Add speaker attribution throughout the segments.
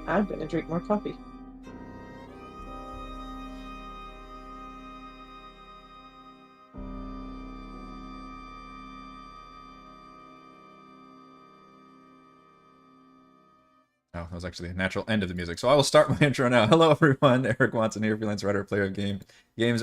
Speaker 1: I'm going to drink more coffee.
Speaker 2: Oh, that was actually the natural end of the music. So I will start my intro now. Hello, everyone. Eric Watson here, freelance writer, player of games,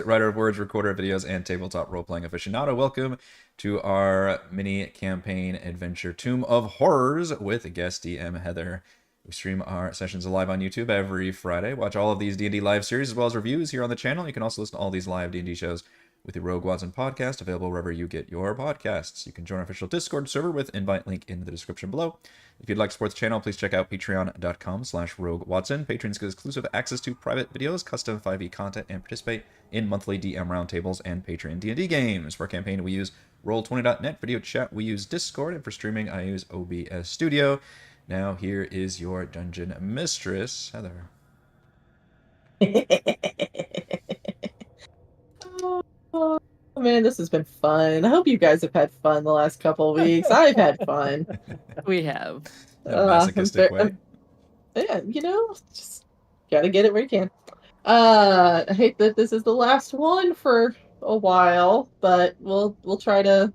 Speaker 2: writer of words, recorder of videos, and tabletop role-playing aficionado. Welcome to our mini campaign adventure, Tomb of Horrors, with guest DM Heather. We stream our sessions live on YouTube every Friday. Watch all of these D&D live series as well as reviews here on the channel. You can also listen to all these live D&D shows with the Rogue Watson podcast, available wherever you get your podcasts. You can join our official Discord server with invite link in the description below. If you'd like to support the channel, please check out patreon.com/RogueWatson. Patrons get exclusive access to private videos, custom 5e content, and participate in monthly DM roundtables and Patreon D&D games. For campaign, we use Roll20.net. Video chat, we use Discord. And for streaming, I use OBS Studio. Now, here is your dungeon mistress, Heather.
Speaker 1: Oh, man, this has been fun. I hope you guys have had fun the last couple of weeks. I've had fun.
Speaker 3: We have.
Speaker 2: In a masochistic way.
Speaker 1: Yeah, just gotta get it where you can. I hate that this is the last one for a while, but we'll try to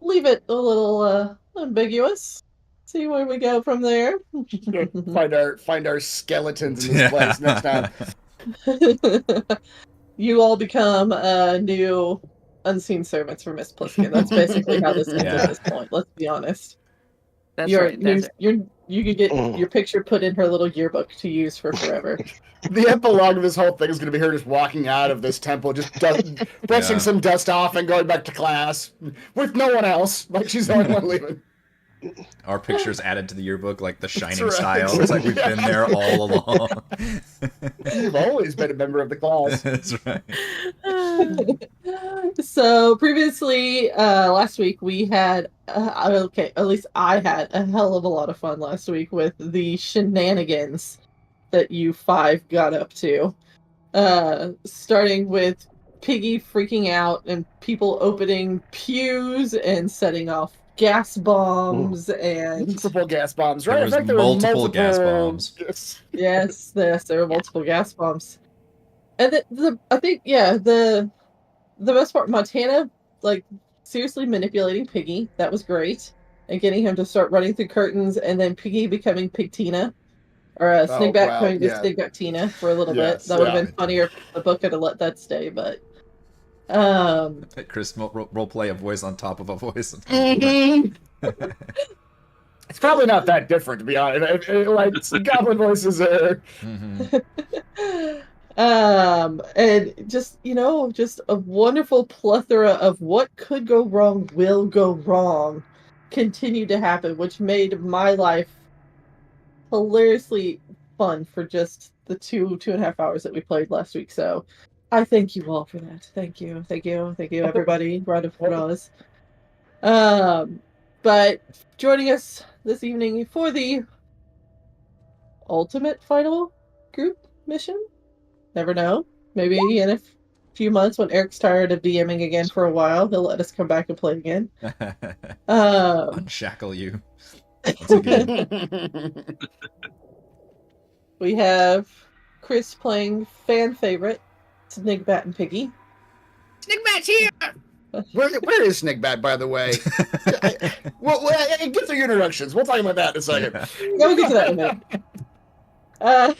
Speaker 1: leave it a little ambiguous. See where we go from there.
Speaker 4: find our skeletons in this place next time.
Speaker 1: You all become new unseen servants for Miss Pliskin. That's basically how this ends at this point. Let's be honest.
Speaker 3: That's
Speaker 1: You could get your picture put in her little yearbook to use for forever.
Speaker 4: The epilogue of this whole thing is going to be her just walking out of this temple, just brushing some dust off and going back to class with no one else. Like she's the only one leaving.
Speaker 2: Our pictures added to the yearbook, like the Shining style. It's like we've been there all along.
Speaker 4: You've always been a member of the class.
Speaker 2: That's right.
Speaker 1: So previously, last week we had, at least I had a hell of a lot of fun last week with the shenanigans that you five got up to. Starting with Piggy freaking out and people opening pews and setting off gas bombs and
Speaker 4: multiple gas bombs, right?
Speaker 2: There was multiple gas bombs.
Speaker 1: Yes, there were multiple gas bombs. And I think the best part, Montana, like, seriously manipulating Piggy, that was great. And getting him to start running through curtains, and then Piggy becoming Pigtina. Or Snigback becoming Snigback Tina for a little bit. That would have been funnier if the book had let that stay, but...
Speaker 2: Chris role play a voice on top of a voice.
Speaker 4: It's probably not that different, to be honest. Like, goblin voices are...
Speaker 1: and just, just a wonderful plethora of what could go wrong will go wrong continued to happen, which made my life hilariously fun for just the 2.5 hours that we played last week. So I thank you all for that. Thank you, everybody. Round of applause. But joining us this evening for the ultimate final group mission. Never know. Maybe in a few months when Eric's tired of DMing again for a while, he'll let us come back and play again.
Speaker 2: Unshackle you. Once again.
Speaker 1: We have Chris playing fan favorite Snigbat and Piggy.
Speaker 4: Snigbat's here! Where is Snigbat, by the way? well, get through your introductions. We'll talk about that in a second.
Speaker 1: Yeah, we'll get to that in a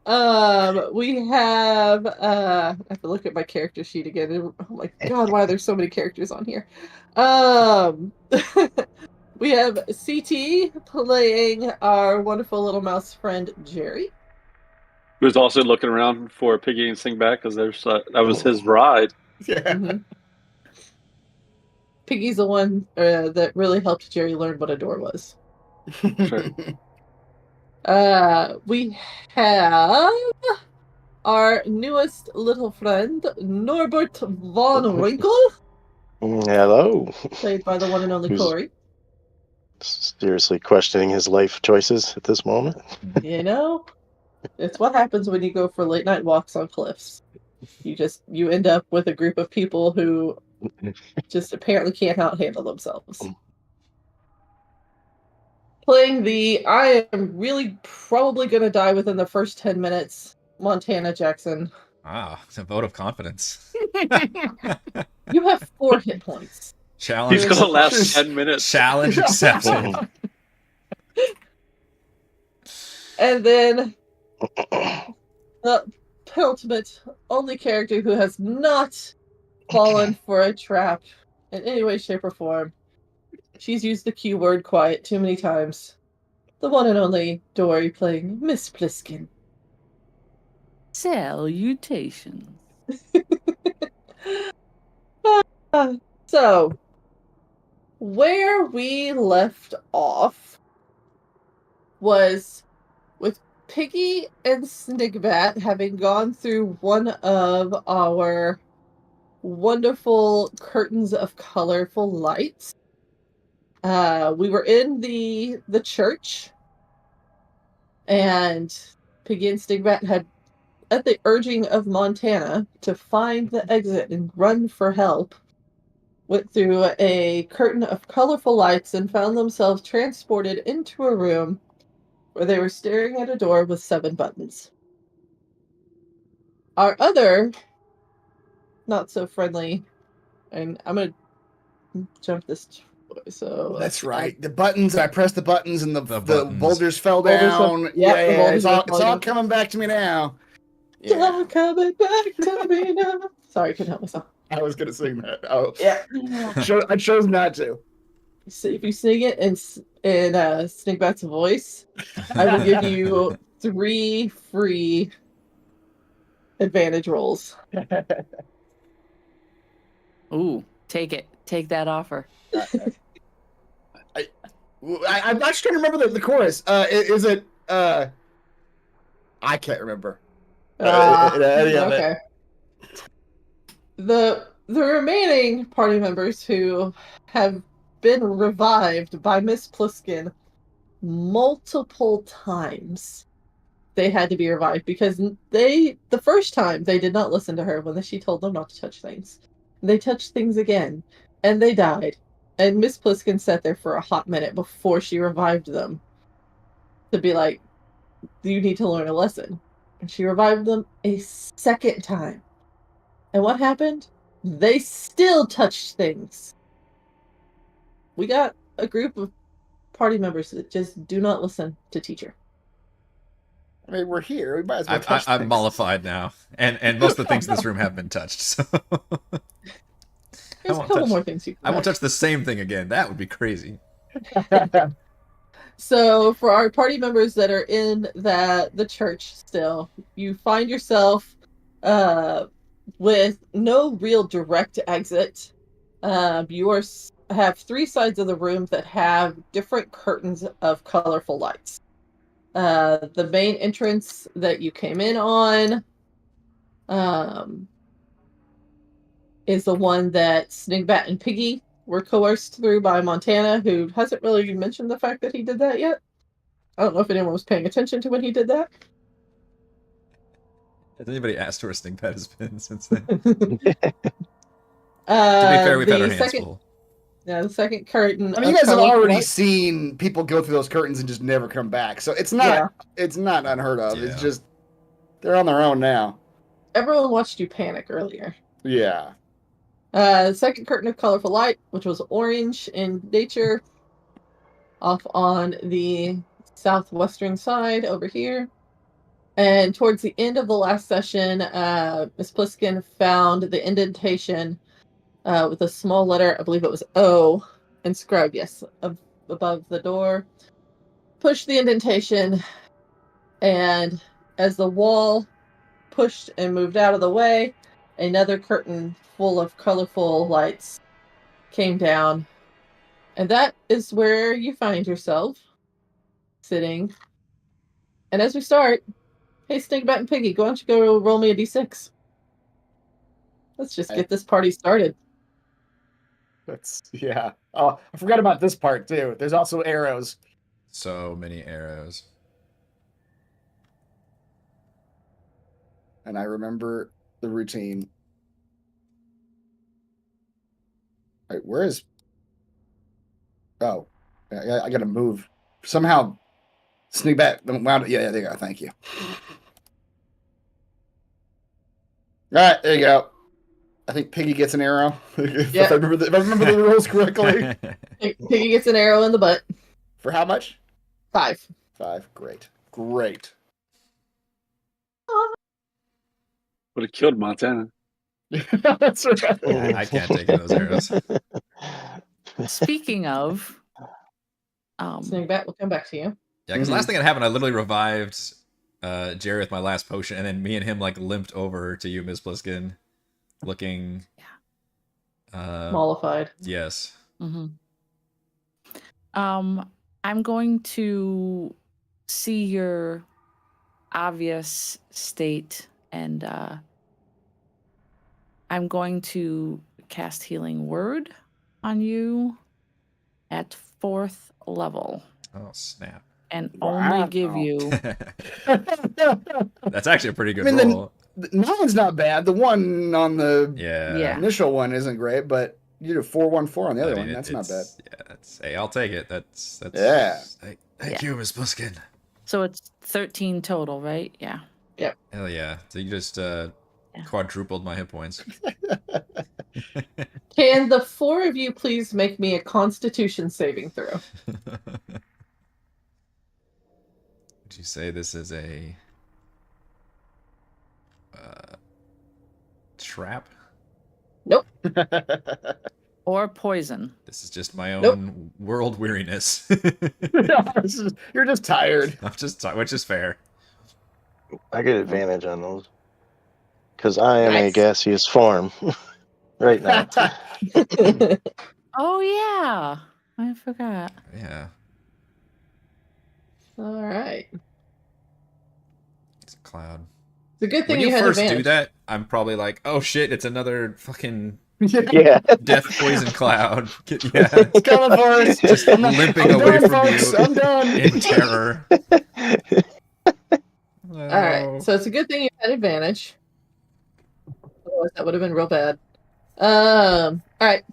Speaker 1: minute. We have I have to look at my character sheet again. Oh my god, why are there so many characters on here? We have CT playing our wonderful little mouse friend Jerry.
Speaker 5: Who's also looking around for Piggy and Singback because that was his ride.
Speaker 4: Yeah.
Speaker 1: Mm-hmm. Piggy's the one that really helped Jerry learn what a door was.
Speaker 5: Sure.
Speaker 1: We have our newest little friend, Norbert von Winkle.
Speaker 6: Hello.
Speaker 1: Played by the one and only Corey.
Speaker 6: Seriously questioning his life choices at this moment.
Speaker 1: It's what happens when you go for late night walks on cliffs. You end up with a group of people who just apparently can't handle themselves. playing the I am really probably going to die within the first 10 minutes, Montana Jackson.
Speaker 2: Ah, it's a vote of confidence.
Speaker 1: You have 4 hit points.
Speaker 2: Challenge.
Speaker 5: He's gonna last
Speaker 4: She's-
Speaker 5: 10 minutes.
Speaker 2: Challenge accepted.
Speaker 1: And then the penultimate only character who has not fallen for a trap in any way, shape, or form. She's used the Q word quiet too many times. The one and only Dory playing Miss Pliskin.
Speaker 3: Salutations.
Speaker 1: So, where we left off was with Piggy and Snigbat having gone through one of our wonderful curtains of colorful lights. We were in the church, and Piggy and Snigbat had, at the urging of Montana to find the exit and run for help, went through a curtain of colorful lights and found themselves transported into a room where they were staring at a door with 7 buttons. Our other not so friendly, and I'm gonna jump this so
Speaker 4: That's right. The buttons. I pressed the buttons, and the
Speaker 2: buttons.
Speaker 4: boulders fell
Speaker 1: Boulders fell-
Speaker 4: down.
Speaker 1: yeah, the
Speaker 4: yeah.
Speaker 1: boulders
Speaker 4: It's
Speaker 1: are
Speaker 4: all, it's all
Speaker 1: falling.
Speaker 4: coming back to me now.
Speaker 1: It's
Speaker 4: Yeah.
Speaker 1: all coming back to me now. Sorry, I couldn't help myself.
Speaker 4: I was gonna sing that. Oh,
Speaker 1: Yeah.
Speaker 4: I chose not to.
Speaker 1: So if you sing it in Snigbat's voice, I will give you 3 free advantage rolls.
Speaker 3: Ooh, take it. Take that offer.
Speaker 4: I'm not trying to remember the chorus. Is it? I can't remember. Any of it.
Speaker 1: Okay. The remaining party members who have been revived by Miss Pliskin multiple times. They had to be revived because the first time they did not listen to her when she told them not to touch things. They touched things again, and they died. And Miss Pliskin sat there for a hot minute before she revived them to be like, you need to learn a lesson. And she revived them a second time. And what happened? They still touched things. We got a group of party members that just do not listen to teacher.
Speaker 4: I mean, we're here. We might as well touch
Speaker 2: I'm
Speaker 4: things.
Speaker 2: mollified now, and most of the things in this room have been touched. So
Speaker 1: There's a
Speaker 2: won't
Speaker 1: couple
Speaker 2: touch-
Speaker 1: more things you can
Speaker 2: I won't
Speaker 1: touch.
Speaker 2: touch the same thing again. That would be crazy.
Speaker 1: So for our party members that are in the church still, you find yourself with no real direct exit. You have 3 sides of the room that have different curtains of colorful lights. The main entrance that you came in on is the one that Snigbat and Piggy were coerced through by Montana, who hasn't really mentioned the fact that he did that yet. I don't know if anyone was paying attention to when he did that.
Speaker 2: Has anybody asked where Stingpad has been since then?
Speaker 1: To
Speaker 2: To be fair, we've had our hands
Speaker 1: second,
Speaker 2: full.
Speaker 1: Yeah, the second curtain.
Speaker 4: I mean, you
Speaker 1: of
Speaker 4: guys have
Speaker 1: colorful
Speaker 4: already
Speaker 1: lights.
Speaker 4: seen people go through those curtains and just never come back. So it's not unheard of.
Speaker 2: Yeah.
Speaker 4: It's just they're on their own now.
Speaker 1: Everyone watched you panic earlier.
Speaker 4: Yeah.
Speaker 1: The second curtain of colorful light, which was orange in nature, off on the southwestern side over here. And towards the end of the last session, Miss Pliskin found the indentation with a small letter, I believe it was O, inscribed, yes, above the door. Pushed the indentation, and as the wall pushed and moved out of the way, another curtain full of colorful lights came down. And that is where you find yourself sitting. And as we start, hey, Stigbat and Piggy, why don't you go roll me a d6? Let's just get this party started.
Speaker 4: Yeah. Oh, I forgot about this part too. There's also arrows.
Speaker 2: So many arrows.
Speaker 4: And I remember the routine. Wait, where is? Oh, I gotta move somehow sneak back. Yeah, there you go. Thank you. All right, there you go. I think Piggy gets an arrow.
Speaker 1: Yep.
Speaker 4: If I remember the rules correctly.
Speaker 1: Piggy gets an arrow in the butt.
Speaker 4: For how much?
Speaker 1: 5.
Speaker 4: 5. Great. Great.
Speaker 5: Would have killed Montana.
Speaker 4: That's right.
Speaker 2: I can't take those arrows.
Speaker 3: Speaking of,
Speaker 1: Snigbat will come back to you.
Speaker 2: Yeah, because last thing that happened, I literally revived Jerry with my last potion, and then me and him like limped over to you, Miss Pliskin, looking.
Speaker 1: Mollified.
Speaker 2: Yes.
Speaker 3: I'm going to see your obvious state, and I'm going to cast Healing Word on you at 4th level.
Speaker 2: Oh snap!
Speaker 3: And only
Speaker 4: Wow.
Speaker 3: give you.
Speaker 2: That's actually a pretty good
Speaker 4: I mean,
Speaker 2: roll.
Speaker 4: the 9's not bad. The one on the
Speaker 3: Yeah.
Speaker 4: initial one isn't great, but you did a 4-1-4 on the other
Speaker 2: I mean,
Speaker 4: one. That's not bad.
Speaker 2: Yeah, hey, I'll take it. That's
Speaker 4: Yeah.
Speaker 2: Thank you, Miss Pliskin.
Speaker 3: So it's 13 total, right? Yeah.
Speaker 2: Hell yeah! So you just quadrupled my hit points.
Speaker 1: Can the 4 of you please make me a Constitution saving throw?
Speaker 2: Would you say this is a trap?
Speaker 1: Nope.
Speaker 3: Or poison.
Speaker 2: This is just my own world weariness.
Speaker 4: You're just tired.
Speaker 2: I'm just, which is fair.
Speaker 6: I get advantage on those because I am a
Speaker 1: Nice.
Speaker 6: gaseous form right now.
Speaker 3: Oh, yeah. I forgot.
Speaker 2: Yeah,
Speaker 1: All right.
Speaker 2: it's a cloud.
Speaker 1: It's a good thing
Speaker 2: When you
Speaker 1: had
Speaker 2: first
Speaker 1: advantage.
Speaker 2: do that, I'm probably like, oh shit, it's another fucking
Speaker 6: Yeah.
Speaker 2: death poison cloud. Yeah,
Speaker 4: It's coming for us.
Speaker 2: just limping
Speaker 4: I'm
Speaker 2: away
Speaker 4: done,
Speaker 2: from
Speaker 4: folks.
Speaker 2: you
Speaker 4: I'm done.
Speaker 2: in terror.
Speaker 1: All right. So it's a good thing you had advantage. Otherwise, that would have been real bad. All right.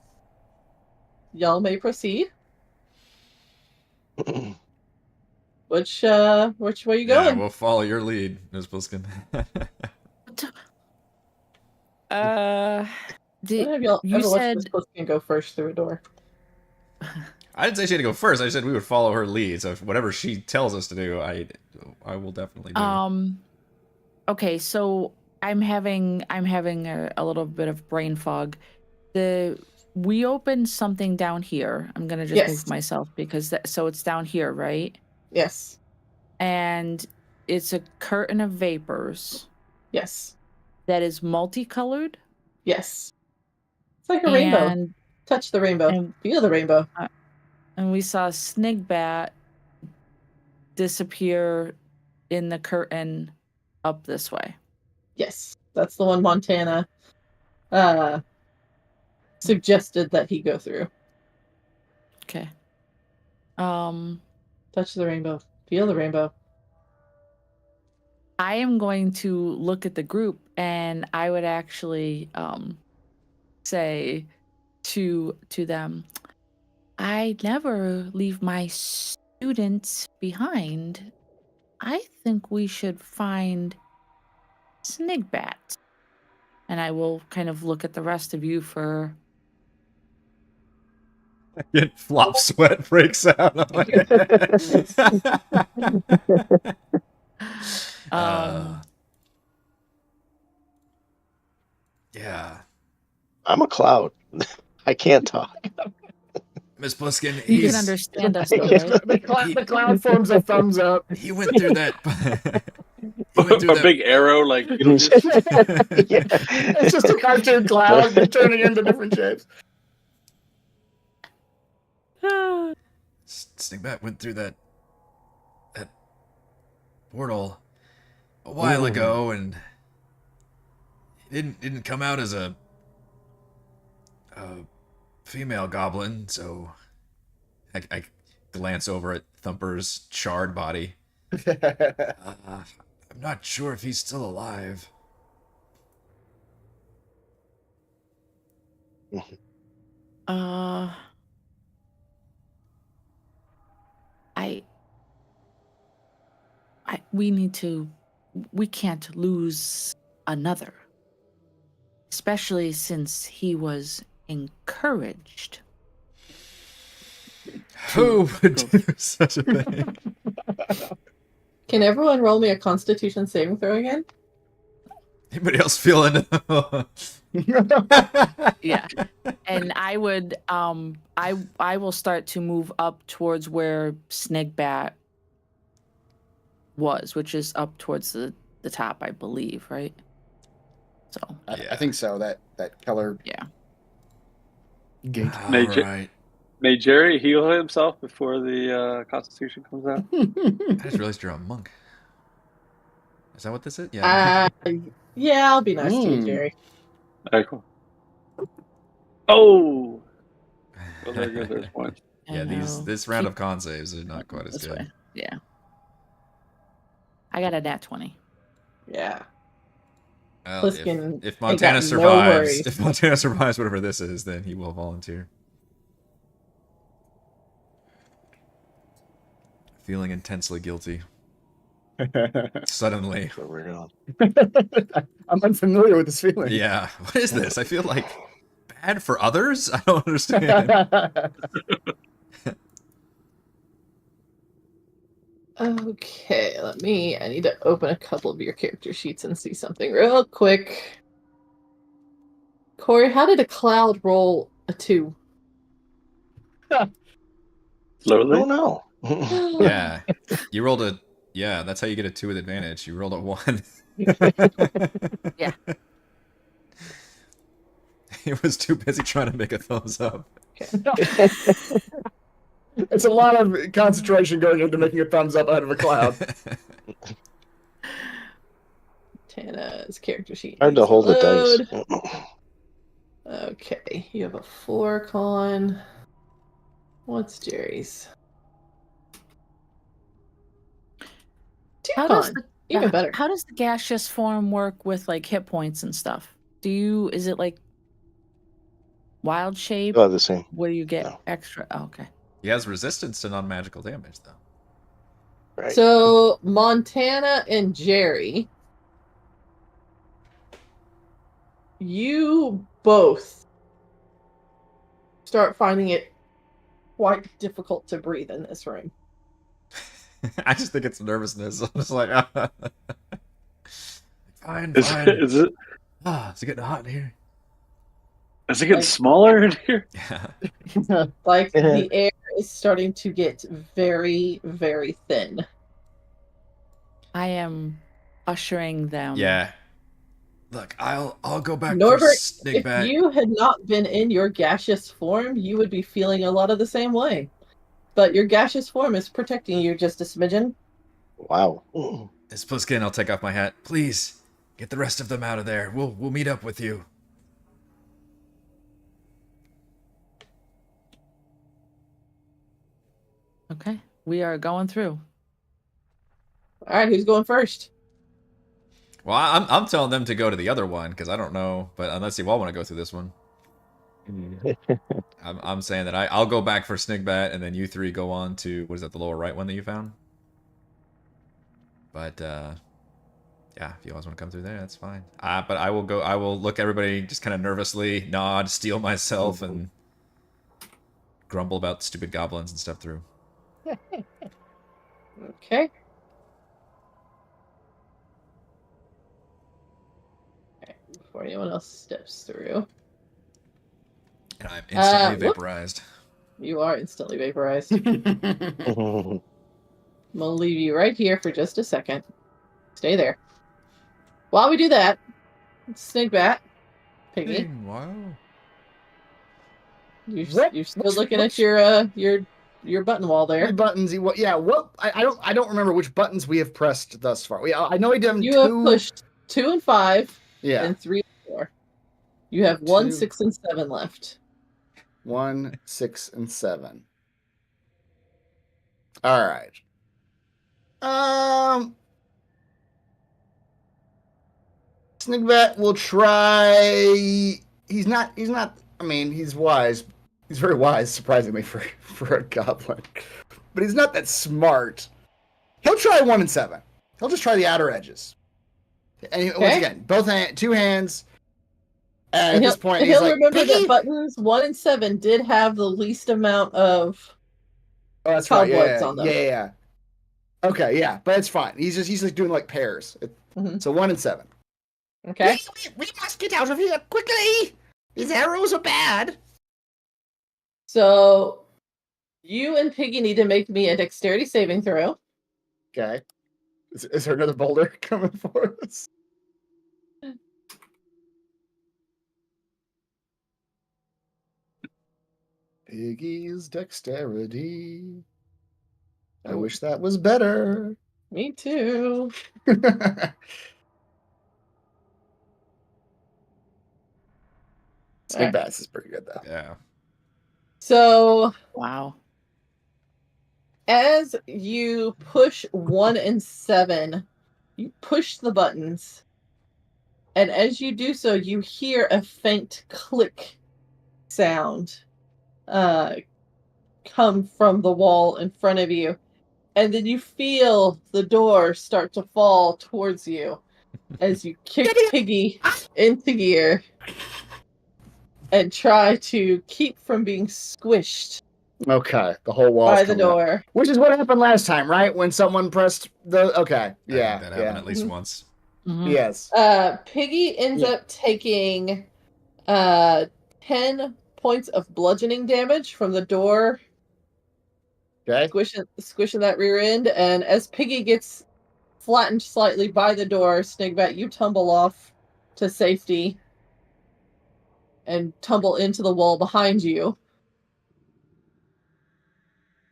Speaker 1: Y'all may proceed. Which way you going?
Speaker 2: Yeah, we'll follow your lead, Ms. Pliskin.
Speaker 3: Uh,
Speaker 1: Have y'all
Speaker 3: you
Speaker 1: ever watched
Speaker 3: said
Speaker 1: this Pliskin go first through a door?
Speaker 2: I didn't say she had to go first. I said we would follow her lead. So if whatever she tells us to do, I will definitely do.
Speaker 3: Okay, so I'm having a little bit of brain fog. We opened something down here. I'm gonna just
Speaker 1: Yes.
Speaker 3: move myself because so it's down here, right?
Speaker 1: Yes.
Speaker 3: And it's a curtain of vapors
Speaker 1: Yes.
Speaker 3: that is multicolored.
Speaker 1: Yes. It's like a rainbow.
Speaker 3: And
Speaker 1: Touch the rainbow.
Speaker 3: and-
Speaker 1: Feel the rainbow.
Speaker 3: and we saw Snigbat disappear in the curtain up this way.
Speaker 1: Yes. That's the one Montana suggested that he go through.
Speaker 3: Okay.
Speaker 1: Touch the rainbow. Feel the rainbow.
Speaker 3: I am going to look at the group, and I would actually say to them, I never leave my students behind. I think we should find Snigbat. And I will kind of look at the rest of you for
Speaker 2: Flop sweat breaks out. Yeah.
Speaker 6: I'm a cloud. I can't talk.
Speaker 2: Miss Pliskin,
Speaker 3: you
Speaker 2: he's
Speaker 3: can understand us, though, right?
Speaker 4: The cloud forms a thumbs up.
Speaker 2: he went through that. He went through
Speaker 5: A
Speaker 2: that.
Speaker 5: big arrow, like
Speaker 6: Yeah.
Speaker 4: It's just a cartoon cloud turning into different shapes.
Speaker 2: Snigbat went through that portal a while ago, and he didn't come out as a female goblin. So I glance over at Thumper's charred body. I'm not sure if he's still alive.
Speaker 3: we can't lose another, especially since he was encouraged.
Speaker 2: Who would do such a thing?
Speaker 1: Can everyone roll me a Constitution saving throw again?
Speaker 2: Anybody else feeling?
Speaker 3: Yeah. And I would I will start to move up towards where Snigbat was, which is up towards the top, I believe, right? So
Speaker 4: I think so. That Keller
Speaker 3: yeah.
Speaker 4: gate.
Speaker 2: Right.
Speaker 5: May Jerry heal himself before the Constitution comes out?
Speaker 2: I just realized you're a monk. Is that what this is? Yeah.
Speaker 1: Yeah, I'll be nice to you, Jerry.
Speaker 5: Very cool. Oh! Well, there goes those points.
Speaker 2: Yeah, this round of con saves are not quite as
Speaker 3: This
Speaker 2: good.
Speaker 3: way. Yeah. I got a nat 20.
Speaker 1: Yeah.
Speaker 2: Well,
Speaker 1: Pliskin
Speaker 2: if
Speaker 1: ain't
Speaker 2: Montana
Speaker 1: got no
Speaker 2: survives,
Speaker 1: worries.
Speaker 2: if Montana survives whatever this is, then he will volunteer. Feeling intensely guilty. Suddenly.
Speaker 6: That's what we're doing.
Speaker 4: I'm unfamiliar with this feeling.
Speaker 2: Yeah. What is this? I feel like bad for others? I don't understand.
Speaker 1: Okay, I need to open a couple of your character sheets and see something real quick. Corey, how did a cloud roll a 2?
Speaker 6: I
Speaker 5: Slowly?
Speaker 6: don't know.
Speaker 2: Yeah. You rolled a... Yeah, that's how you get a 2 with advantage. You rolled a 1.
Speaker 3: Yeah.
Speaker 2: He was too busy trying to make a thumbs up.
Speaker 4: It's a lot of concentration going into making a thumbs up out of a cloud.
Speaker 1: Tana's character sheet.
Speaker 6: Hard to
Speaker 1: needs
Speaker 6: hold the
Speaker 1: load.
Speaker 6: dice.
Speaker 1: Okay, you have a 4 con. What's Jerry's? 2
Speaker 3: How does
Speaker 1: con. Even better.
Speaker 3: How does the gaseous form work with like hit points and stuff? Is it like wild shape?
Speaker 6: Oh, the same.
Speaker 3: Where you get
Speaker 6: No.
Speaker 3: extra? Oh, okay.
Speaker 2: He has resistance to non-magical damage, though.
Speaker 6: Right.
Speaker 1: So, Montana and Jerry, you both start finding it quite difficult to breathe in this room.
Speaker 2: I just think it's nervousness. I'm just like, fine.
Speaker 5: Is it
Speaker 2: Is it getting hot in here?
Speaker 5: is it getting smaller in here?
Speaker 2: Yeah.
Speaker 1: Like, the air is starting to get very, very thin.
Speaker 3: I am ushering them.
Speaker 2: Yeah. Look, I'll go back
Speaker 1: Norbert,
Speaker 2: for Snake
Speaker 1: if
Speaker 2: Bat.
Speaker 1: you had not been in your gaseous form, you would be feeling a lot of the same way. But your gaseous form is protecting you just a smidgen.
Speaker 6: Wow.
Speaker 2: It's Pliskin, I'll take off my hat. Please, get the rest of them out of there. We'll meet up with you.
Speaker 3: Okay. We are going through.
Speaker 1: All right, who's going first?
Speaker 2: Well, I'm telling them to go to the other one because I don't know, but unless you all want to go through this one, I'm saying that I'll go back for Snigbat, and then you three go on to what is that, the lower right one that you found? But yeah, if you always want to come through there, that's fine. But I will go. I will look everybody just kind of nervously nod, steel myself, and grumble about stupid goblins and stuff through.
Speaker 1: Okay. Before anyone else steps through.
Speaker 2: And I'm instantly vaporized.
Speaker 1: You are instantly vaporized. I'm gonna leave you right here for just a second. Stay there. While we do that, Snigbat, Piggy,
Speaker 2: Wow.
Speaker 1: you're still looking at your button wall there.
Speaker 4: What buttons? Yeah. What? I don't remember which buttons we have pressed thus far. I know we done
Speaker 1: You
Speaker 4: two.
Speaker 1: have pushed 2 and 5,
Speaker 4: Yeah.
Speaker 1: and 3 and 4. You have 1,
Speaker 4: 2.
Speaker 1: 6, and 7 left.
Speaker 4: 1, 6, and 7. All right. Snigbat will try. He's not. I mean, he's wise. He's very wise, surprisingly, for a goblin. But he's not that smart. He'll try 1 and 7. He'll just try the outer edges. And once again, two hands. And at this point, he's
Speaker 1: he'll
Speaker 4: like,
Speaker 1: remember
Speaker 4: Piggy!
Speaker 1: that buttons 1 and 7 did have the least amount of
Speaker 4: that's right.
Speaker 1: cobwebs on them.
Speaker 4: Yeah. Okay, yeah, but it's fine. He's like doing like pairs. So 1 and 7.
Speaker 1: Okay.
Speaker 4: We must get out of here quickly. These arrows are bad.
Speaker 1: So you and Piggy need to make me a dexterity saving throw.
Speaker 4: Okay. Is there another boulder coming for us? Piggy's dexterity. I wish that was better.
Speaker 1: Me too.
Speaker 4: Snake Bass is pretty good, though.
Speaker 2: Yeah.
Speaker 1: So,
Speaker 3: Wow.
Speaker 1: as you push 1 and 7, you push the buttons. And as you do so, you hear a faint click sound come from the wall in front of you. And then you feel the door start to fall towards you as you kick Piggy into gear and try to keep from being squished
Speaker 4: Okay, the whole wall
Speaker 1: by the door.
Speaker 4: Which is what happened last time, right? When someone pressed the... Okay, yeah.
Speaker 2: That happened at least once.
Speaker 3: Mhm.
Speaker 4: Yes.
Speaker 1: Piggy ends up taking 10 points of bludgeoning damage from the door.
Speaker 4: Okay.
Speaker 1: Squishing that rear end, and as Piggy gets flattened slightly by the door, Snigbat, you tumble off to safety and tumble into the wall behind you,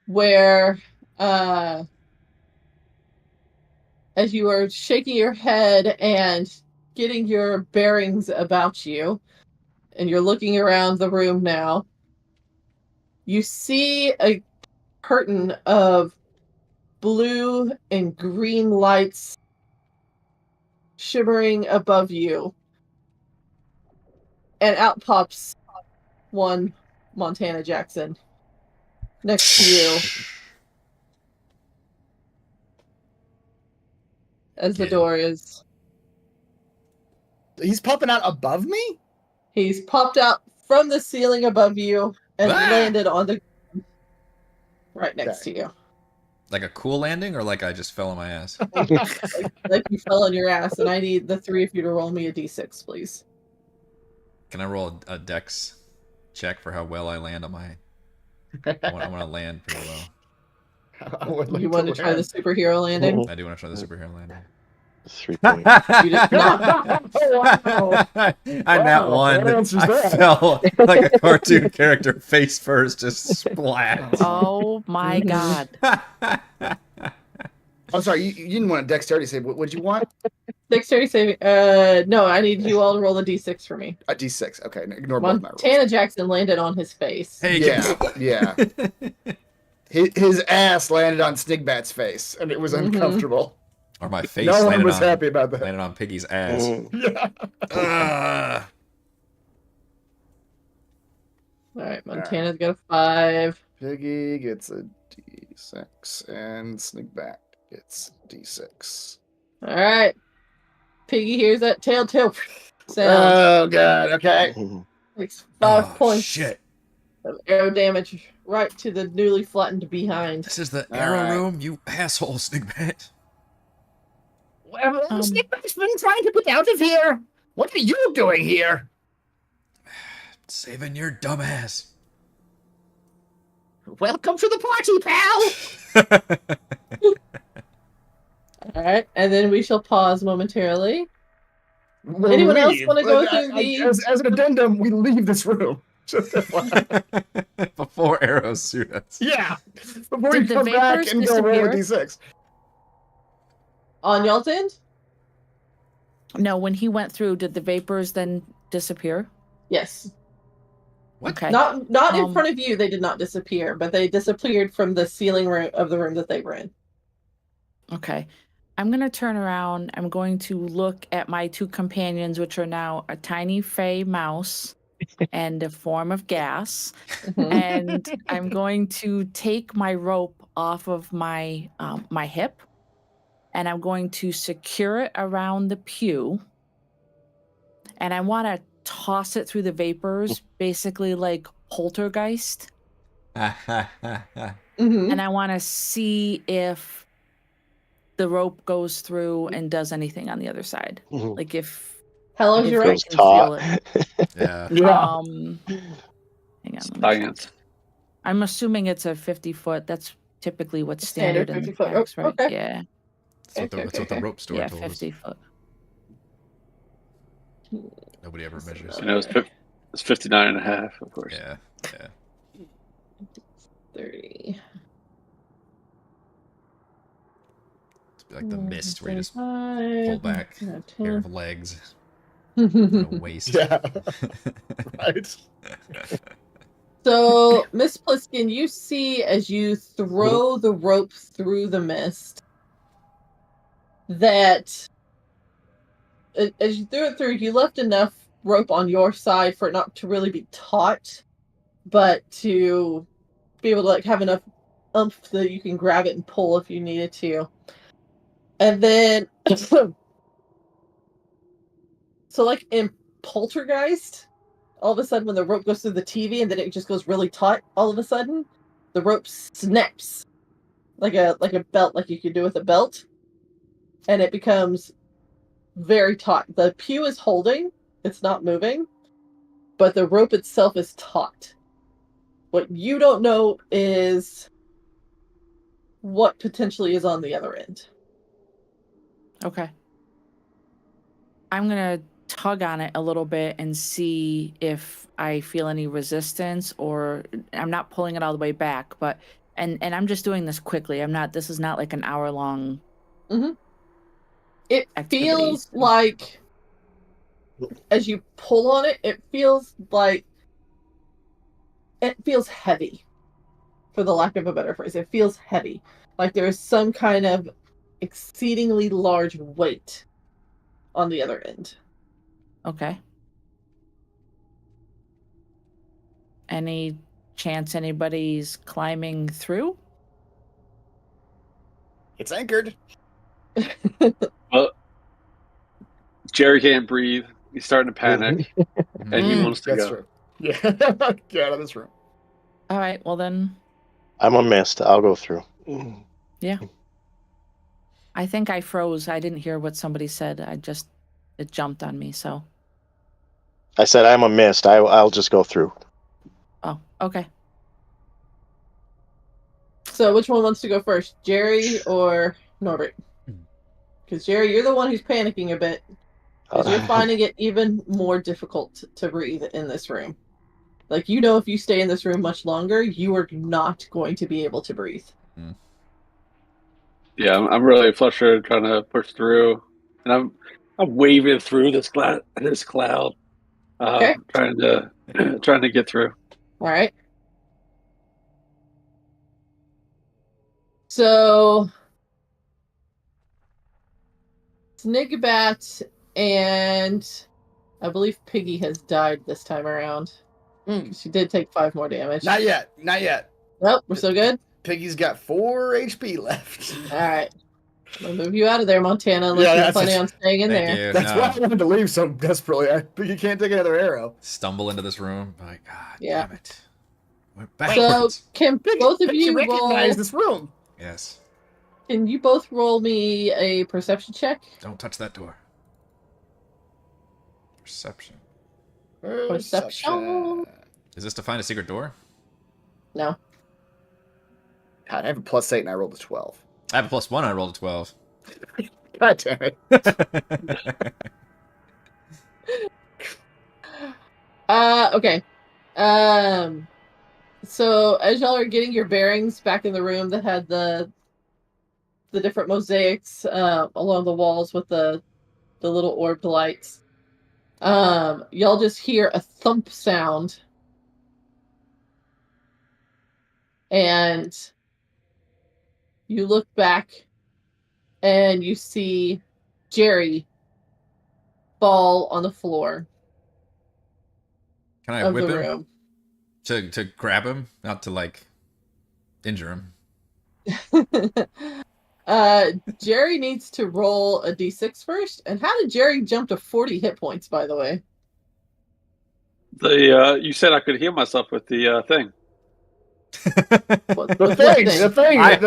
Speaker 1: where as you are shaking your head and getting your bearings about you, and you're looking around the room now, you see a curtain of blue and green lights shimmering above you. And out pops one Montana Jackson next to you as the door is...
Speaker 4: He's popping out above me?
Speaker 1: He's popped out from the ceiling above you and landed on the ground right next to you.
Speaker 2: Like a cool landing, or like I just fell on my ass?
Speaker 1: like you fell on your ass, and I need the 3 of you to roll me a d6, please.
Speaker 2: Can I roll a dex check for how well I land on my... I want to land pretty well.
Speaker 1: You want to try the superhero landing?
Speaker 2: I do want to try the superhero landing.
Speaker 6: 3 points.
Speaker 1: You did not.
Speaker 2: I nat one. I fell like a cartoon character face first, just splat.
Speaker 3: Oh my god.
Speaker 4: I'm sorry, you didn't want a dexterity save. What did you want?
Speaker 1: Dexterity saving. No, I need you all to roll a d6 for me.
Speaker 4: A d6. Okay, ignore both my rolls.
Speaker 1: Montana Jackson landed on his face.
Speaker 2: Hey,
Speaker 4: yeah. His ass landed on Snigbat's face, and it was uncomfortable.
Speaker 2: Or my face
Speaker 4: No one
Speaker 2: landed
Speaker 4: was
Speaker 2: on,
Speaker 4: happy about that.
Speaker 2: landed on Piggy's ass.
Speaker 4: Yeah.
Speaker 1: Alright, Montana's got a 5.
Speaker 4: Piggy gets a d6, and Snigbat gets d6.
Speaker 1: Alright. Piggy hears that telltale sound.
Speaker 4: Oh, God, okay.
Speaker 1: Takes 5 points
Speaker 2: Shit.
Speaker 1: of arrow damage right to the newly flattened behind.
Speaker 2: This is the arrow room, you asshole, Snigbat.
Speaker 4: Well, Snigbat's been trying to get out of here. What are you doing here?
Speaker 2: Saving your dumb ass.
Speaker 4: Welcome to the party, pal.
Speaker 1: Alright, and then we shall pause momentarily. Anyone else want to go through the...
Speaker 4: As an addendum, we leave this room.
Speaker 2: Before arrows shoot us.
Speaker 4: Yeah. Before
Speaker 3: Did
Speaker 4: you
Speaker 3: the
Speaker 4: come back
Speaker 3: vapors
Speaker 4: and go roll a
Speaker 3: disappear?
Speaker 4: d6.
Speaker 1: On y'all's end?
Speaker 3: No, when he went through, did the vapors then disappear?
Speaker 1: Yes.
Speaker 2: What?
Speaker 3: Okay.
Speaker 1: Not in front of you, they did not disappear, but they disappeared from the ceiling of the room that they were in.
Speaker 3: Okay. I'm going to turn around. I'm going to look at my 2 companions, which are now a tiny fey mouse and a form of gas. And I'm going to take my rope off of my my hip and I'm going to secure it around the pew. And I want to toss it through the vapors, basically like poltergeist.
Speaker 1: Mm-hmm.
Speaker 3: And I want to see if the rope goes through and does anything on the other side.
Speaker 6: Mhm.
Speaker 3: Like if
Speaker 1: How long's your
Speaker 3: I
Speaker 1: rope?
Speaker 6: Feels
Speaker 3: can feel
Speaker 6: taut.
Speaker 3: it.
Speaker 2: Yeah.
Speaker 4: Yeah.
Speaker 3: Hang on. Let me check.
Speaker 5: Science.
Speaker 3: I'm assuming it's a 50-foot. That's typically what's
Speaker 1: Standard
Speaker 3: standard in
Speaker 1: 50-foot rope.
Speaker 3: packs, right?
Speaker 1: Okay.
Speaker 3: Yeah.
Speaker 2: That's what the rope store
Speaker 3: Yeah,
Speaker 2: told us.
Speaker 3: 50 foot.
Speaker 2: Nobody ever measures.
Speaker 5: You know, it's 59 and a half, of course.
Speaker 2: Yeah.
Speaker 1: 30.
Speaker 2: It's like the mist where you just pull
Speaker 1: 25,
Speaker 2: back,
Speaker 1: yeah,
Speaker 2: pair
Speaker 1: 10.
Speaker 2: of legs, and a waist.
Speaker 4: Yeah. Right.
Speaker 1: So, Miss Pliskin, you see as you throw the rope through the mist that as you threw it through, you left enough rope on your side for it not to really be taut, but to be able to like have enough oomph that you can grab it and pull if you needed to. And then, so like in Poltergeist, all of a sudden when the rope goes through the TV and then it just goes really taut, all of a sudden the rope snaps like a belt, like you could do with a belt, and it becomes very taut. The pew is holding, it's not moving, but the rope itself is taut. What you don't know is what potentially is on the other end.
Speaker 3: Okay. I'm going to tug on it a little bit and see if I feel any resistance, or I'm not pulling it all the way back, but and I'm just doing this quickly. This is not like an hour long
Speaker 1: It
Speaker 3: activity.
Speaker 1: feels like as you pull on it, it feels heavy, for the lack of a better phrase. It feels heavy. Like there is some kind of exceedingly large weight on the other end.
Speaker 3: Okay. Any chance anybody's climbing through?
Speaker 4: It's anchored.
Speaker 5: Well, Jerry can't breathe. He's starting to panic, and he wants to
Speaker 4: That's
Speaker 5: go.
Speaker 4: true. Yeah. Get out of this room.
Speaker 3: All right, well then,
Speaker 6: I'm a mist. I'll go through.
Speaker 3: yeah. I think I froze. I didn't hear what somebody said. It jumped on me, so.
Speaker 6: I said I'm a mist. I'll just go through.
Speaker 3: Oh, okay.
Speaker 1: So which one wants to go first, Jerry or Norbert? Because Jerry, you're the one who's panicking a bit. Because you're finding it even more difficult to breathe in this room. Like, you know, if you stay in this room much longer, you are not going to be able to breathe.
Speaker 5: Yeah, I'm really frustrated trying to push through, and I'm waving through this cloud,
Speaker 1: Okay.
Speaker 5: trying to get through.
Speaker 1: All right. So, Snigbat and I believe Piggy has died this time around. She did take 5 more damage.
Speaker 4: Not yet. Not yet.
Speaker 1: Nope, we're still good.
Speaker 4: Piggy's got 4 HP left.
Speaker 1: All right. I'll move you out of there, Montana, unless
Speaker 4: Yeah,
Speaker 1: you're
Speaker 4: that's
Speaker 1: planning
Speaker 4: it.
Speaker 1: on staying in
Speaker 2: Thank
Speaker 1: there.
Speaker 2: you.
Speaker 4: That's
Speaker 2: No.
Speaker 4: why I wanted to leave so desperately. Piggy can't take another arrow.
Speaker 2: Stumble into this room. Like, God
Speaker 1: Yeah.
Speaker 2: damn it. We're
Speaker 1: So,
Speaker 2: backwards.
Speaker 1: can both of you
Speaker 4: recognize
Speaker 1: roll?
Speaker 4: this room.
Speaker 2: Yes.
Speaker 1: Can you both roll me a perception check?
Speaker 2: Don't touch that door. Perception.
Speaker 1: Perception.
Speaker 2: Is this to find a secret door?
Speaker 1: No.
Speaker 4: God, I have a +8 and I rolled a 12.
Speaker 2: I have a +1. I rolled a 12.
Speaker 4: God damn it.
Speaker 1: Okay. So as y'all are getting your bearings back in the room that had the different mosaics along the walls with the little orbed lights, y'all just hear a thump sound, and you look back and you see Jerry fall on the floor
Speaker 2: Can I
Speaker 1: of
Speaker 2: whip
Speaker 1: the
Speaker 2: him?
Speaker 1: room.
Speaker 2: To grab him? Not to, like, injure him.
Speaker 1: Jerry needs to roll a d6 first. And how did Jerry jump to 40 hit points, by the way?
Speaker 5: You said I could heal myself with the thing.
Speaker 1: What
Speaker 4: The thing.
Speaker 2: I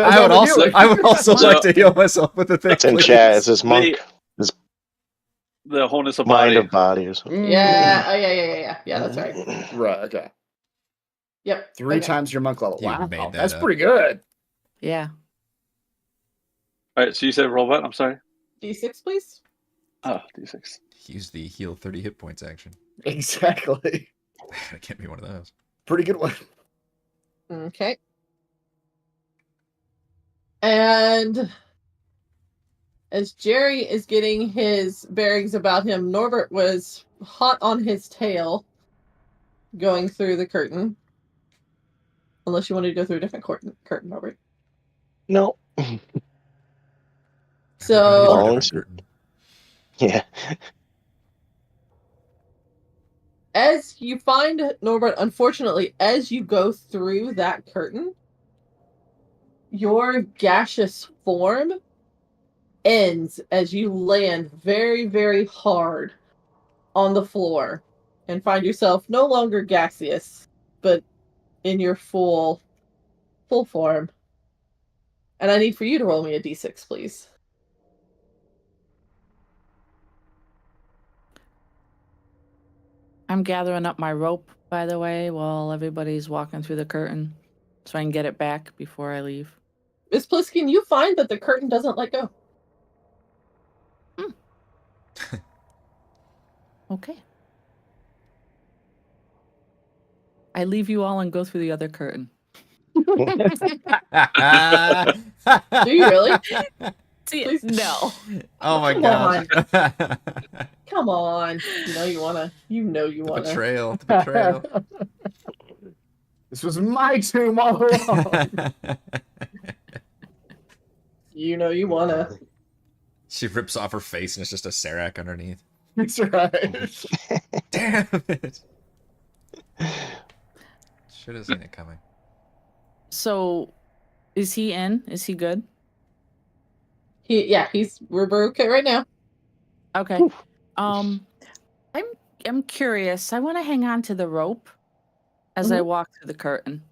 Speaker 2: would also like to heal myself with the thing.
Speaker 6: It's in
Speaker 2: please.
Speaker 6: chat. It's this monk.
Speaker 5: The wholeness of
Speaker 6: Mind
Speaker 5: body.
Speaker 6: of body or something.
Speaker 1: Yeah. Oh, yeah. That's right.
Speaker 4: Right. Okay.
Speaker 1: Yep.
Speaker 4: 3
Speaker 1: okay.
Speaker 4: times your monk level.
Speaker 2: You
Speaker 4: Wow,
Speaker 2: made that
Speaker 4: that's
Speaker 2: up.
Speaker 4: pretty good.
Speaker 3: Yeah.
Speaker 5: All right, so you said roll what? I'm sorry.
Speaker 1: D6, please.
Speaker 5: Oh, D6.
Speaker 2: Use the heal 30 hit points action.
Speaker 4: Exactly.
Speaker 2: It can't be one of those.
Speaker 4: Pretty good one.
Speaker 1: Okay. And as Jerry is getting his bearings about him, Norbert was hot on his tail going through the curtain. Unless you wanted to go through a different curtain, Norbert.
Speaker 6: No.
Speaker 1: So,
Speaker 6: Long. Yeah.
Speaker 1: as you find Norbert, unfortunately, as you go through that curtain, your gaseous form ends as you land very, very hard on the floor and find yourself no longer gaseous, but in your full form. And I need for you to roll me a d6, please.
Speaker 3: I'm gathering up my rope, by the way, while everybody's walking through the curtain, so I can get it back before I leave.
Speaker 1: Miss Pliskin, you find that the curtain doesn't let go.
Speaker 3: Okay. I leave you all and go through the other curtain.
Speaker 1: Do you really?
Speaker 3: See, no.
Speaker 2: Oh my
Speaker 1: Come
Speaker 2: god.
Speaker 1: Come on. You know you wanna.
Speaker 2: The betrayal. The betrayal.
Speaker 4: This was my tomb all along.
Speaker 1: You know you wanna.
Speaker 2: She rips off her face and it's just a Serac underneath.
Speaker 4: That's right.
Speaker 2: Damn it. Should have seen it coming.
Speaker 3: So, is he in? Is he good?
Speaker 1: We're okay right now.
Speaker 3: Okay. I'm curious. I want to hang on to the rope as I walk through the curtain.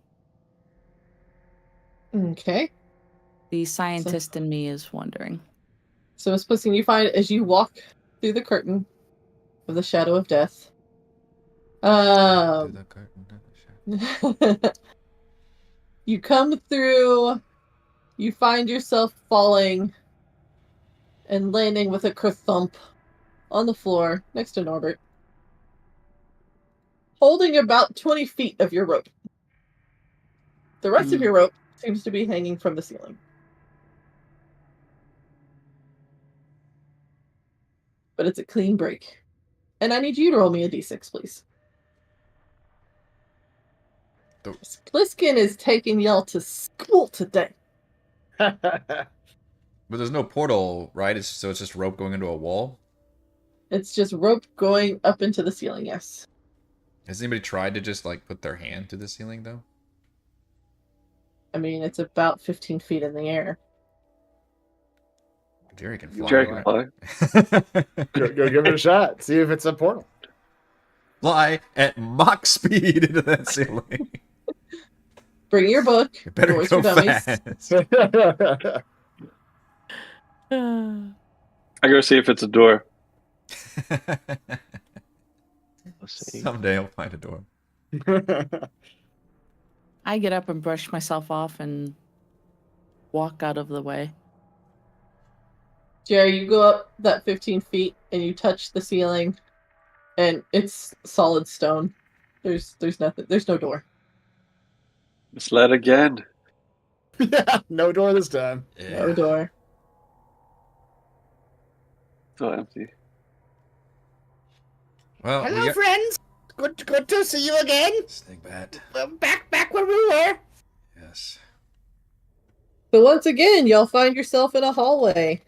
Speaker 1: Okay.
Speaker 3: The scientist in me is wondering.
Speaker 1: So, Miss Pliskin, you find as you walk through the curtain of the shadow of death. You come through, you find yourself falling and landing with a kerthump on the floor next to Norbert, holding about 20 feet of your rope. The rest of your rope seems to be hanging from the ceiling. But it's a clean break. And I need you to roll me a d6, please. Pliskin is taking y'all to school today.
Speaker 2: But there's no portal, right? So it's just rope going into a wall?
Speaker 1: It's just rope going up into the ceiling, yes.
Speaker 2: Has anybody tried to just, like, put their hand to the ceiling, though?
Speaker 1: I mean, it's about 15 feet in the air.
Speaker 2: Jerry can fly.
Speaker 5: Jerry can fly.
Speaker 4: Go give it a shot. See if it's a portal.
Speaker 2: Fly at Mach speed into that ceiling.
Speaker 1: Bring your book.
Speaker 2: You better
Speaker 1: Doors
Speaker 2: go
Speaker 1: for Dummies.
Speaker 2: fast.
Speaker 5: I go see if it's a door.
Speaker 2: Someday I'll find a door.
Speaker 3: I get up and brush myself off and walk out of the way.
Speaker 1: Jerry, you go up that 15 feet and you touch the ceiling, and it's solid stone. There's nothing. There's no door.
Speaker 5: Misled again.
Speaker 4: Yeah, no door this time.
Speaker 2: Yeah.
Speaker 1: No door.
Speaker 5: So empty.
Speaker 2: Well,
Speaker 4: Hello, friends. Good to see you again.
Speaker 2: Snake bat.
Speaker 4: Back where we were.
Speaker 2: Yes.
Speaker 1: But once again, y'all find yourself in a hallway.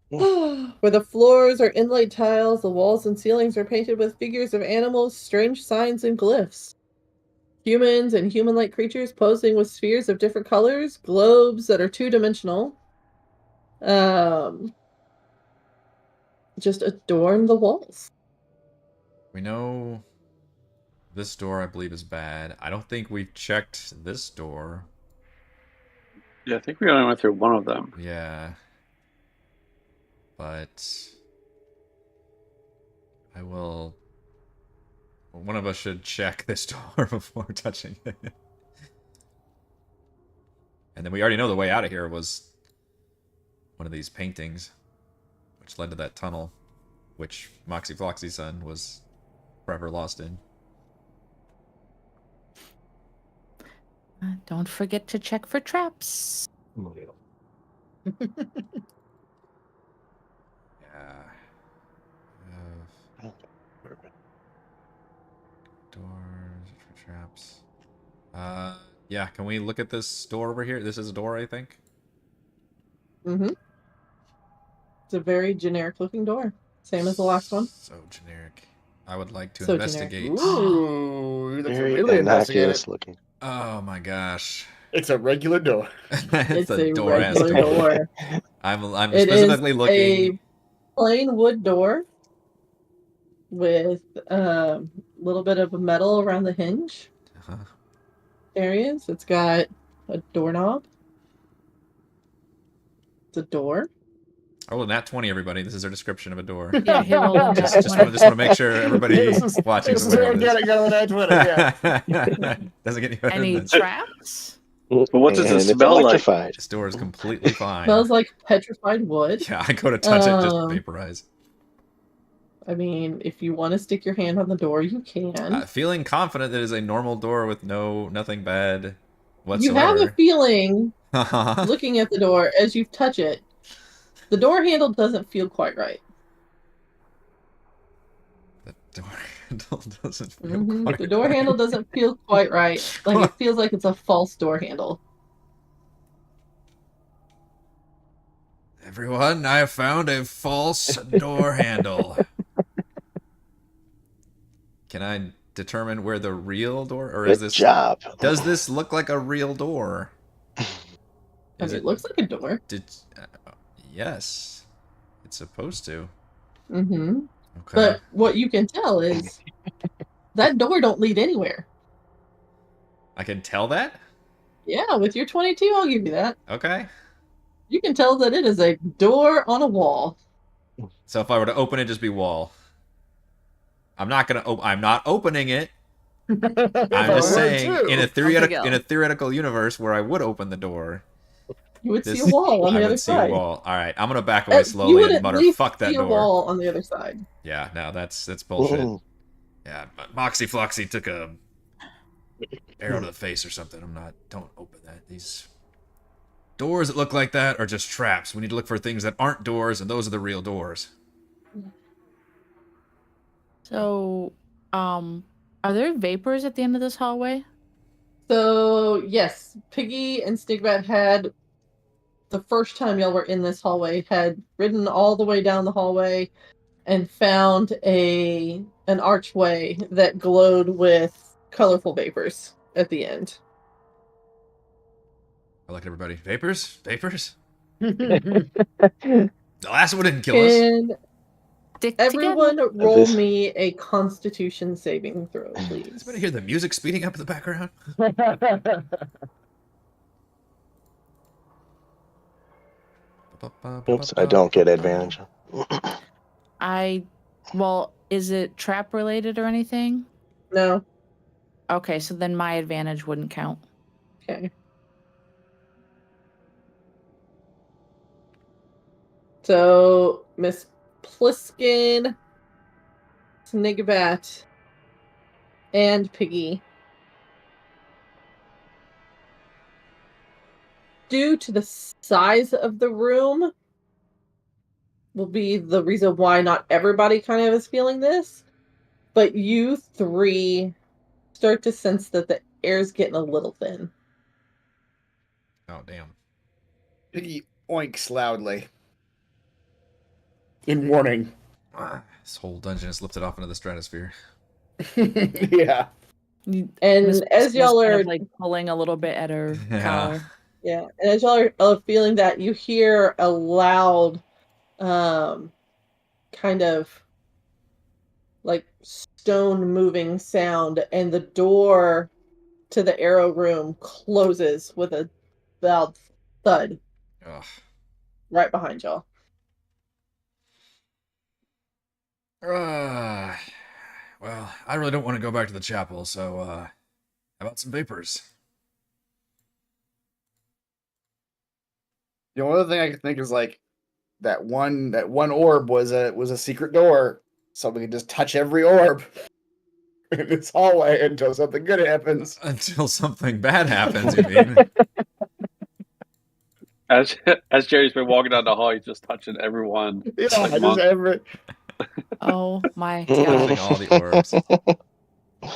Speaker 1: Where the floors are inlaid tiles, the walls and ceilings are painted with figures of animals, strange signs, and glyphs. Humans and human-like creatures posing with spheres of different colors, globes that are two-dimensional, Just adorn the walls.
Speaker 2: We know this door, I believe, is bad. I don't think we've checked this door.
Speaker 5: Yeah, I think we only went through one of them.
Speaker 2: Yeah. But I will... One of us should check this door before touching it. And then we already know the way out of here was one of these paintings, which led to that tunnel, which Moxie Floxy's son was forever lost in.
Speaker 3: Don't forget to check for traps.
Speaker 2: Yeah. Doors for traps. Yeah, can we look at this door over here? This is a door, I think.
Speaker 1: Mm-hmm. It's a very generic looking door. Same as the last one.
Speaker 2: So generic. I would like to
Speaker 1: So
Speaker 2: investigate.
Speaker 4: Ooh, that's
Speaker 6: Very
Speaker 4: really investigative.
Speaker 6: innocuous looking.
Speaker 2: Oh my gosh.
Speaker 4: It's a regular door.
Speaker 2: It's
Speaker 1: a
Speaker 2: a door-ass
Speaker 1: regular
Speaker 2: door.
Speaker 1: door.
Speaker 2: I'm
Speaker 1: It is
Speaker 2: specifically looking.
Speaker 1: a plain wood door with a little bit of metal around the hinge areas. It's got a doorknob. It's a door.
Speaker 2: Oh, nat 20, everybody. This is our description of a door.
Speaker 3: Yeah, he rolled a nat
Speaker 2: just
Speaker 3: 20.
Speaker 2: want to make sure everybody
Speaker 4: This is-
Speaker 2: watching
Speaker 4: This
Speaker 2: is
Speaker 4: is
Speaker 2: aware
Speaker 4: what
Speaker 2: of
Speaker 4: I'm
Speaker 2: this.
Speaker 4: getting out of that Twitter, yeah.
Speaker 2: Doesn't get any better
Speaker 3: Any
Speaker 2: than this.
Speaker 3: traps?
Speaker 6: But
Speaker 5: what's it
Speaker 6: it's
Speaker 5: smell like?
Speaker 6: electrified.
Speaker 2: This door is completely fine.
Speaker 1: Smells like petrified wood.
Speaker 2: Yeah, I go to touch it, just
Speaker 1: Um,
Speaker 2: vaporize.
Speaker 1: I mean, if you want to stick your hand on the door, you can.
Speaker 2: Feeling confident that it is a normal door with nothing bad
Speaker 1: You have
Speaker 2: whatsoever.
Speaker 1: a feeling,
Speaker 2: the
Speaker 1: looking at the door, as you touch it, the door handle doesn't feel quite right.
Speaker 2: door handle doesn't feel
Speaker 1: Mhm.
Speaker 2: quite
Speaker 1: The door
Speaker 2: right.
Speaker 1: handle doesn't feel quite right. Like, it feels like it's a false door handle.
Speaker 2: Everyone, I have found a false door handle. Can I determine where the real door, or is
Speaker 6: Good
Speaker 2: this?
Speaker 6: job.
Speaker 2: Does this look like a real door?
Speaker 1: I mean, it looks like a door.
Speaker 2: Yes, it's supposed to.
Speaker 1: Mm-hmm.
Speaker 2: Okay.
Speaker 1: But what you can tell is that door don't lead anywhere.
Speaker 2: I can tell that?
Speaker 1: Yeah, with your 22, I'll give you that.
Speaker 2: Okay.
Speaker 1: You can tell that it is a door on a wall.
Speaker 2: So if I were to open it, just be wall. I'm not gonna. I'm not opening it. I'm just saying, in a theoretical universe where I would open the door,
Speaker 1: You would see a wall on the
Speaker 2: I
Speaker 1: other
Speaker 2: would see
Speaker 1: side.
Speaker 2: a wall. All right, I'm gonna back away
Speaker 1: You
Speaker 2: slowly
Speaker 1: would
Speaker 2: and
Speaker 1: at
Speaker 2: mutter,
Speaker 1: least
Speaker 2: "Fuck that
Speaker 1: see a
Speaker 2: door."
Speaker 1: wall on the other side.
Speaker 2: Yeah, no, that's bullshit.
Speaker 6: Ooh.
Speaker 2: Yeah, Moxie Floxy took a arrow to the face or something. Don't open that. These doors that look like that are just traps. We need to look for things that aren't doors, and those are the real doors.
Speaker 3: So, are there vapors at the end of this hallway?
Speaker 1: So, yes, Piggy and Stigbat had, the first time y'all were in this hallway, had ridden all the way down the hallway and found an archway that glowed with colorful vapors at the end.
Speaker 2: I look at everybody. Vapors? Vapors? The last one didn't kill us.
Speaker 1: Can
Speaker 3: Stick
Speaker 1: everyone
Speaker 3: together.
Speaker 1: roll
Speaker 6: This-
Speaker 1: me a Constitution saving throw,
Speaker 2: Does
Speaker 1: please?
Speaker 2: anybody hear the music speeding up in the background?
Speaker 6: Oops, I don't get advantage.
Speaker 3: Well, is it trap related or anything?
Speaker 1: No.
Speaker 3: Okay, so then my advantage wouldn't count.
Speaker 1: Okay. So, Miss Pliskin, Snigbat, and Piggy, due to the size of the room, will be the reason why not everybody kind of is feeling this, but you three start to sense that the air's getting a little thin.
Speaker 2: Oh, damn.
Speaker 4: Piggy oinks loudly. In warning.
Speaker 2: This whole dungeon is lifted off into the stratosphere.
Speaker 4: Yeah.
Speaker 1: And
Speaker 3: Miss
Speaker 1: as
Speaker 3: Pliskin is
Speaker 1: y'all
Speaker 3: kind
Speaker 1: are
Speaker 3: of, like pulling a little bit at her
Speaker 2: Yeah.
Speaker 3: collar.
Speaker 1: Yeah, and as y'all are feeling that, you hear a loud, kind of like stone moving sound, and the door to the arrow room closes with a loud thud
Speaker 2: Ugh.
Speaker 1: right behind y'all.
Speaker 2: Well, I really don't want to go back to the chapel, so how about some vapors?
Speaker 4: The only other thing I can think is like that one orb was a secret door, so we could just touch every orb in this hallway until something good happens.
Speaker 2: Until something bad happens, you mean?
Speaker 5: As Jerry's been walking down the hall, he's just touching everyone.
Speaker 4: Yeah,
Speaker 5: Like
Speaker 4: just
Speaker 5: monk.
Speaker 4: every.
Speaker 3: Oh my
Speaker 2: Touching
Speaker 3: god.
Speaker 2: all the orbs.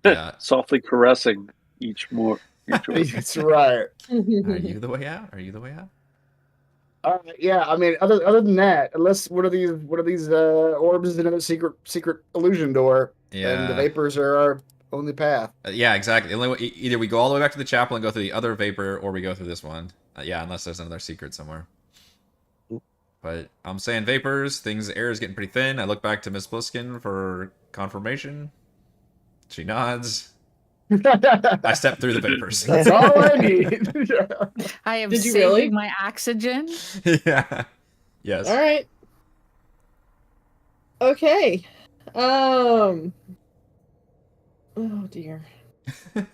Speaker 2: Yeah.
Speaker 5: Softly caressing each orb.
Speaker 4: That's right.
Speaker 2: Are you the way out? Are you the way out?
Speaker 4: Yeah, I mean, other than that, unless one of these orbs is another secret illusion door, then the
Speaker 2: Yeah.
Speaker 4: vapors are our only path.
Speaker 2: Yeah, exactly. The only way, either we go all the way back to the chapel and go through the other vapor, or we go through this one. Yeah, unless there's another secret somewhere. But I'm saying vapors. The air is getting pretty thin. I look back to Miss Bliskin for confirmation. She nods. I step through the vapors.
Speaker 4: That's all I need.
Speaker 3: I am
Speaker 1: Did you
Speaker 3: saving
Speaker 1: really?
Speaker 3: my oxygen.
Speaker 2: Yeah. Yes.
Speaker 1: All right. Okay. Oh dear. Oh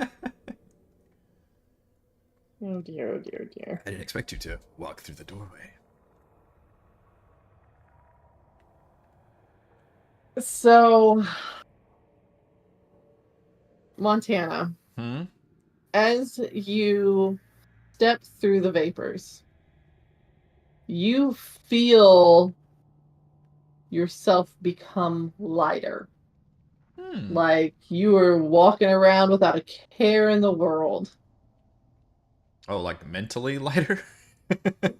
Speaker 1: dear. Oh dear. Oh dear.
Speaker 2: I didn't expect you to walk through the doorway.
Speaker 1: So, Montana,
Speaker 2: Hmm?
Speaker 1: as you step through the vapors, you feel yourself become lighter. Like you are walking around without a care in the world.
Speaker 2: Oh, like mentally lighter?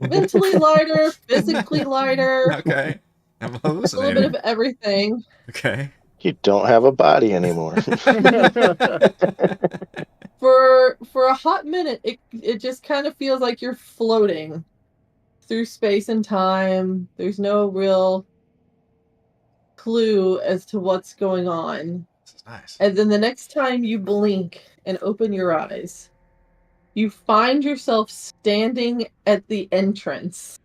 Speaker 1: Mentally lighter, physically lighter,
Speaker 2: Okay. I'm
Speaker 1: a little bit
Speaker 2: hallucinating.
Speaker 1: of everything.
Speaker 2: Okay.
Speaker 6: You don't have a body anymore.
Speaker 1: For a hot minute, it just kind of feels like you're floating through space and time. There's no real clue as to what's going on.
Speaker 2: This is nice.
Speaker 1: And then the next time you blink and open your eyes, you find yourself standing at the entrance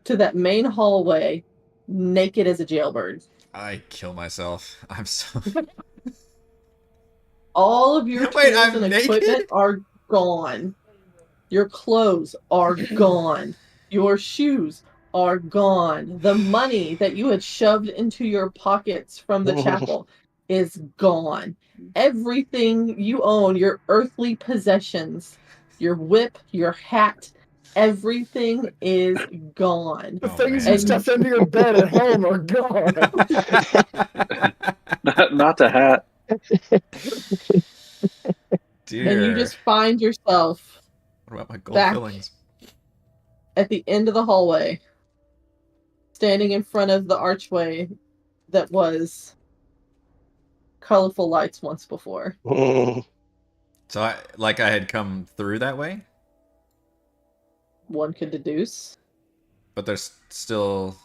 Speaker 1: to that main hallway, naked as a jailbird.
Speaker 2: I kill myself. I'm so...
Speaker 1: All of your
Speaker 2: Wait,
Speaker 1: tools
Speaker 2: I'm
Speaker 1: and
Speaker 2: naked?
Speaker 1: equipment are gone. Your clothes are gone. Your shoes are gone. The money that you had shoved into your pockets from the chapel is gone. Everything you own, your earthly possessions, your whip, your hat, everything is gone.
Speaker 4: The
Speaker 2: Oh,
Speaker 4: things
Speaker 2: man.
Speaker 4: you stuffed under your bed at home are gone.
Speaker 5: Not the hat.
Speaker 2: Dear.
Speaker 1: And you just find yourself
Speaker 2: What about my gold
Speaker 1: back
Speaker 2: fillings?
Speaker 1: at the end of the hallway, standing in front of the archway that was colorful lights once before.
Speaker 2: So I had come through that way,
Speaker 1: One could deduce.
Speaker 2: but there's still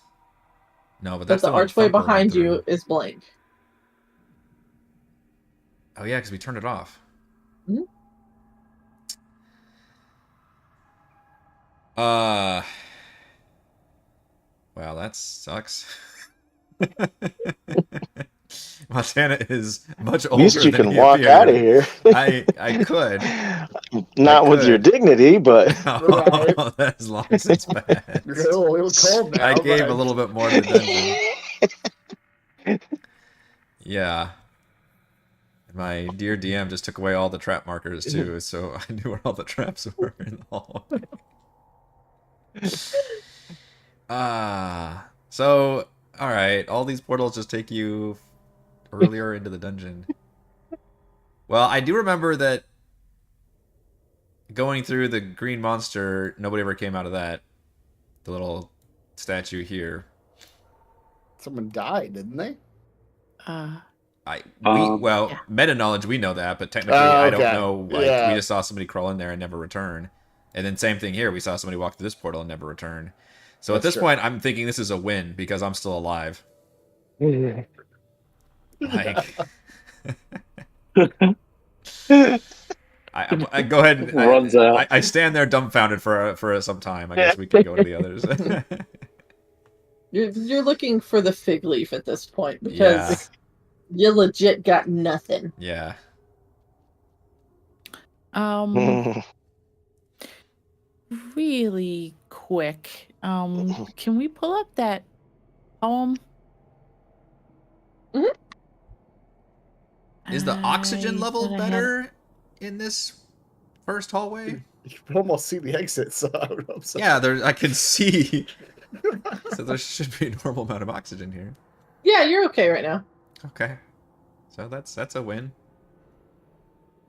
Speaker 2: no. But
Speaker 1: But
Speaker 2: that's
Speaker 1: the
Speaker 2: one
Speaker 1: archway
Speaker 2: Thumper went
Speaker 1: behind
Speaker 2: through.
Speaker 1: you is blank.
Speaker 2: Oh yeah, because we turned it off.
Speaker 1: Mhm.
Speaker 2: Well, that sucks. Montana is much
Speaker 6: At
Speaker 2: older
Speaker 6: least you
Speaker 2: than
Speaker 6: can
Speaker 2: he
Speaker 6: walk
Speaker 2: appeared.
Speaker 6: out of here.
Speaker 2: I could.
Speaker 6: Not with your
Speaker 2: could.
Speaker 6: dignity, but
Speaker 2: Oh, that's long since passed.
Speaker 4: You're a little cold now.
Speaker 2: I gave
Speaker 4: but-
Speaker 2: a little bit more to the dungeon. Yeah. My dear DM just took away all the trap markers too, so I knew where all the traps were in the hall. So alright, all these portals just take you earlier into the dungeon. Well, I do remember that going through the green monster, nobody ever came out of that. The little statue here.
Speaker 4: Someone died, didn't they?
Speaker 2: Well,
Speaker 3: Yeah.
Speaker 2: meta knowledge, we know that, but technically, I don't
Speaker 4: okay.
Speaker 2: know. Like,
Speaker 4: Yeah.
Speaker 2: we just saw somebody crawl in there and never return, and then same thing here. We saw somebody walk through this portal and never return. So at
Speaker 4: That's
Speaker 2: this
Speaker 4: true.
Speaker 2: point, I'm thinking this is a win because I'm still alive. Like, I go ahead and
Speaker 5: Runs out.
Speaker 2: I stand there dumbfounded for some time. I guess we can go to the others.
Speaker 1: You're looking for the fig leaf at this point because you legit got nothing.
Speaker 2: Yeah.
Speaker 3: Really quick. Can we pull up that poem?
Speaker 2: Is the oxygen
Speaker 3: I
Speaker 2: level
Speaker 3: thought I had it.
Speaker 2: better in this first hallway?
Speaker 4: You can almost see the exit, so I would hope so.
Speaker 2: Yeah, I can see. So there should be a normal amount of oxygen here.
Speaker 1: Yeah, you're okay right now.
Speaker 2: Okay. So that's a win.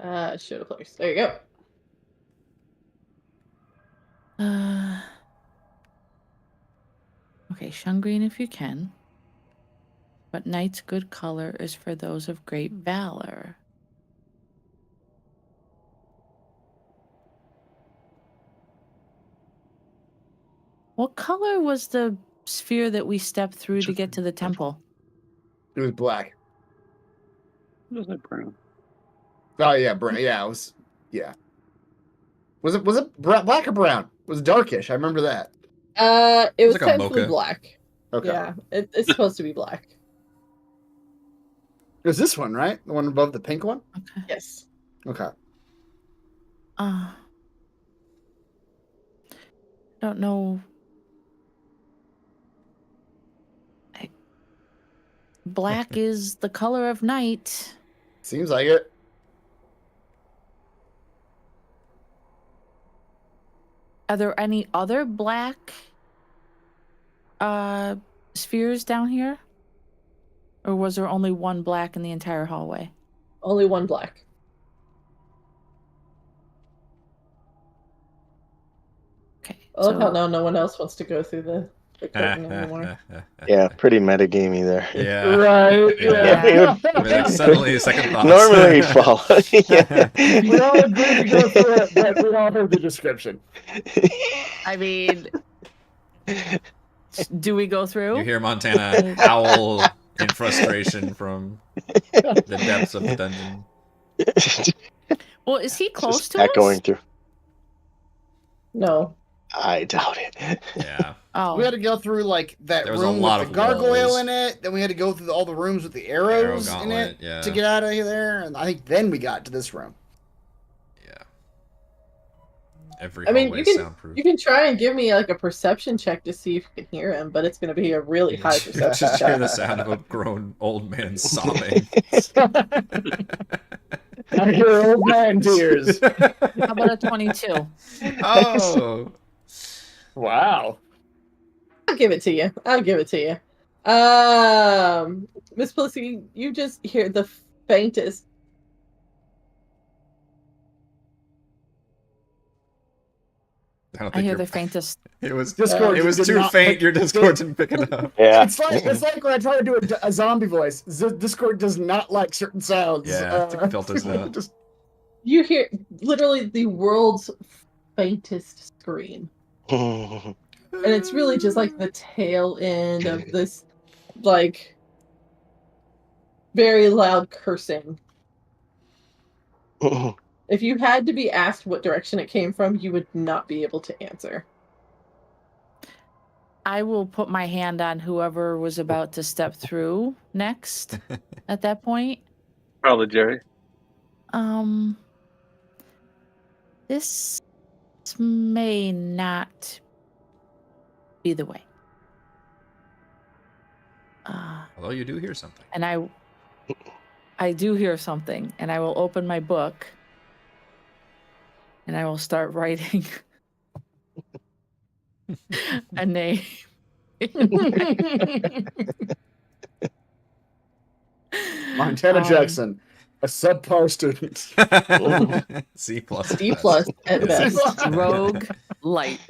Speaker 1: Show place. There you go.
Speaker 3: Okay, shun green if you can. But night's good color is for those of great valor. What color was the sphere that we stepped through to get to the temple?
Speaker 4: It was black.
Speaker 5: It was like brown.
Speaker 4: Oh yeah, brown. Yeah, it was. Yeah. Was it black or brown? It was darkish. I remember that.
Speaker 1: It was
Speaker 2: like a
Speaker 1: technically
Speaker 2: mocha.
Speaker 1: black.
Speaker 4: Okay.
Speaker 1: Yeah, it's supposed to be black.
Speaker 4: It was this one, right? The one above the pink one.
Speaker 3: Okay.
Speaker 1: Yes.
Speaker 4: Okay.
Speaker 3: Don't know. Black is the color of night.
Speaker 4: Seems like it.
Speaker 3: Are there any other black spheres down here? Or was there only one black in the entire hallway?
Speaker 1: Only one black.
Speaker 3: Okay.
Speaker 1: I love how now no one else wants to go through the curtain anymore.
Speaker 6: Yeah, pretty metagamey there.
Speaker 2: Yeah.
Speaker 4: Right.
Speaker 3: Yeah.
Speaker 2: I mean, like, suddenly, second thoughts.
Speaker 6: Normally we'd follow. Yeah.
Speaker 4: We all agreed to go through it, but we all heard the description.
Speaker 3: I mean, do we go through?
Speaker 2: You hear Montana howl in frustration from the depths of the dungeon.
Speaker 3: Well, is he close
Speaker 6: Just
Speaker 3: to us?
Speaker 6: echoing through.
Speaker 1: No.
Speaker 6: I doubt it.
Speaker 2: Yeah.
Speaker 3: Oh,
Speaker 4: We had to go through like that
Speaker 2: There was a
Speaker 4: room
Speaker 2: lot
Speaker 4: with the
Speaker 2: of
Speaker 4: gargoyle
Speaker 2: walls.
Speaker 4: in it. Then we had to go through all the rooms with the arrows in
Speaker 2: gauntlet,
Speaker 4: it
Speaker 2: yeah.
Speaker 4: to get out of there. And I think then we got to this room.
Speaker 2: Yeah. Every
Speaker 1: I mean,
Speaker 2: hallway
Speaker 1: you can
Speaker 2: soundproof.
Speaker 1: you can try and give me like a perception check to see if you can hear him, but it's going to be a really high
Speaker 2: You
Speaker 1: perception
Speaker 2: just hear
Speaker 1: check.
Speaker 2: the sound of a grown old man sobbing.
Speaker 4: I hear old man tears.
Speaker 3: how about a 22?
Speaker 2: Oh.
Speaker 4: Wow.
Speaker 1: I'll give it to you. Miss Felicity, you just hear the faintest.
Speaker 2: don't
Speaker 3: I
Speaker 2: think
Speaker 3: hear
Speaker 2: you're-
Speaker 3: the faintest.
Speaker 2: It was
Speaker 4: Discord
Speaker 2: it was
Speaker 4: did
Speaker 2: too
Speaker 4: not
Speaker 2: faint.
Speaker 4: pick-
Speaker 2: Your Discord didn't pick it up.
Speaker 6: Yeah.
Speaker 4: It's like when I try to do a zombie voice. Discord does not like certain sounds.
Speaker 2: Yeah, it filters it out.
Speaker 4: just-
Speaker 1: You hear literally the world's faintest scream. And it's really just like the tail end of this, like, very loud cursing. If you had to be asked what direction it came from, you would not be able to answer.
Speaker 3: I will put my hand on whoever was about to step through next at that point.
Speaker 5: Probably Jerry.
Speaker 3: This may not be the way.
Speaker 2: Although you do hear something.
Speaker 3: And I do hear something, and I will open my book and I will start writing a name.
Speaker 4: Montana Jackson, a subpar student.
Speaker 2: C plus.
Speaker 1: D plus at
Speaker 2: Yeah.
Speaker 1: best.
Speaker 3: Rogue light.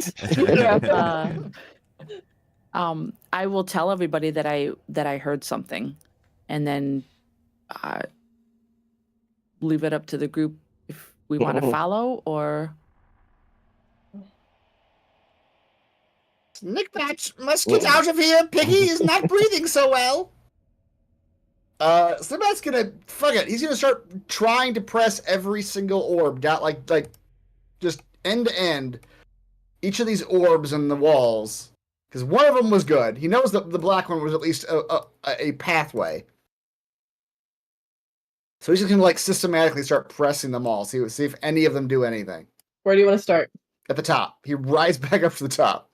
Speaker 3: I will tell everybody that I heard something, and then leave it up to the group if we want to follow, or
Speaker 4: Snickbatch must get out of here. Piggy is not breathing so well. Snickbatch's gonna fuck it. He's gonna start trying to press every single orb down, like just end to end. Each of these orbs in the walls, because one of them was good. He knows that the black one was at least a pathway. So he's just gonna like systematically start pressing them all. See if any of them do anything.
Speaker 1: Where do you want to start?
Speaker 4: At the top, he rides back up to the top.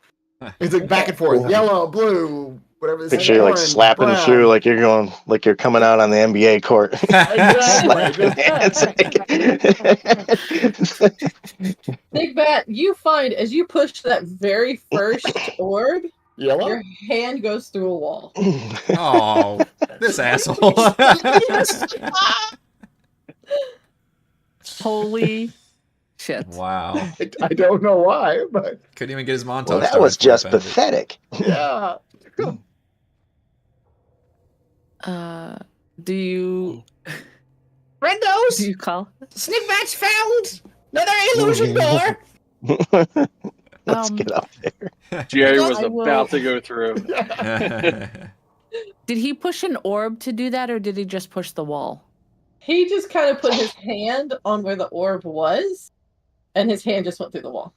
Speaker 4: He's like back and forth, yellow, blue, whatever.
Speaker 6: Picture you like
Speaker 4: orange,
Speaker 6: slapping
Speaker 4: brown.
Speaker 6: through like you're going, like you're coming out on the NBA court.
Speaker 1: Big Bat, you find as you push that very first orb,
Speaker 4: Yellow?
Speaker 1: your hand goes through a wall.
Speaker 2: Oh, this asshole.
Speaker 3: holy shit.
Speaker 2: Wow.
Speaker 4: I don't know why, but
Speaker 2: Couldn't even get his montage.
Speaker 6: Well, that
Speaker 2: started
Speaker 6: was
Speaker 2: before he
Speaker 6: just
Speaker 2: found it.
Speaker 6: pathetic.
Speaker 4: yeah.
Speaker 3: Do you
Speaker 4: Friendos,
Speaker 3: call?
Speaker 4: Snickbatch found another illusion door.
Speaker 6: Let's get up there.
Speaker 5: Jerry was
Speaker 3: I will-
Speaker 5: about to go through.
Speaker 3: Did he push an orb to do that, or did he just push the wall?
Speaker 1: He just kind of put his hand on where the orb was, and his hand just went through the wall.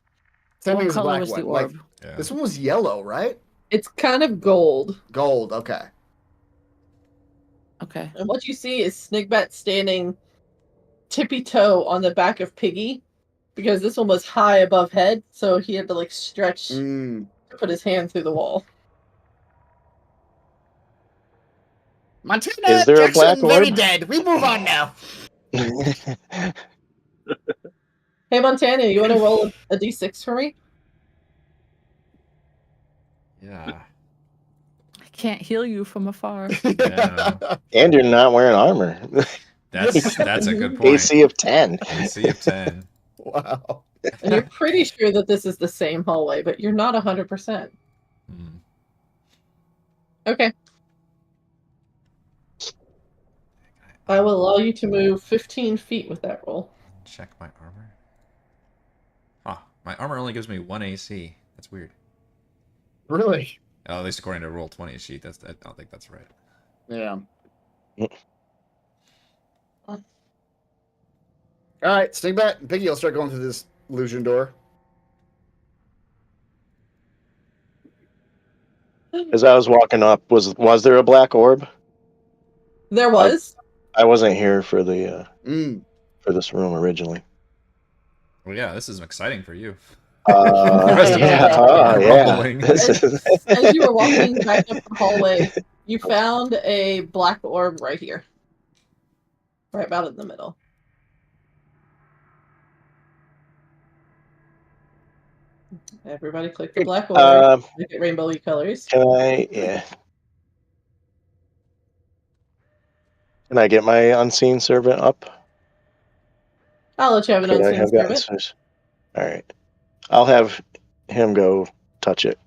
Speaker 4: Same thing
Speaker 3: What
Speaker 4: as the
Speaker 3: color
Speaker 4: black
Speaker 3: was the
Speaker 4: one. Like,
Speaker 3: orb?
Speaker 2: Yeah.
Speaker 4: this one was yellow, right?
Speaker 1: It's kind of gold.
Speaker 4: Gold. Okay.
Speaker 3: Okay.
Speaker 1: And what you see is Snigbat standing tippy toe on the back of Piggy, because this one was high above head, so he had to like stretch to put his hand through the wall.
Speaker 4: Montana
Speaker 6: Is there a
Speaker 4: Jackson
Speaker 6: black
Speaker 4: very
Speaker 6: orb?
Speaker 4: dead. We move on now.
Speaker 1: Hey Montana, you want to roll a d6 for me?
Speaker 2: Yeah.
Speaker 3: I can't heal you from afar.
Speaker 2: Yeah.
Speaker 6: And you're not wearing armor.
Speaker 2: That's a good point.
Speaker 6: AC of 10.
Speaker 2: AC of 10.
Speaker 4: Wow.
Speaker 1: And you're pretty sure that this is the same hallway, but you're not 100%.
Speaker 2: Hmm.
Speaker 1: Okay. I will allow you to move 15 feet with that roll.
Speaker 2: Check my armor. Ah, my armor only gives me 1 AC. That's weird.
Speaker 4: Really?
Speaker 2: Oh, at least according to roll 20 sheet. I don't think that's right.
Speaker 4: Yeah. All right, Snickbat and Piggy will start going through this illusion door.
Speaker 6: As I was walking up, was there a black orb?
Speaker 1: There was.
Speaker 6: I wasn't here for the
Speaker 4: Mm.
Speaker 6: for this room originally.
Speaker 2: Well, yeah, this is exciting for you.
Speaker 6: Yeah, oh, yeah.
Speaker 2: Rolling.
Speaker 6: This is-
Speaker 1: As you were walking back up the hallway, you found a black orb right here. Right about in the middle. Everybody click the black orb. Make it rainbowy colors.
Speaker 6: Can I? Yeah. Can I get my unseen servant up?
Speaker 1: I'll let you have an
Speaker 6: Could I
Speaker 1: unseen
Speaker 6: have gotten
Speaker 1: servant.
Speaker 6: such? All right. I'll have him go touch it.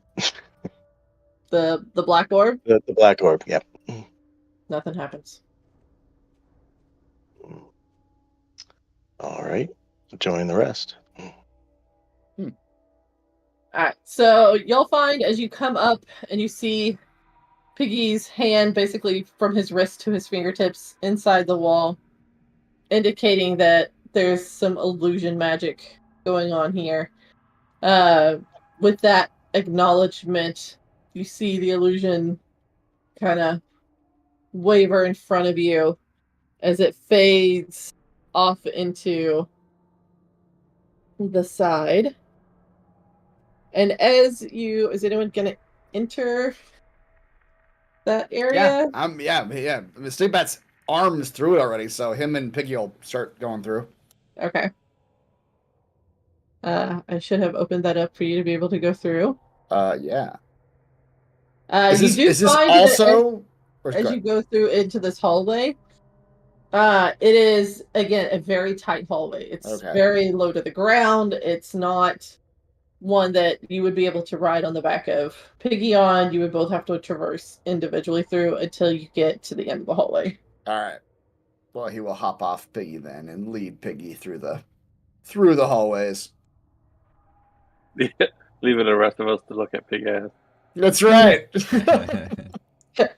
Speaker 1: The black orb,
Speaker 6: The black orb. Yep.
Speaker 1: nothing happens.
Speaker 6: All right. Join the rest.
Speaker 1: Alright, so you'll find as you come up and you see Piggy's hand basically from his wrist to his fingertips inside the wall, indicating that there's some illusion magic going on here. With that acknowledgement, you see the illusion kind of waver in front of you as it fades off into the side. And is anyone gonna enter that area?
Speaker 4: Yeah. Snickbat's arms through it already, so him and Piggy will start going through.
Speaker 1: Okay. I should have opened that up for you to be able to go through.
Speaker 4: Yeah.
Speaker 1: Is
Speaker 4: Is this also?
Speaker 1: as you go through into this hallway, it is again a very tight hallway. It's very low to the ground. It's not one that you would be able to ride on the back of Piggy on. You would both have to traverse individually through until you get to the end of the hallway.
Speaker 4: All right. Well, he will hop off Piggy then and lead Piggy through the hallways.
Speaker 5: Leaving the rest of us to look at pig ass.
Speaker 4: That's right.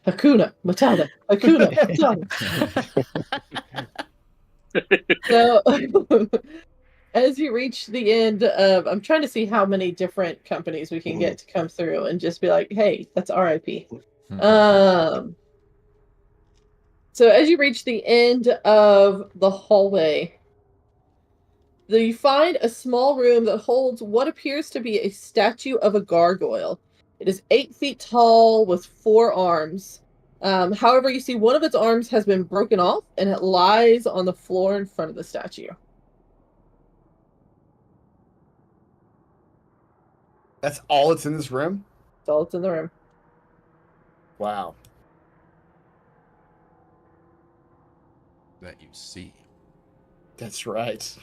Speaker 1: Hakuna Matata. Hakuna Matata. So, as you reach the end of, I'm trying to see how many different companies we can get to come through and just be like, hey, that's RIP. So as you reach the end of the hallway, you find a small room that holds what appears to be a statue of a gargoyle. It is 8 feet tall with 4 arms. However, you see one of its arms has been broken off and it lies on the floor in front of the statue.
Speaker 4: That's all that's in this room?
Speaker 1: That's all that's in the room.
Speaker 4: Wow.
Speaker 2: That you see.
Speaker 4: That's right.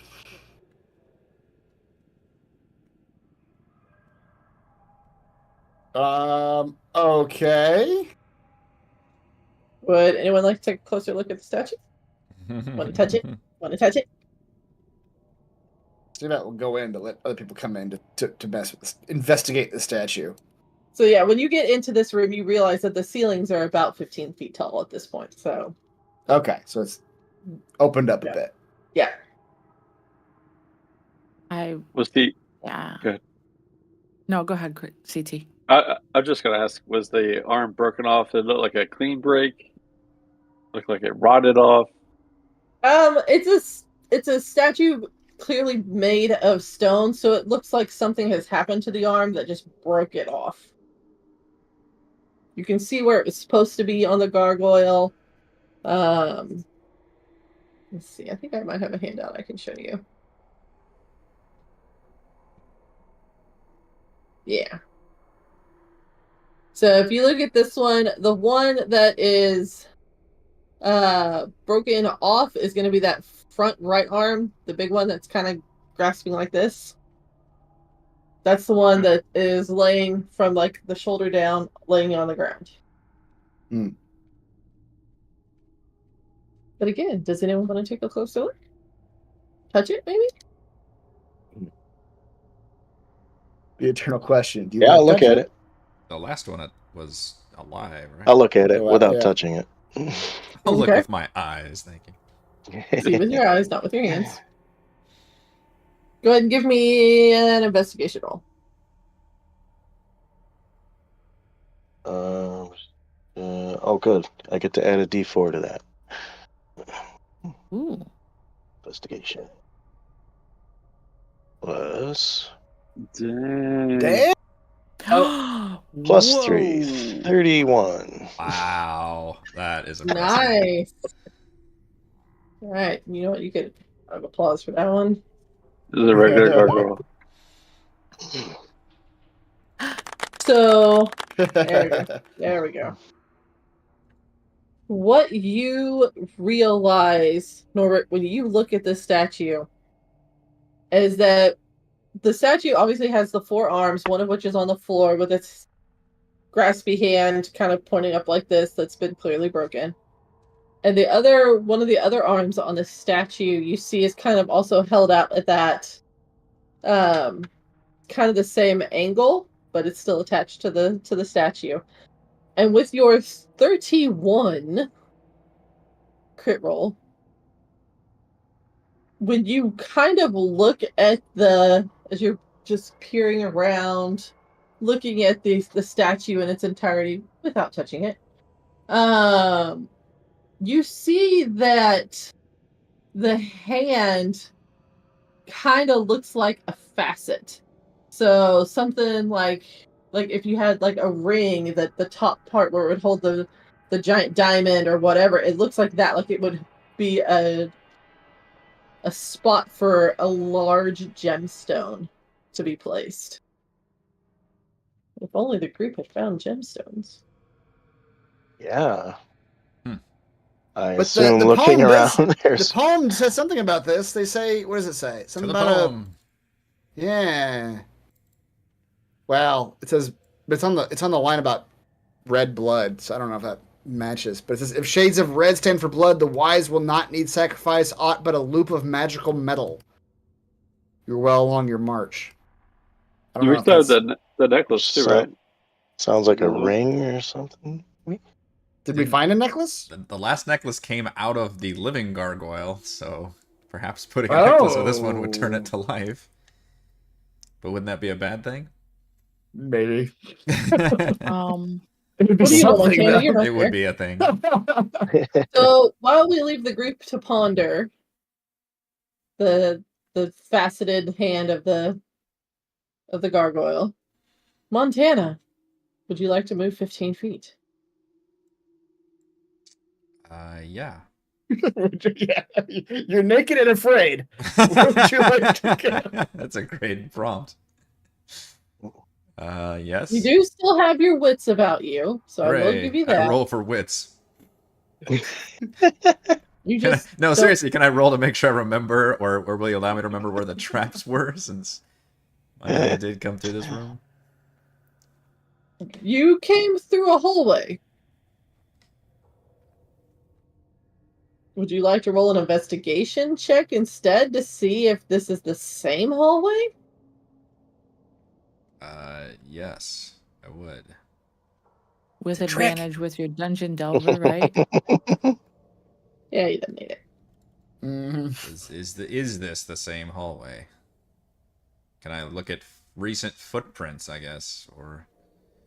Speaker 4: Okay.
Speaker 1: Would anyone like to take a closer look at the statue? Want to touch it? Want to touch it?
Speaker 4: So that will go in to let other people come in to mess with this, investigate the statue.
Speaker 1: So yeah, when you get into this room, you realize that the ceilings are about 15 feet tall at this point. So
Speaker 4: okay, so it's opened up a bit.
Speaker 1: Yeah.
Speaker 5: Was the
Speaker 3: Yeah.
Speaker 5: Good.
Speaker 3: No, go ahead, CT.
Speaker 5: I'm just gonna ask: was the arm broken off? It looked like a clean break. Looked like it rotted off.
Speaker 1: It's a statue clearly made of stone, so it looks like something has happened to the arm that just broke it off. You can see where it was supposed to be on the gargoyle. Let's see. I think I might have a handout I can show you. Yeah. So if you look at this one, the one that is broken off is going to be that front right arm, the big one that's kind of grasping like this. That's the one that is laying from like the shoulder down, laying on the ground.
Speaker 4: Hmm.
Speaker 1: But again, does anyone want to take a closer look? Touch it, maybe?
Speaker 4: The eternal question. Do you
Speaker 6: Yeah,
Speaker 4: want
Speaker 6: I'll
Speaker 4: to
Speaker 6: look
Speaker 4: touch
Speaker 6: at it.
Speaker 2: The last one was alive, right?
Speaker 6: I'll look at it
Speaker 4: Well,
Speaker 6: without
Speaker 4: yeah.
Speaker 6: touching it.
Speaker 2: I'll look
Speaker 1: Okay.
Speaker 2: with my eyes, thank you.
Speaker 1: See with your eyes, not with your hands. Go ahead and give me an investigation roll.
Speaker 6: Oh, good. I get to add a D4 to that.
Speaker 3: Ooh.
Speaker 6: Investigation. Plus
Speaker 5: Dang.
Speaker 6: plus
Speaker 3: Whoa.
Speaker 6: 3. 31.
Speaker 2: Wow, that is impressive.
Speaker 1: Nice. All right, you know what? You could have applause for that one.
Speaker 5: This is a regular gargoyle.
Speaker 1: So there we go. What you realize, Norbert, when you look at this statue, is that the statue obviously has the 4 arms, one of which is on the floor with its graspy hand kind of pointing up like this, that's been clearly broken. And one of the other arms on the statue you see is kind of also held out at that kind of the same angle, but it's still attached to the statue. And with your 31 crit roll, when you kind of look at as you're just peering around, looking at the statue in its entirety without touching it, you see that the hand kind of looks like a facet. So something like if you had like a ring, that the top part where it would hold the giant diamond or whatever, it looks like that, like it would be a spot for a large gemstone to be placed. If only the group had found gemstones.
Speaker 6: Yeah. I
Speaker 4: But
Speaker 6: assume
Speaker 4: the
Speaker 6: looking
Speaker 4: poem
Speaker 6: around
Speaker 4: the
Speaker 6: there's.
Speaker 4: poem says something about this. They say, what does it say?
Speaker 2: To
Speaker 4: Something
Speaker 2: the
Speaker 4: about
Speaker 2: poem.
Speaker 4: yeah. Well, it says, but it's on the line about red blood. So I don't know if that matches. But it says, if shades of red stand for blood, the wise will not need sacrifice aught but a loop of magical metal. You're well along your march. I don't
Speaker 5: You
Speaker 4: know
Speaker 5: reached
Speaker 4: if that's...
Speaker 5: the necklace too, right?
Speaker 6: Sounds like a
Speaker 5: Mhm.
Speaker 6: ring or something.
Speaker 4: Did we find a necklace?
Speaker 2: The last necklace came out of the living gargoyle, so perhaps putting a necklace with this one would turn it to life. But wouldn't that be a bad thing?
Speaker 4: Maybe.
Speaker 3: It
Speaker 4: would be
Speaker 1: What do you know,
Speaker 4: something,
Speaker 1: Montana?
Speaker 4: though.
Speaker 1: You're not
Speaker 2: It
Speaker 1: there.
Speaker 2: would be a thing.
Speaker 1: So while we leave the group to ponder the faceted hand of the gargoyle, Montana, would you like to move 15 feet?
Speaker 2: Yeah.
Speaker 4: Yeah, you're naked and afraid. Would you like to get...
Speaker 2: That's a great prompt. Yes.
Speaker 1: You do still have your wits about you, so I will
Speaker 2: Hooray.
Speaker 1: give you
Speaker 2: I
Speaker 1: that.
Speaker 2: roll for wits.
Speaker 1: You
Speaker 2: Can I,
Speaker 1: just
Speaker 2: no,
Speaker 1: don't-
Speaker 2: seriously, can I roll to make sure I remember, or will you allow me to remember where the traps were, since my man did come through this room?
Speaker 1: You came through a hallway. Would you like to roll an investigation check instead to see if this is the same hallway?
Speaker 2: Yes, I would.
Speaker 3: With
Speaker 4: Trick.
Speaker 3: advantage with your dungeon delver, right?
Speaker 1: Yeah, you didn't need it.
Speaker 4: Mm-hmm.
Speaker 2: Is this the same hallway? Can I look at recent footprints, I guess, or...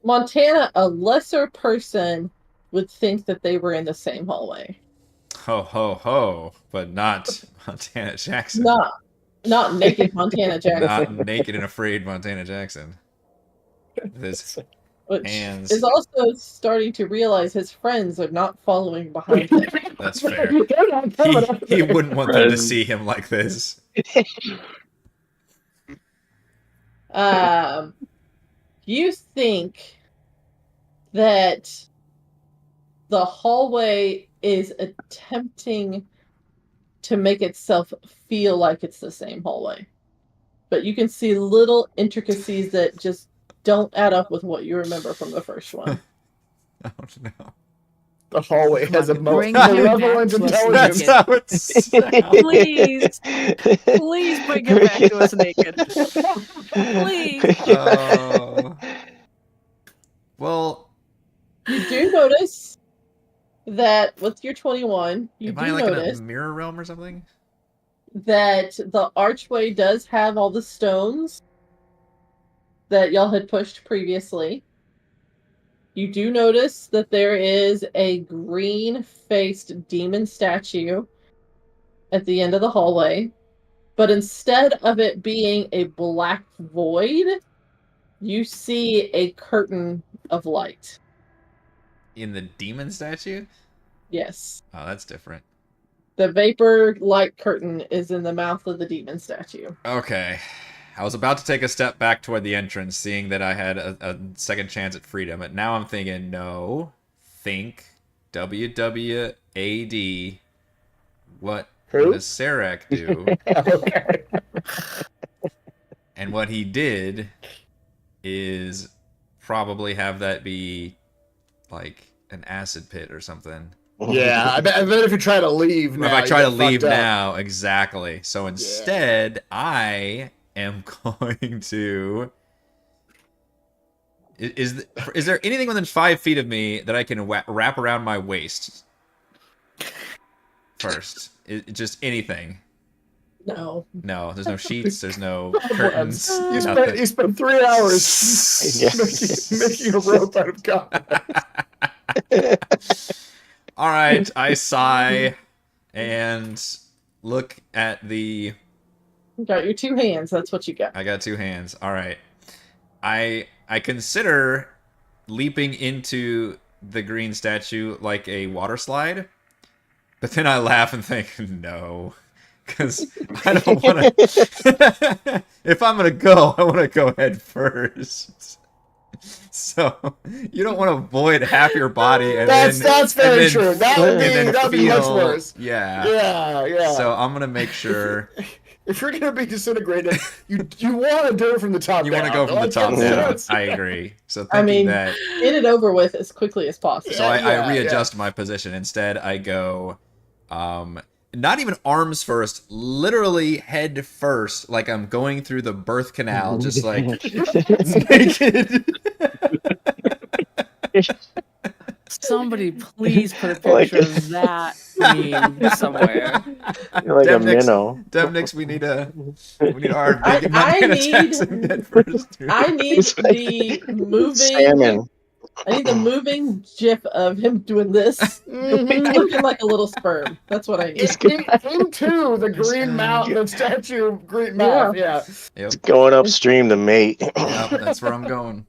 Speaker 1: Montana, a lesser person would think that they were in the same hallway.
Speaker 2: Ho, ho, ho, but not Montana Jackson.
Speaker 1: Not naked Montana Jackson.
Speaker 2: Not naked and afraid Montana Jackson. This
Speaker 1: Which
Speaker 2: hands.
Speaker 1: is also starting to realize his friends are not following behind him.
Speaker 2: That's fair. He wouldn't want them to see him like this.
Speaker 1: You think that the hallway is attempting to make itself feel like it's the same hallway. But you can see little intricacies that just don't add up with what you remember from the first one.
Speaker 2: Oh no.
Speaker 4: The hallway
Speaker 3: Come
Speaker 4: has
Speaker 3: on,
Speaker 4: a
Speaker 3: bring him
Speaker 4: malevolent
Speaker 3: back to us
Speaker 4: intelligence.
Speaker 2: That's how it sounds.
Speaker 3: Please. Please bring it back to us naked. Please.
Speaker 2: Well,
Speaker 1: You do notice that with your 21, you
Speaker 2: am
Speaker 1: do
Speaker 2: I like in
Speaker 1: notice
Speaker 2: a mirror realm or something?
Speaker 1: that the archway does have all the stones that y'all had pushed previously. You do notice that there is a green-faced demon statue at the end of the hallway, but instead of it being a black void, you see a curtain of light.
Speaker 2: In the demon statue?
Speaker 1: Yes.
Speaker 2: Oh, that's different.
Speaker 1: The vapor light curtain is in the mouth of the demon statue.
Speaker 2: Okay. I was about to take a step back toward the entrance, seeing that I had a second chance at freedom, but now I'm thinking, no, think WWAD. What
Speaker 4: Who?
Speaker 2: does Sarek do?
Speaker 4: Okay.
Speaker 2: And what he did is probably have that be like an acid pit or something.
Speaker 4: Yeah, I bet if you try to leave
Speaker 2: Or
Speaker 4: now,
Speaker 2: if I
Speaker 4: you
Speaker 2: try to
Speaker 4: get
Speaker 2: leave
Speaker 4: fucked up.
Speaker 2: now, exactly. So instead, I am going to... Is there anything within 5 feet of me that I can wrap around my waist? First. Just anything.
Speaker 1: No.
Speaker 2: No, there's no sheets, there's no curtains.
Speaker 4: You
Speaker 2: nothing.
Speaker 4: spent 3 hours making a rope out of cotton.
Speaker 2: All right, I sigh and look at the...
Speaker 1: You got your 2 hands, that's what you got.
Speaker 2: I got 2 hands. All right. I consider leaping into the green statue like a water slide, but then I laugh and think, no, because I don't want to... If I'm going to go, I want to go head first. So you don't want to void half your body and
Speaker 4: That's very true. That would be much
Speaker 2: feel-
Speaker 4: worse.
Speaker 2: Yeah.
Speaker 4: Yeah.
Speaker 2: So I'm gonna make sure
Speaker 4: If you're gonna be disintegrated, you want to do it from the top
Speaker 2: You
Speaker 4: down.
Speaker 2: want to go from the
Speaker 4: Don't
Speaker 2: top
Speaker 4: get
Speaker 2: down.
Speaker 4: chance.
Speaker 2: I agree. So
Speaker 1: I
Speaker 2: thinking
Speaker 1: mean,
Speaker 2: that,
Speaker 1: get it over with as quickly as possible.
Speaker 2: so I
Speaker 4: Yeah,
Speaker 2: readjust my position. Instead, I go, not even arms first, literally head first, like I'm going through the birth canal, just like naked.
Speaker 3: Somebody please put a
Speaker 6: Like-
Speaker 3: picture of that meme somewhere.
Speaker 6: You're like a
Speaker 2: Demnix,
Speaker 6: minnow.
Speaker 2: Demnix, we need our
Speaker 1: I-
Speaker 2: big
Speaker 1: I
Speaker 2: Montana
Speaker 1: need-
Speaker 2: Jackson head first. Dude.
Speaker 1: I need
Speaker 6: It's like
Speaker 1: the moving.
Speaker 6: Salmon.
Speaker 1: I need the moving gif of him doing this,
Speaker 4: Mhm.
Speaker 1: looking like a little sperm. That's what I need.
Speaker 4: Into the green mouth, the statue of green mouth. Yeah.
Speaker 2: Yep,
Speaker 6: Going upstream to mate.
Speaker 2: yep, that's where I'm going.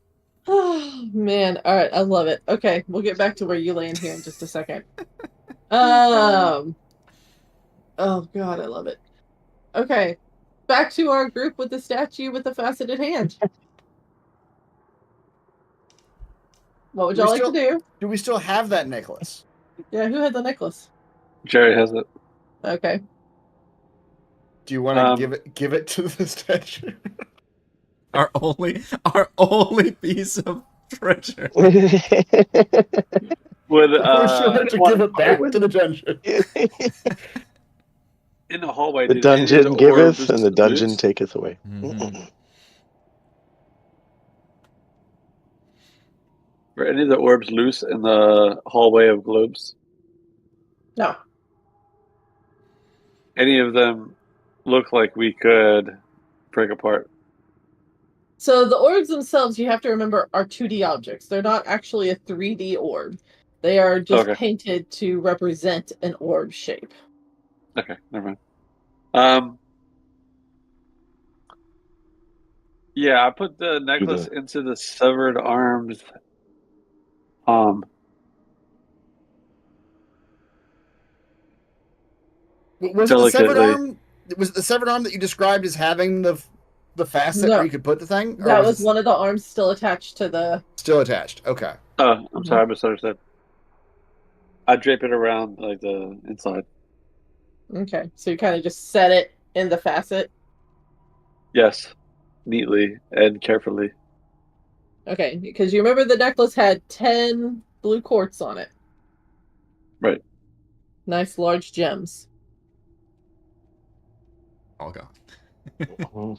Speaker 1: Oh man! All right, I love it. Okay, we'll get back to where you land here in just a second. Oh god, I love it. Okay, back to our group with the statue with the faceted hand. What would y'all like to do?
Speaker 4: Do we still have that necklace?
Speaker 1: Yeah, who had the necklace?
Speaker 5: Jerry has it.
Speaker 1: Okay.
Speaker 4: Do you want to give it to the statue?
Speaker 2: Our only piece of treasure.
Speaker 5: Would
Speaker 4: We're sure to give it back to the dungeon.
Speaker 5: in the hallway?
Speaker 6: The
Speaker 5: did any of
Speaker 6: dungeon
Speaker 5: the
Speaker 6: giveth,
Speaker 5: orbs
Speaker 6: and the dungeon
Speaker 5: loose?
Speaker 6: taketh away.
Speaker 2: Mhm.
Speaker 5: Were any of the orbs loose in the hallway of globes?
Speaker 1: No.
Speaker 5: Any of them look like we could break apart?
Speaker 1: So the orbs themselves, you have to remember, are 2D objects. They're not actually a 3D orb. They are just
Speaker 5: Okay.
Speaker 1: painted to represent an orb shape.
Speaker 5: Okay, never mind. Yeah, I put the necklace into the severed arms.
Speaker 4: Was it the severed
Speaker 5: Delicately.
Speaker 4: arm? Was it the severed arm that you described as having the facet
Speaker 1: No.
Speaker 4: where you could put the thing? Or
Speaker 1: That was
Speaker 4: it
Speaker 1: one of the arms still attached to the...
Speaker 4: still attached. Okay.
Speaker 5: Oh, I'm sorry, I misunderstood. I drape it around like the inside.
Speaker 1: Okay, so you kind of just set it in the facet.
Speaker 5: Yes, neatly and carefully.
Speaker 1: Okay, because you remember the necklace had 10 blue quartz on it.
Speaker 5: Right.
Speaker 1: Nice large gems.
Speaker 2: I'll go.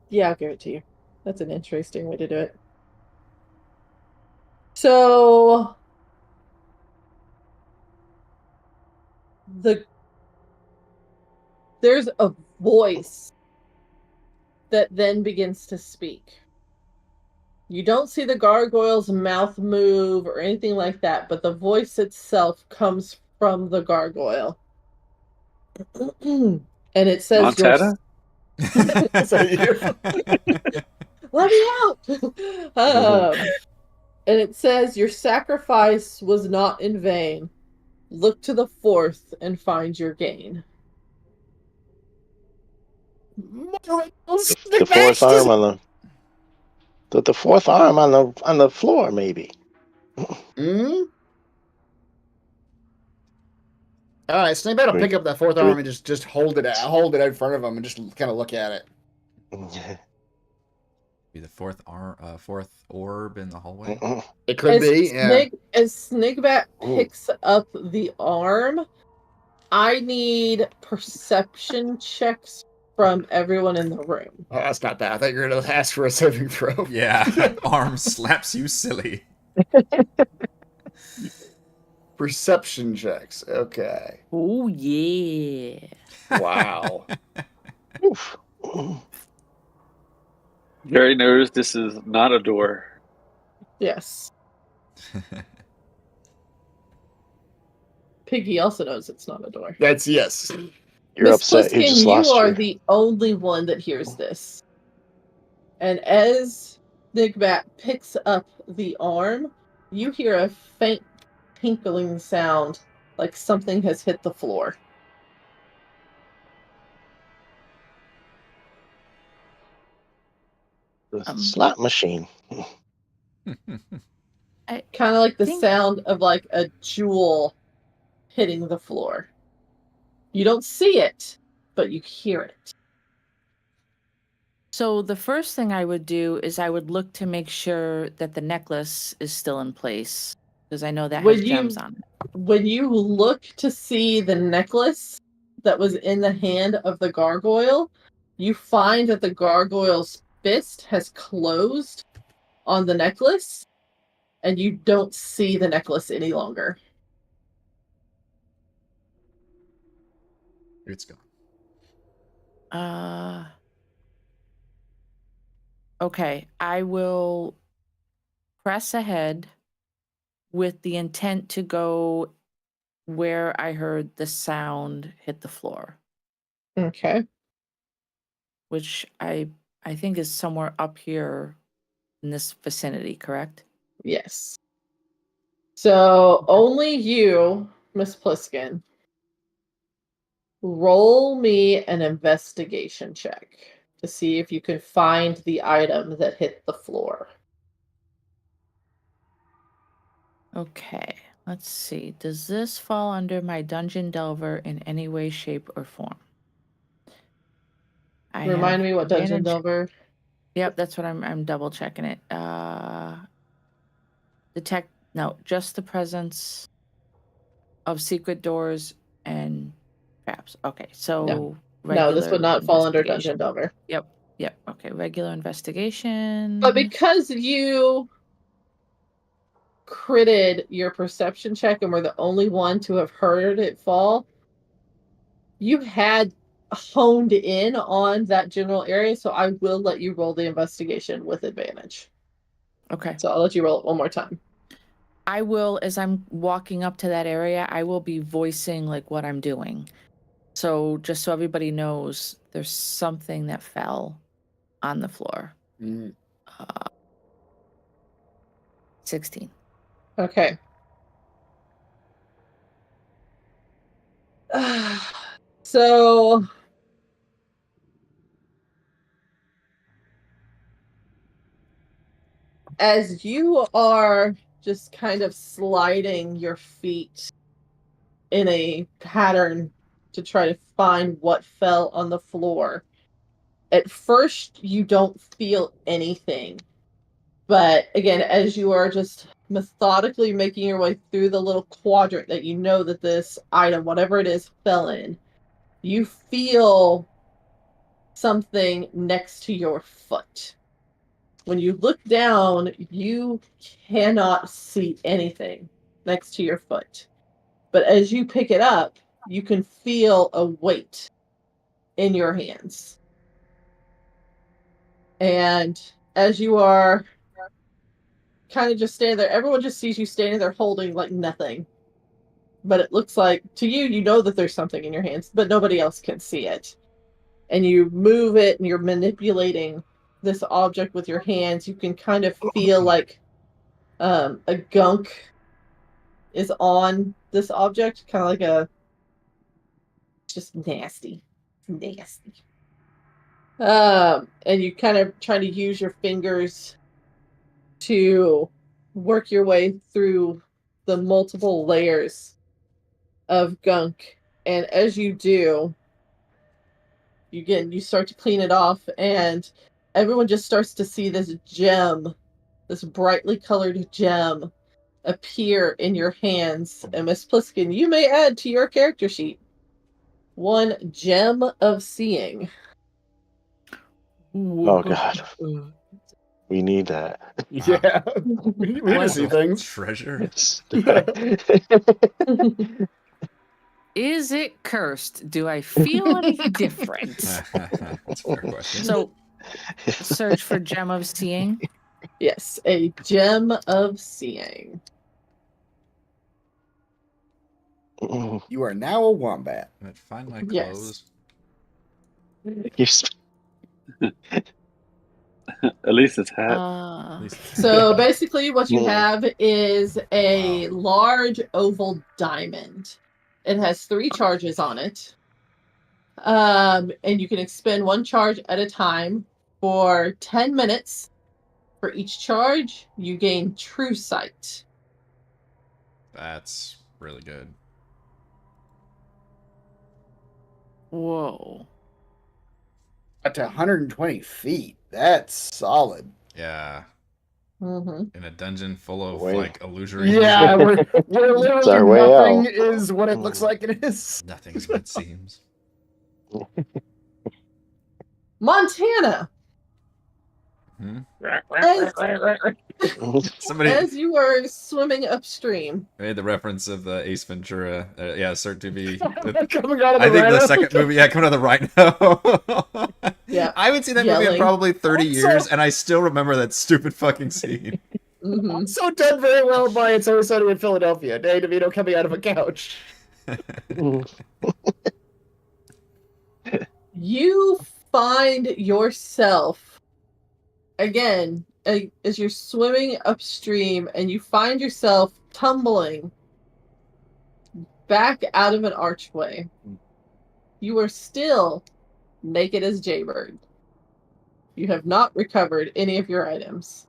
Speaker 1: Yeah, I'll give it to you. That's an interesting way to do it. So there's a voice that then begins to speak. You don't see the gargoyle's mouth move or anything like that, but the voice itself comes from the gargoyle. And it says,
Speaker 5: Montana?
Speaker 4: Is that you?
Speaker 1: let me out! And it says, your sacrifice was not in vain. Look to the fourth and find your gain.
Speaker 6: The fourth arm on the fourth arm on the floor, maybe.
Speaker 4: Hmm? All right, Snake better pick up that fourth arm and just hold it out in front of him and just kind of look at it.
Speaker 2: Be the fourth orb in the hallway.
Speaker 4: It could be. Yeah.
Speaker 1: As Snigbat picks up the arm, I need perception checks from everyone in the room.
Speaker 4: Oh, that's not bad. I thought you were going to ask for a saving throw.
Speaker 2: Yeah, arm slaps you silly.
Speaker 4: Perception checks. Okay.
Speaker 3: Oh yeah.
Speaker 4: Wow.
Speaker 6: Oof.
Speaker 5: Jerry knows this is not a door.
Speaker 1: Yes. Piggy also knows it's not a door.
Speaker 4: That's yes.
Speaker 6: You're
Speaker 1: Miss
Speaker 6: upset. You
Speaker 1: Pliskin,
Speaker 6: just
Speaker 1: you
Speaker 6: lost
Speaker 1: are
Speaker 6: your...
Speaker 1: the only one that hears this. And as Snigbat picks up the arm, you hear a faint tinkling sound like something has hit the floor.
Speaker 6: The slot machine.
Speaker 1: Kind of like the sound of like a jewel hitting the floor. You don't see it, but you hear it.
Speaker 3: So the first thing I would do is I would look to make sure that the necklace is still in place, because I know that has gems on it.
Speaker 1: When you look to see the necklace that was in the hand of the gargoyle, you find that the gargoyle's fist has closed on the necklace, and you don't see the necklace any longer.
Speaker 2: It's gone.
Speaker 3: Okay, I will press ahead with the intent to go where I heard the sound hit the floor,
Speaker 1: Okay.
Speaker 3: which I think is somewhere up here in this vicinity, correct?
Speaker 1: Yes. So only you, Miss Pliskin, roll me an investigation check to see if you can find the item that hit the floor.
Speaker 3: Okay, let's see. Does this fall under my Dungeon Delver in any way, shape, or form?
Speaker 1: Remind me what Dungeon Delver.
Speaker 3: Yep, that's what I'm double checking it. Detect, no, just the presence of secret doors and traps. Okay, so
Speaker 1: No, this would not fall under Dungeon
Speaker 3: investigation.
Speaker 1: Delver.
Speaker 3: Yep. Okay, regular investigation.
Speaker 1: But because you critted your perception check and were the only one to have heard it fall, you had honed in on that general area, so I will let you roll the investigation with advantage.
Speaker 3: Okay.
Speaker 1: So I'll let you roll it one more time.
Speaker 3: I will, as I'm walking up to that area, I will be voicing like what I'm doing. So just so everybody knows, there's something that fell on the floor. 16.
Speaker 1: Okay. So as you are just kind of sliding your feet in a pattern to try to find what fell on the floor, at first you don't feel anything. But again, as you are just methodically making your way through the little quadrant that you know that this item, whatever it is, fell in, you feel something next to your foot. When you look down, you cannot see anything next to your foot. But as you pick it up, you can feel a weight in your hands. And as you are kind of just standing there, everyone just sees you standing there holding like nothing. But it looks like to you, you know that there's something in your hands, but nobody else can see it. And you move it and you're manipulating this object with your hands. You can kind of feel like a gunk is on this object, kind of like a just nasty. Nasty. And you kind of trying to use your fingers to work your way through the multiple layers of gunk. And as you do, you start to clean it off, and everyone just starts to see this gem, this brightly colored gem, appear in your hands. And Miss Pliskin, you may add to your character sheet 1 gem of seeing.
Speaker 6: Oh God, we need that.
Speaker 4: Yeah, we need to see things.
Speaker 2: Treasure.
Speaker 6: Yes.
Speaker 3: Is it cursed? Do I feel any different?
Speaker 2: That's a fair question.
Speaker 3: So, search for gem of seeing.
Speaker 1: Yes, a gem of seeing.
Speaker 4: You are now a wombat.
Speaker 2: I'd find my
Speaker 1: Yes.
Speaker 2: clothes.
Speaker 5: At least it's hat.
Speaker 2: At least it's-
Speaker 1: So basically, what you have is a large oval diamond. It has 3 charges on it. And you can expend 1 charge at a time for 10 minutes. For each charge, you gain true sight.
Speaker 2: That's really good.
Speaker 3: Whoa.
Speaker 4: Up to 120 feet. That's solid.
Speaker 2: Yeah.
Speaker 1: Mm-hmm.
Speaker 2: In a dungeon full of
Speaker 6: Wait.
Speaker 2: like illusory.
Speaker 4: Yeah, where
Speaker 6: It's
Speaker 4: literally
Speaker 6: our way
Speaker 4: nothing
Speaker 6: out.
Speaker 4: is what it looks like it is.
Speaker 2: Nothing is what it seems.
Speaker 1: Montana.
Speaker 2: Hmm? Somebody
Speaker 1: As you were swimming upstream.
Speaker 2: made the reference of the Ace Ventura. Yeah, cert to be.
Speaker 4: Coming out of
Speaker 2: I
Speaker 4: the
Speaker 2: think the
Speaker 4: rhino.
Speaker 2: second movie, yeah, coming out of the rhino.
Speaker 1: Yeah.
Speaker 2: I haven't seen that movie in
Speaker 1: Yelling.
Speaker 2: probably 30
Speaker 4: Also-
Speaker 2: years, and I still remember that stupid fucking scene.
Speaker 1: Mm-hmm.
Speaker 4: So done very well by It's Always Sunny in Philadelphia. Danny DeVito coming out of a couch.
Speaker 1: You find yourself again as you're swimming upstream, and you find yourself tumbling back out of an archway. You are still naked as Jaybird. You have not recovered any of your items.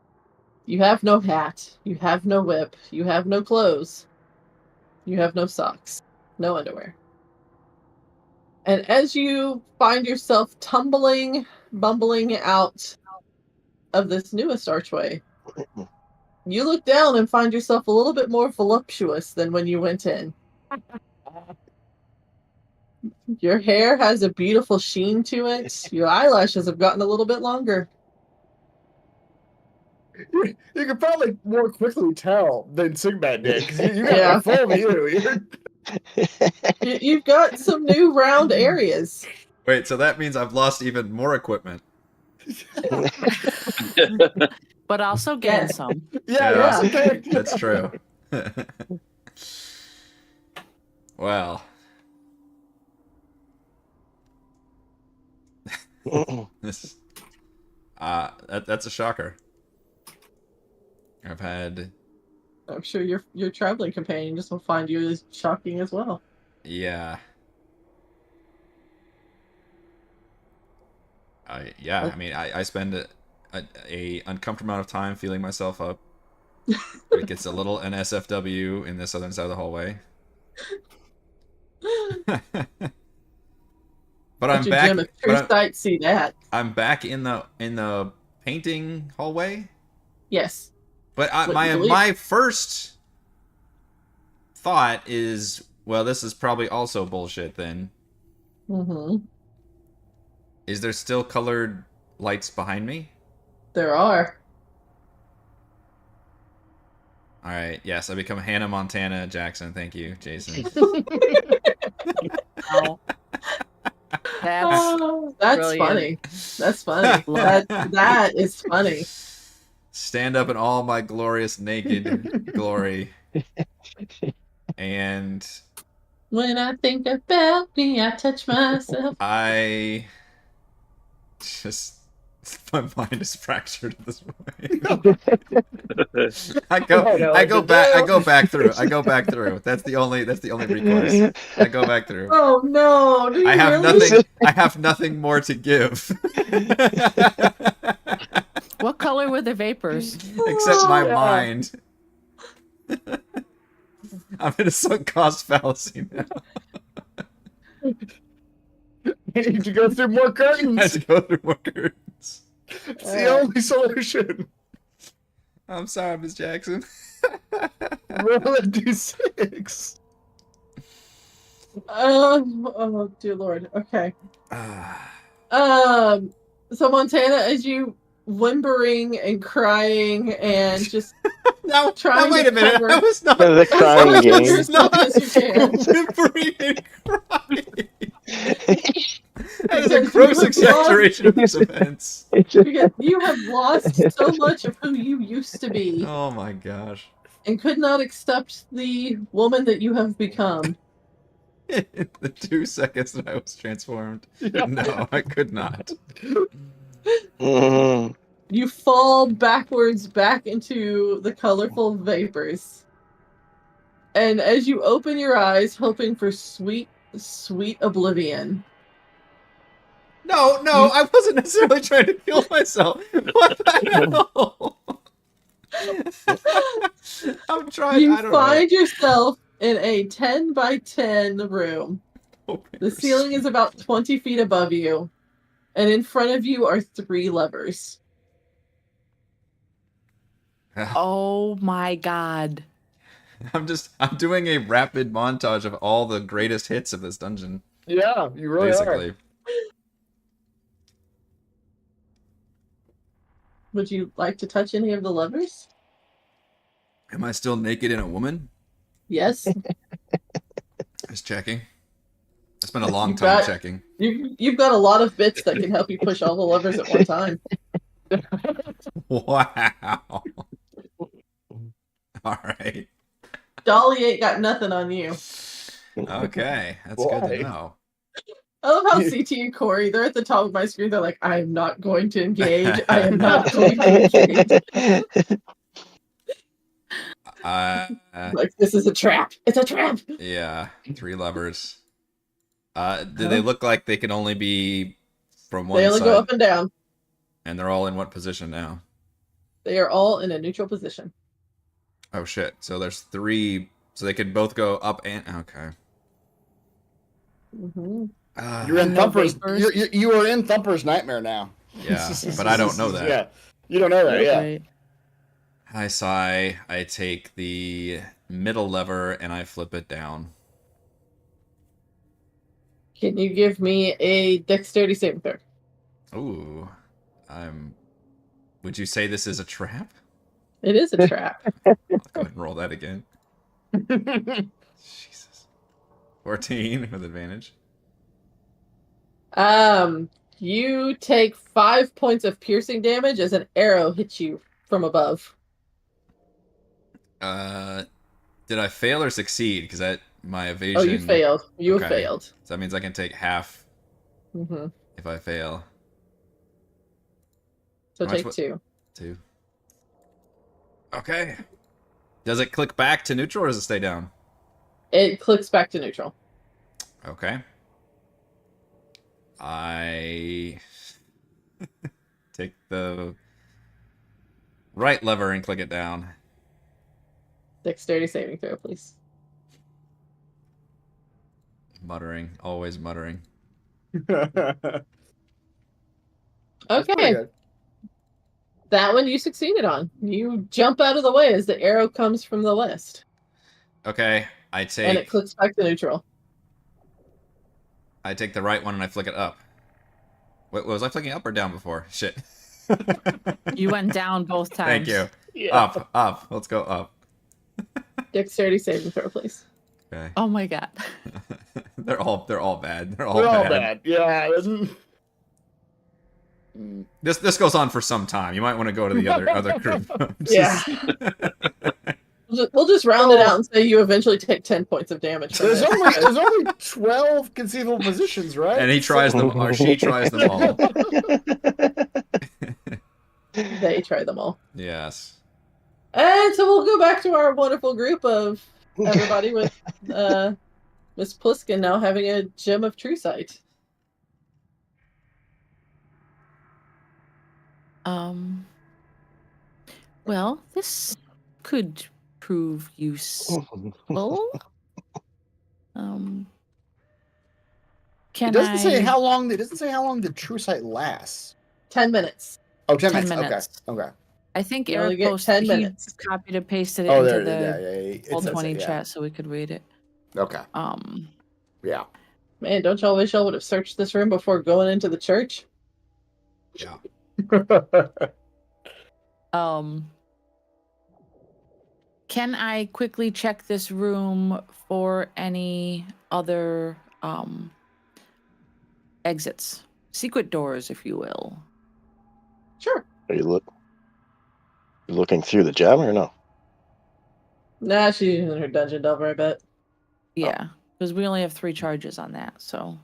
Speaker 1: You have no hat. You have no whip. You have no clothes. You have no socks. No underwear. And as you find yourself tumbling, bumbling out of this newest archway, you look down and find yourself a little bit more voluptuous than when you went in. Your hair has a beautiful sheen to it. Your eyelashes have gotten a little bit longer.
Speaker 4: You could probably more quickly tell than Sigmund did, because you got
Speaker 1: Yeah.
Speaker 4: a full view.
Speaker 1: You've got some new round areas.
Speaker 2: Wait, so that means I've lost even more equipment.
Speaker 3: But also gain
Speaker 1: Yeah.
Speaker 3: some.
Speaker 4: Yeah,
Speaker 1: Yeah.
Speaker 4: okay.
Speaker 2: That's true. Well, this that's a shocker. I've had
Speaker 1: I'm sure your traveling companion just will find you as shocking as well.
Speaker 2: yeah. I mean, I spend a uncomfortable amount of time feeling myself up. It gets a little NSFW in the southern side of the hallway. But I'm
Speaker 1: Your
Speaker 2: back.
Speaker 1: Jim, if true sight see that.
Speaker 2: I'm back in the painting hallway.
Speaker 1: Yes.
Speaker 2: But
Speaker 1: What you believe.
Speaker 2: my first thought is, well, this is probably also bullshit then.
Speaker 1: Mm-hmm.
Speaker 2: Is there still colored lights behind me?
Speaker 1: There are.
Speaker 2: All right. Yes, I become Hannah Montana Jackson. Thank you, Jason.
Speaker 3: Wow. That's
Speaker 1: Oh, that's
Speaker 3: brilliant.
Speaker 1: funny. That's funny. that is funny.
Speaker 2: Stand up in all my glorious naked glory. And
Speaker 1: When I think about me, I touch myself.
Speaker 2: I just my mind is fractured at this point. I go back through. That's the only recourse. I go back through.
Speaker 1: Oh no! Do you
Speaker 2: I have
Speaker 1: really?
Speaker 2: nothing. I have nothing more to give.
Speaker 3: What color were the vapors?
Speaker 2: Except my
Speaker 1: Yeah.
Speaker 2: mind. I'm in a sunk cost fallacy now.
Speaker 4: You need to go through more
Speaker 2: I
Speaker 4: curtains.
Speaker 2: have to go through more curtains.
Speaker 4: It's the only solution.
Speaker 2: I'm sorry, Miss Jackson.
Speaker 4: Roll a d6.
Speaker 1: Oh dear Lord. Okay.
Speaker 2: Ah.
Speaker 1: So Montana, as you whimpering and crying and just
Speaker 2: No,
Speaker 1: trying
Speaker 2: wait
Speaker 1: to
Speaker 2: a minute.
Speaker 1: cover-
Speaker 2: I was not.
Speaker 6: The crying
Speaker 1: As
Speaker 6: game.
Speaker 1: much as you can.
Speaker 2: whimpering and crying. That is a
Speaker 1: Because
Speaker 2: gross
Speaker 1: you have
Speaker 2: exaggeration of these events.
Speaker 1: Because you have lost so much of who you used to be
Speaker 2: Oh my gosh.
Speaker 1: and could not accept the woman that you have become.
Speaker 2: In the 2 seconds that I was transformed. No, I could not.
Speaker 6: Mhm.
Speaker 1: You fall backwards back into the colorful vapors. And as you open your eyes, hoping for sweet, sweet oblivion,
Speaker 2: No, I wasn't necessarily trying to kill myself. What the hell? I'm trying.
Speaker 1: you
Speaker 2: I don't
Speaker 1: find yourself in a 10 by 10 room The ceiling is about 20 feet above you, and in front of you are 3 levers.
Speaker 3: Oh my god.
Speaker 2: I'm doing a rapid montage of all the greatest hits of this dungeon.
Speaker 4: Yeah, you really
Speaker 2: Basically.
Speaker 4: are.
Speaker 1: Would you like to touch any of the levers?
Speaker 2: Am I still naked and a woman?
Speaker 1: Yes.
Speaker 2: Just checking. I spent a long
Speaker 1: You've
Speaker 2: time
Speaker 1: got-
Speaker 2: checking.
Speaker 1: You've got a lot of bits that can help you push all the levers at one time.
Speaker 2: Wow. All right.
Speaker 1: Dolly ain't got nothing on you.
Speaker 2: Okay, that's good
Speaker 4: Why?
Speaker 2: to know.
Speaker 1: I love how CT and Corey, they're at the top of my screen. They're like, I am not going to engage. I am not going to engage. Like, this is a trap. It's a trap.
Speaker 2: Yeah, 3 levers. Do they look like they can only be from one
Speaker 1: They only
Speaker 2: side?
Speaker 1: go up and down.
Speaker 2: And they're all in what position now?
Speaker 1: They are all in a neutral position.
Speaker 2: Oh shit! So there's 3, so they could both go up and okay.
Speaker 1: Mm-hmm.
Speaker 4: You're in
Speaker 3: No
Speaker 4: Thumper's.
Speaker 3: vapors?
Speaker 4: You are in Thumper's nightmare now.
Speaker 2: Yeah, but I don't know that.
Speaker 4: Yeah, you don't know that. Yeah.
Speaker 3: Right.
Speaker 2: I sigh. I take the middle lever and I flip it down.
Speaker 1: Can you give me a dexterity saving throw?
Speaker 2: Ooh, Would you say this is a trap?
Speaker 1: It is a trap.
Speaker 2: I'll go ahead and roll that again. Jesus. 14 with advantage.
Speaker 1: You take 5 points of piercing damage as an arrow hits you from above.
Speaker 2: Did I fail or succeed? Because my evasion.
Speaker 1: Oh, you failed. You
Speaker 2: Okay.
Speaker 1: failed.
Speaker 2: So that means I can take half
Speaker 1: Mm-hmm.
Speaker 2: if I fail.
Speaker 1: So
Speaker 2: How much
Speaker 1: take
Speaker 2: wa-
Speaker 1: 2.
Speaker 2: 2. Okay. Does it click back to neutral or does it stay down?
Speaker 1: It clicks back to neutral.
Speaker 2: Okay. I take the right lever and click it down.
Speaker 1: Dexterity saving throw, please.
Speaker 2: Muttering, always muttering.
Speaker 4: That's pretty
Speaker 1: Okay.
Speaker 4: good.
Speaker 1: That one you succeeded on. You jump out of the way as the arrow comes from the west.
Speaker 2: Okay, I
Speaker 1: And
Speaker 2: take
Speaker 1: it clicks back to neutral.
Speaker 2: the right one and I flick it up. Wait, was I flicking up or down before? Shit.
Speaker 3: You went down both
Speaker 2: Thank
Speaker 3: times.
Speaker 2: you.
Speaker 4: Yeah.
Speaker 2: Up. Let's go up.
Speaker 1: Dexterity saving throw, please.
Speaker 2: Okay.
Speaker 3: Oh my god.
Speaker 2: They're all bad. They're all
Speaker 4: They're all
Speaker 2: bad.
Speaker 4: bad. Yeah.
Speaker 2: This goes on for some time. You might want to go to the other group.
Speaker 1: Yeah. We'll just round it out and say you eventually take 10 points of damage from
Speaker 4: There's
Speaker 1: this.
Speaker 4: only 12 conceivable positions, right?
Speaker 2: And he tries them, or she tries them all.
Speaker 1: They try them all.
Speaker 2: Yes.
Speaker 1: And so we'll go back to our wonderful group of everybody with Miss Pliskin now having a gem of true sight.
Speaker 3: Well, this could prove useful. Can
Speaker 4: It doesn't say
Speaker 3: I-
Speaker 4: how long. It doesn't say how long the true sight lasts.
Speaker 1: 10 minutes.
Speaker 4: Oh, 10
Speaker 3: 10
Speaker 4: minutes.
Speaker 3: minutes.
Speaker 4: Okay.
Speaker 3: I think
Speaker 1: You only
Speaker 3: Eric
Speaker 1: get
Speaker 3: posted.
Speaker 1: 10
Speaker 3: He
Speaker 1: minutes.
Speaker 3: copied and pasted it
Speaker 4: Oh,
Speaker 3: into
Speaker 4: there it
Speaker 3: the
Speaker 4: is. Yeah. It
Speaker 3: Old
Speaker 4: says
Speaker 3: 20
Speaker 4: it, yeah.
Speaker 3: chat so we could read it.
Speaker 4: Okay. Yeah.
Speaker 1: Man, don't y'all wish y'all would have searched this room before going into the church?
Speaker 2: Yeah.
Speaker 3: Can I quickly check this room for any other exits? Secret doors, if you will.
Speaker 1: Sure.
Speaker 6: Are you looking through the gem or no?
Speaker 1: Nah, she's in her dungeon delver, I bet.
Speaker 3: Yeah, because we only have 3 charges on that, so.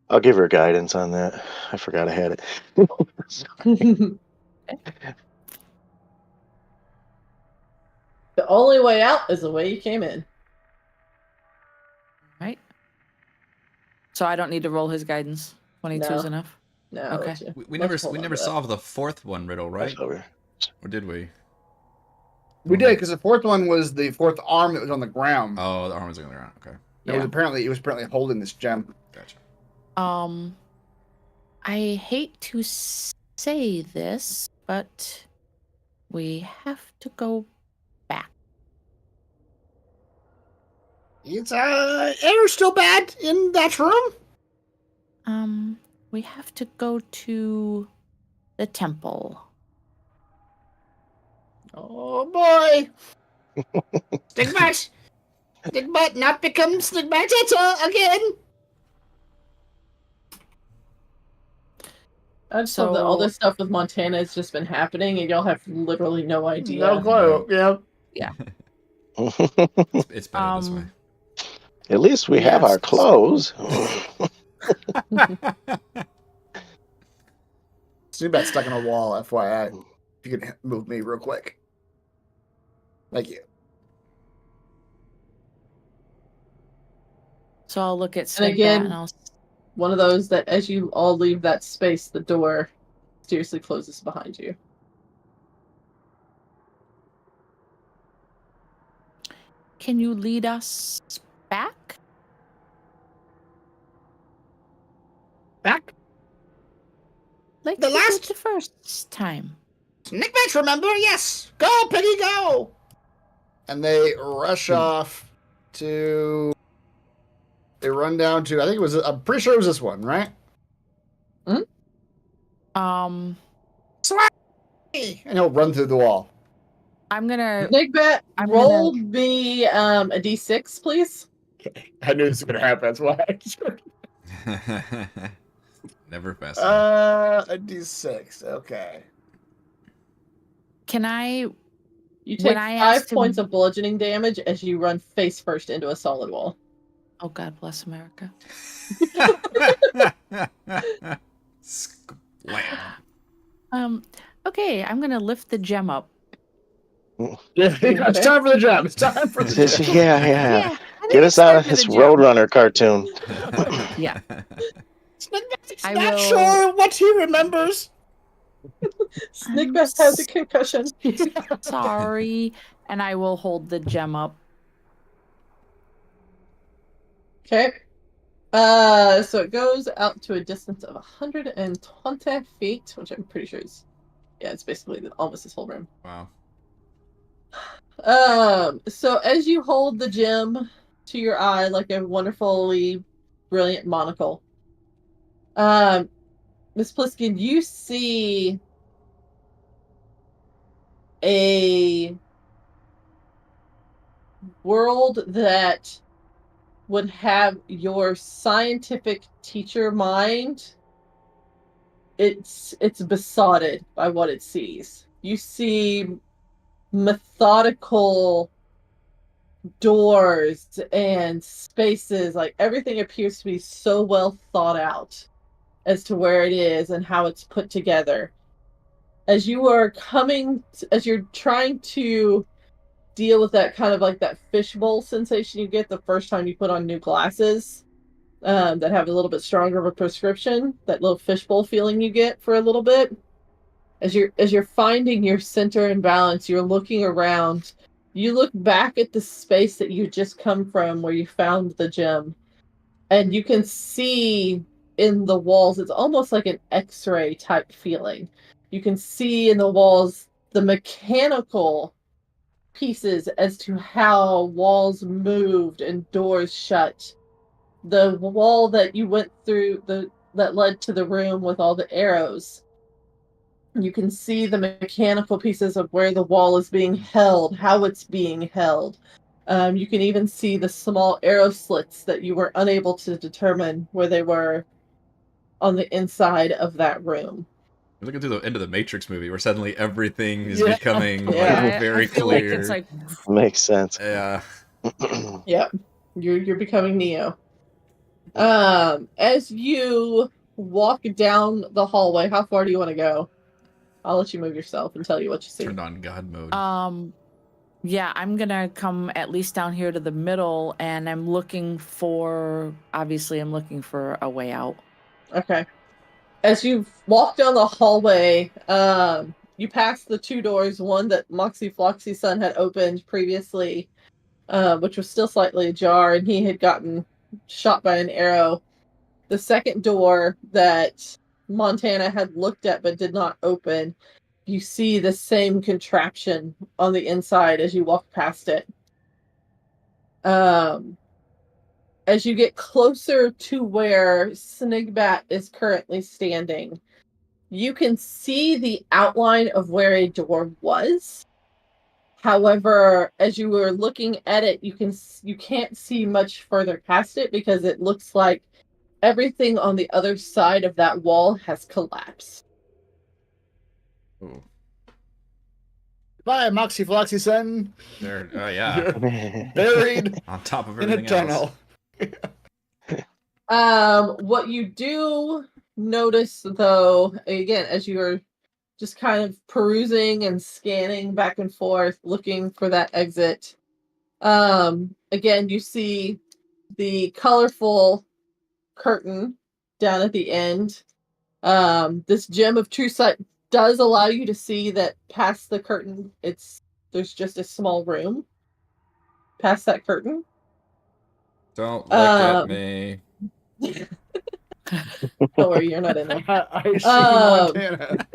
Speaker 6: I'll give her guidance on that. I forgot I had it.
Speaker 1: The only way out is the way you came in.
Speaker 3: Right. So I don't need to roll his guidance. 22 is
Speaker 1: No.
Speaker 3: enough.
Speaker 1: No.
Speaker 3: Okay.
Speaker 1: let's-
Speaker 2: We
Speaker 1: let's hold
Speaker 2: never
Speaker 1: on to that.
Speaker 2: solved the 4th one riddle, right?
Speaker 6: Over.
Speaker 2: Or did we?
Speaker 4: We did, because the fourth one was the fourth arm that was on the ground.
Speaker 2: Oh, the arm was on the ground. Okay.
Speaker 4: It was apparently holding this gem.
Speaker 2: Gotcha.
Speaker 3: I hate to say this, but we have to go back.
Speaker 4: It's air still bad in that room?
Speaker 3: We have to go to the temple.
Speaker 4: Oh boy. Stigmat! Stigmat not become Stigmatita again!
Speaker 1: I just love that all this stuff with Montana has just been happening, and y'all have literally no idea.
Speaker 4: No clue, yeah.
Speaker 3: Yeah.
Speaker 2: It's better this way.
Speaker 6: At least we have our clothes.
Speaker 4: Stigmat's stuck on a wall, FYI. If you can move me real quick. Thank you.
Speaker 3: So I'll look at
Speaker 1: And
Speaker 3: Stigmat
Speaker 1: again,
Speaker 3: and I'll...
Speaker 1: one of those that as you all leave that space, the door mysteriously closes behind you.
Speaker 3: Can you lead us back?
Speaker 4: Back?
Speaker 3: Like
Speaker 4: The
Speaker 3: you
Speaker 4: last-
Speaker 3: did the first time.
Speaker 4: Stigmat, remember? Yes! Go, Piggy, go! And they rush off to... They run down to... I think it was... I'm pretty sure it was this one, right? Swaggy! And he'll run through the wall.
Speaker 3: I'm gonna...
Speaker 1: Nigbet, roll me a d6, please.
Speaker 4: I knew this was going to happen, that's why.
Speaker 2: Never fast enough.
Speaker 4: A d6, okay.
Speaker 3: Can I...
Speaker 1: You take 5 points of bludgeoning damage as you run face first into a solid wall.
Speaker 3: Oh, God bless America.
Speaker 2: Splam.
Speaker 3: Okay, I'm gonna lift the gem up.
Speaker 4: It's time for the gem. It's time for the gem.
Speaker 6: Yeah. Get us out of this Roadrunner cartoon.
Speaker 3: Yeah.
Speaker 4: I not sure what he remembers.
Speaker 1: Snigbeth has a concussion.
Speaker 3: Sorry. And I will hold the gem up.
Speaker 1: Okay. So it goes out to a distance of 120 feet, which I'm pretty sure is, yeah, it's basically almost this whole room.
Speaker 2: Wow.
Speaker 1: So as you hold the gem to your eye like a wonderfully brilliant monocle, Miss Pliskin, you see a world that would have your scientific teacher mind. It's besotted by what it sees. You see methodical doors and spaces, like everything appears to be so well thought out as to where it is and how it's put together. As you're trying to deal with that kind of like that fishbowl sensation you get the first time you put on new glasses, that have a little bit stronger of a prescription, that little fishbowl feeling you get for a little bit. As you're finding your center and balance, you're looking around. You look back at the space that you just come from where you found the gem, and you can see in the walls, it's almost like an X-ray type feeling. You can see in the walls the mechanical pieces as to how walls moved and doors shut. The wall that you went through, that led to the room with all the arrows, you can see the mechanical pieces of where the wall is being held, how it's being held. You can even see the small arrow slits that you were unable to determine where they were on the inside of that room.
Speaker 2: You're looking through the end of the Matrix movie where suddenly everything is becoming very
Speaker 3: I feel
Speaker 2: clear.
Speaker 3: like it's like...
Speaker 6: Makes sense.
Speaker 2: Yeah.
Speaker 1: Yep. You're becoming Neo. As you walk down the hallway, how far do you want to go? I'll let you move yourself and tell you what you see.
Speaker 2: Turned on God mode.
Speaker 3: Yeah, I'm gonna come at least down here to the middle, and I'm looking for a way out.
Speaker 1: Okay. As you walk down the hallway, you pass the 2 doors, one that Moxie Floxy's son had opened previously, which was still slightly ajar, and he had gotten shot by an arrow. The second door that Montana had looked at but did not open, you see the same contraption on the inside as you walk past it. As you get closer to where Snigbat is currently standing, you can see the outline of where a door was. However, as you were looking at it, you can't see much further past it because it looks like everything on the other side of that wall has collapsed.
Speaker 2: Ooh.
Speaker 4: Bye, Moxie Floxy son.
Speaker 2: There. Oh yeah.
Speaker 4: Buried
Speaker 2: On top of
Speaker 4: in a
Speaker 2: everything else.
Speaker 4: tunnel.
Speaker 1: What you do notice, though, again, as you are just kind of perusing and scanning back and forth, looking for that exit, again, you see the colorful curtain down at the end. This gem of true sight does allow you to see that past the curtain, there's just a small room past that curtain.
Speaker 2: Don't look at me.
Speaker 1: Don't worry, you're not in there.
Speaker 4: I see Montana.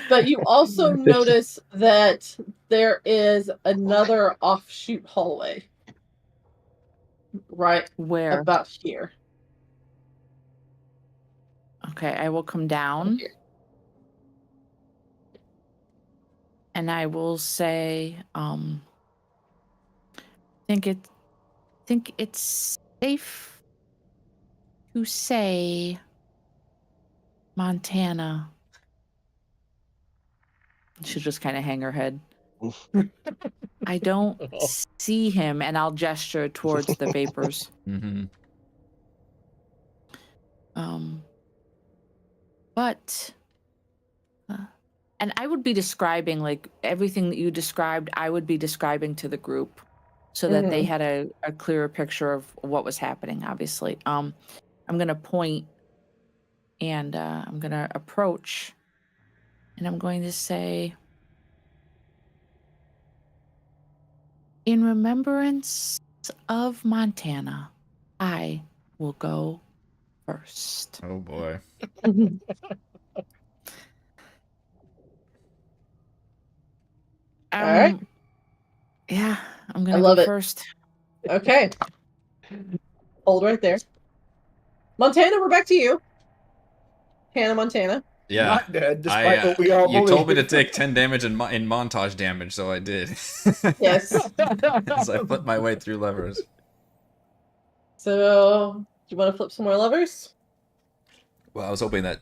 Speaker 1: But you also notice that there is another offshoot hallway right
Speaker 3: Where?
Speaker 1: about here.
Speaker 3: Okay, I will come down.
Speaker 1: Here.
Speaker 3: And I will say, think it's safe to say Montana. She'll just kind of hang her head. I don't see him, and I'll gesture towards the vapors.
Speaker 2: Mm-hmm.
Speaker 3: But and I would be describing, like, everything that you described, I would be describing to the group so that they had a clearer picture of what was happening, obviously. I'm going to point and I'm going to approach and I'm going to say, in remembrance of Montana, I will go first.
Speaker 2: Oh boy.
Speaker 1: All right.
Speaker 3: Yeah, I'm going
Speaker 1: I
Speaker 3: to
Speaker 1: love
Speaker 3: go
Speaker 1: it.
Speaker 3: first.
Speaker 1: Okay. Hold right there. Montana, we're back to you. Hannah Montana.
Speaker 2: Yeah.
Speaker 4: Not dead, despite what we all
Speaker 2: you told me to
Speaker 4: believe.
Speaker 2: take 10 damage in montage damage, so I did.
Speaker 1: Yes.
Speaker 2: As I flipped my way through levers.
Speaker 1: So, do you want to flip some more levers?
Speaker 2: Well, I was hoping that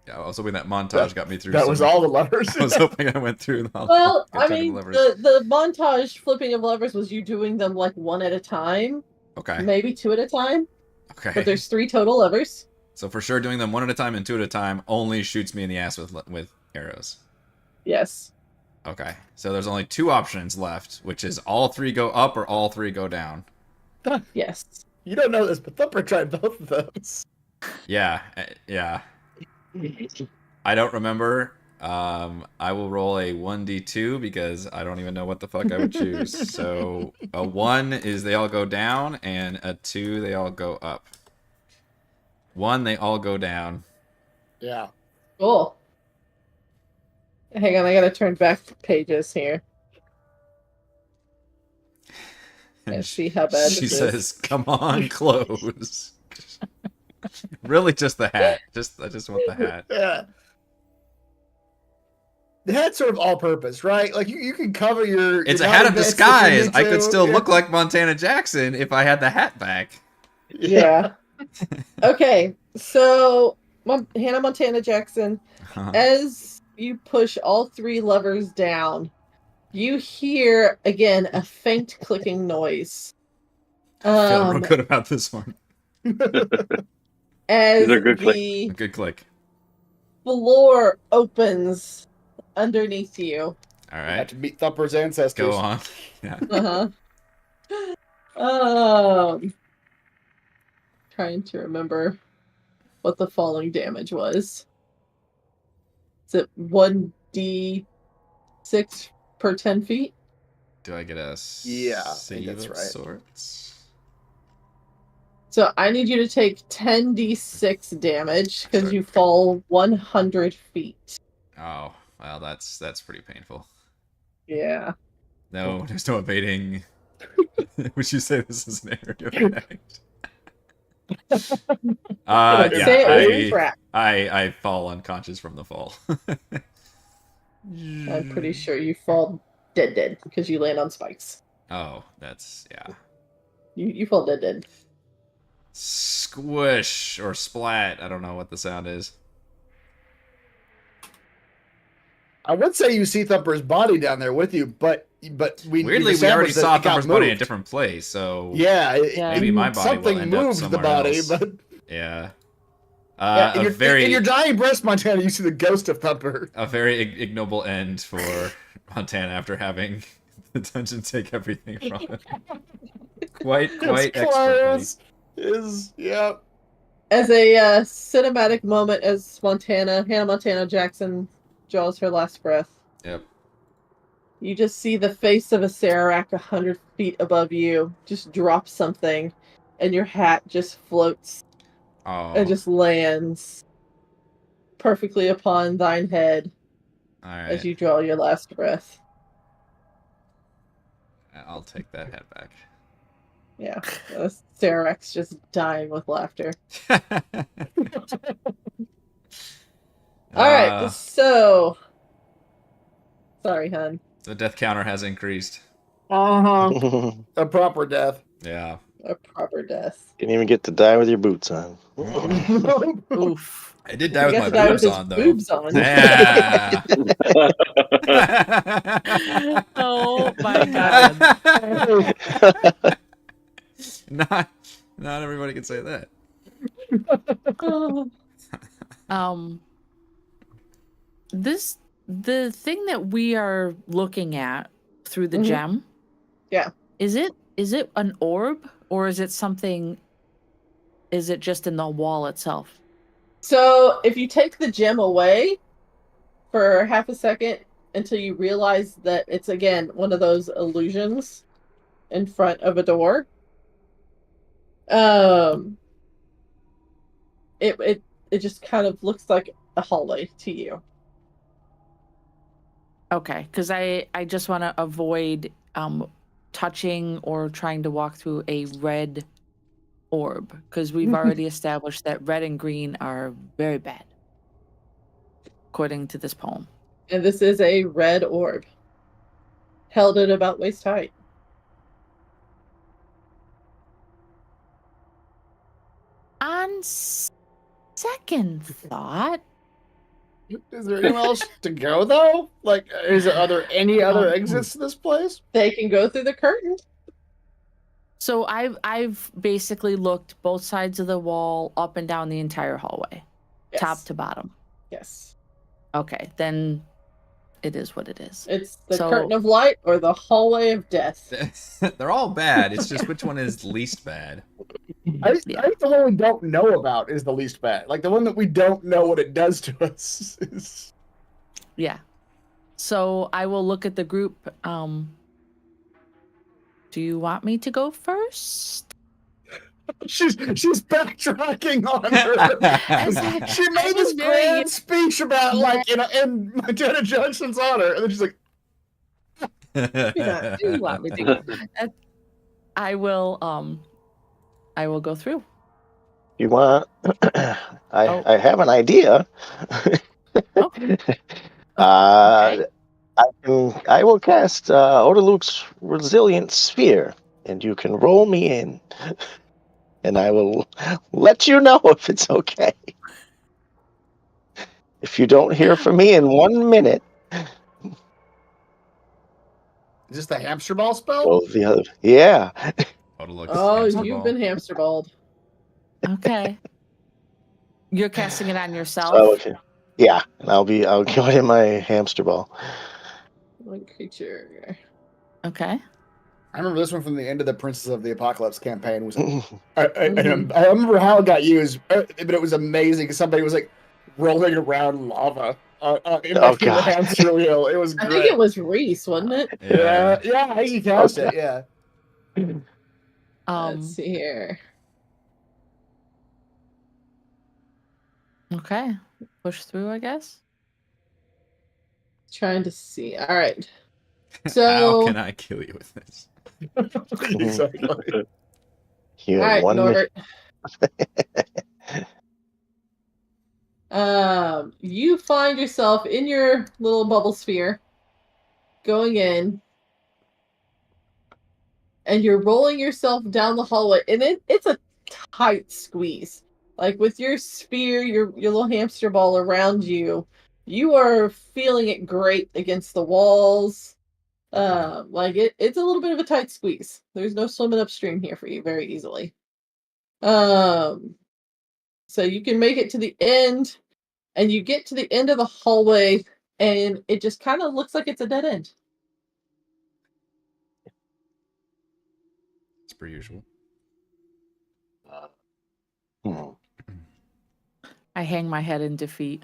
Speaker 2: montage got me through.
Speaker 4: That was all the levers.
Speaker 2: I was hoping I went through.
Speaker 1: Well, I mean, the montage flipping of levers was you doing them like one at a time.
Speaker 2: Okay.
Speaker 1: Maybe two at a time.
Speaker 2: Okay.
Speaker 1: But there's 3 total levers.
Speaker 2: So for sure, doing them one at a time and 2 at a time only shoots me in the ass with arrows.
Speaker 1: Yes.
Speaker 2: Okay. So there's only 2 options left, which is all 3 go up or all 3 go down.
Speaker 1: Yes.
Speaker 4: You don't know this, but Thumper tried both of those.
Speaker 2: Yeah. Yeah. I don't remember. I will roll a 1d2 because I don't even know what the fuck I would choose. So a 1 is they all go down, and a 2 they all go up. 1 they all go down.
Speaker 4: Yeah.
Speaker 1: Cool. Hang on, I gotta turn back pages here. And see how bad
Speaker 2: she
Speaker 1: this
Speaker 2: says,
Speaker 1: is.
Speaker 2: "Come on, close." Really, just the hat. I just want the hat.
Speaker 4: Yeah. The hat's sort of all-purpose, right? Like you can cover your.
Speaker 2: It's
Speaker 4: your
Speaker 2: a hat of
Speaker 4: bits if you
Speaker 2: disguise.
Speaker 4: need
Speaker 2: I could
Speaker 4: to.
Speaker 2: still look like Montana Jackson if I had the hat back.
Speaker 1: Yeah. Okay, so Hannah Montana Jackson, as you push all 3 levers down, you hear again a faint clicking noise.
Speaker 2: I feel real good about this one.
Speaker 1: As
Speaker 5: a good click.
Speaker 2: A good click.
Speaker 1: floor opens underneath you.
Speaker 2: All
Speaker 4: Had
Speaker 2: right.
Speaker 4: to meet Thumper's ancestors.
Speaker 2: Go on. Yeah.
Speaker 1: Trying to remember what the falling damage was. Is it 1d6 per 10 feet?
Speaker 2: Do I get a
Speaker 4: Yeah, I think
Speaker 2: save
Speaker 4: that's
Speaker 2: of
Speaker 4: right.
Speaker 2: sorts?
Speaker 1: So I need you to take 10d6 damage because
Speaker 2: Sorry.
Speaker 1: you fall 100 feet.
Speaker 2: Oh, well, that's pretty painful.
Speaker 1: Yeah.
Speaker 2: No, there's no evading. Would you say this is an area effect?
Speaker 1: I'd say it was a trap.
Speaker 2: I fall unconscious from the fall.
Speaker 1: I'm pretty sure you fall dead because you land on spikes.
Speaker 2: Oh, that's yeah.
Speaker 1: You fall dead.
Speaker 2: Squish or splat. I don't know what the sound is.
Speaker 4: I would say you see Thumper's body down there with you, but
Speaker 2: Weirdly, we already saw Thumper's body in a different place, so
Speaker 4: yeah,
Speaker 2: maybe my body will
Speaker 4: something
Speaker 2: end up
Speaker 4: moved
Speaker 2: somewhere
Speaker 4: the body,
Speaker 2: else.
Speaker 4: but
Speaker 2: Yeah.
Speaker 4: in your dying breath, Montana, you see the ghost of Thumper.
Speaker 2: A very ignoble end for Montana after having the dungeon take everything from him. Quite expertly.
Speaker 4: Yeah.
Speaker 1: As a cinematic moment, as Hannah Montana Jackson draws her last breath.
Speaker 2: Yep.
Speaker 1: You just see the face of a Sararak 100 feet above you just drop something, and your hat just floats and just lands perfectly upon thine head as you draw your last breath.
Speaker 2: I'll take that hat back.
Speaker 1: Yeah, Sararak's just dying with laughter. Alright, so... Sorry, hun.
Speaker 2: The death counter has increased.
Speaker 4: Uh-huh. A proper death.
Speaker 2: Yeah.
Speaker 1: A proper death.
Speaker 6: Didn't even get to die with your boots on.
Speaker 3: Oof.
Speaker 2: I did die with my boobs on, though.
Speaker 1: Boobs on.
Speaker 2: Yeah.
Speaker 3: Oh my god.
Speaker 2: Not everybody can say that.
Speaker 3: The thing that we are looking at through the gem.
Speaker 1: Yeah.
Speaker 3: Is it an orb or is it something? Is it just in the wall itself?
Speaker 1: So if you take the gem away for half a second until you realize that it's again one of those illusions in front of a door, it just kind of looks like a hallway to you.
Speaker 3: Okay, because I just want to avoid touching or trying to walk through a red orb because we've already established that red and green are very bad, according to this poem.
Speaker 1: And this is a red orb, held at about waist height.
Speaker 3: On second thought,
Speaker 4: is there anywhere else to go though? Like, are there any other exits to this place?
Speaker 1: They can go through the curtain.
Speaker 3: So I've basically looked both sides of the wall, up and down the entire hallway,
Speaker 1: Yes.
Speaker 3: top to bottom.
Speaker 1: Yes.
Speaker 3: Okay, then it is what it is.
Speaker 1: It's the curtain of light or the hallway of death.
Speaker 2: They're all bad. It's just which one is least bad.
Speaker 4: I think the one we don't know about is the least bad. Like the one that we don't know what it does to us is.
Speaker 3: Yeah. So I will look at the group. Do you want me to go first?
Speaker 4: She's backtracking on her. She made this grand speech about in Montana Jackson's honor, and then she's like,
Speaker 3: "Do you want me to go?" I will go through.
Speaker 6: You want? I have an idea.
Speaker 3: Okay.
Speaker 6: I will cast Odaluk's Resilient Sphere, and you can roll me in, and I will let you know if it's okay. If you don't hear from me in 1 minute,
Speaker 4: is this the hamster ball spell?
Speaker 6: go the other. Yeah.
Speaker 1: You've been hamster balled.
Speaker 3: Okay. You're casting it on yourself.
Speaker 6: So, yeah, and I'll go in my hamster ball.
Speaker 1: One creature.
Speaker 3: Okay.
Speaker 4: I remember this one from the end of the Princess of the Apocalypse campaign. I remember how it got used, but it was amazing because somebody was like rolling around lava. in
Speaker 6: Oh,
Speaker 4: the
Speaker 6: God.
Speaker 4: hamster wheel. It was
Speaker 1: I
Speaker 4: great.
Speaker 1: think it was Reese, wasn't it?
Speaker 4: Yeah, I think you cast it. Yeah.
Speaker 1: Let's see here.
Speaker 3: Okay. Push through, I guess.
Speaker 1: Trying to see. All right.
Speaker 2: How
Speaker 1: So,
Speaker 2: can I kill you with this?
Speaker 4: Exactly.
Speaker 6: You
Speaker 1: all
Speaker 6: have
Speaker 1: right,
Speaker 6: 1 minute.
Speaker 1: Norbert. You find yourself in your little bubble sphere, going in, and you're rolling yourself down the hallway, and it's a tight squeeze. Like with your sphere, your little hamster ball around you, you are feeling it great against the walls. Like it's a little bit of a tight squeeze. There's no swimming upstream here for you very easily. So you can make it to the end, and you get to the end of the hallway, and it just kind of looks like it's a dead end.
Speaker 2: It's per usual.
Speaker 6: Hmm.
Speaker 3: I hang my head in defeat.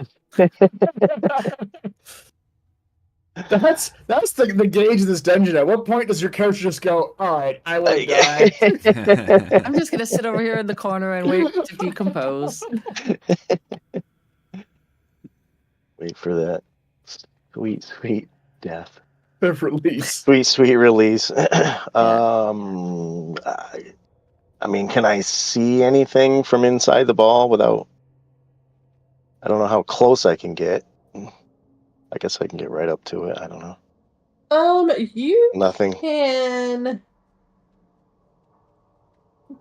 Speaker 4: That's the gauge of this dungeon. At what point does your character just go, all right, I will die?
Speaker 3: I'm just gonna sit over here in the corner and wait to decompose.
Speaker 6: Wait for that sweet, sweet death.
Speaker 4: Release.
Speaker 6: Sweet, sweet release. I mean, can I see anything from inside the ball without... I don't know how close I can get. I guess I can get right up to it. I don't know.
Speaker 1: You
Speaker 6: Nothing.
Speaker 1: can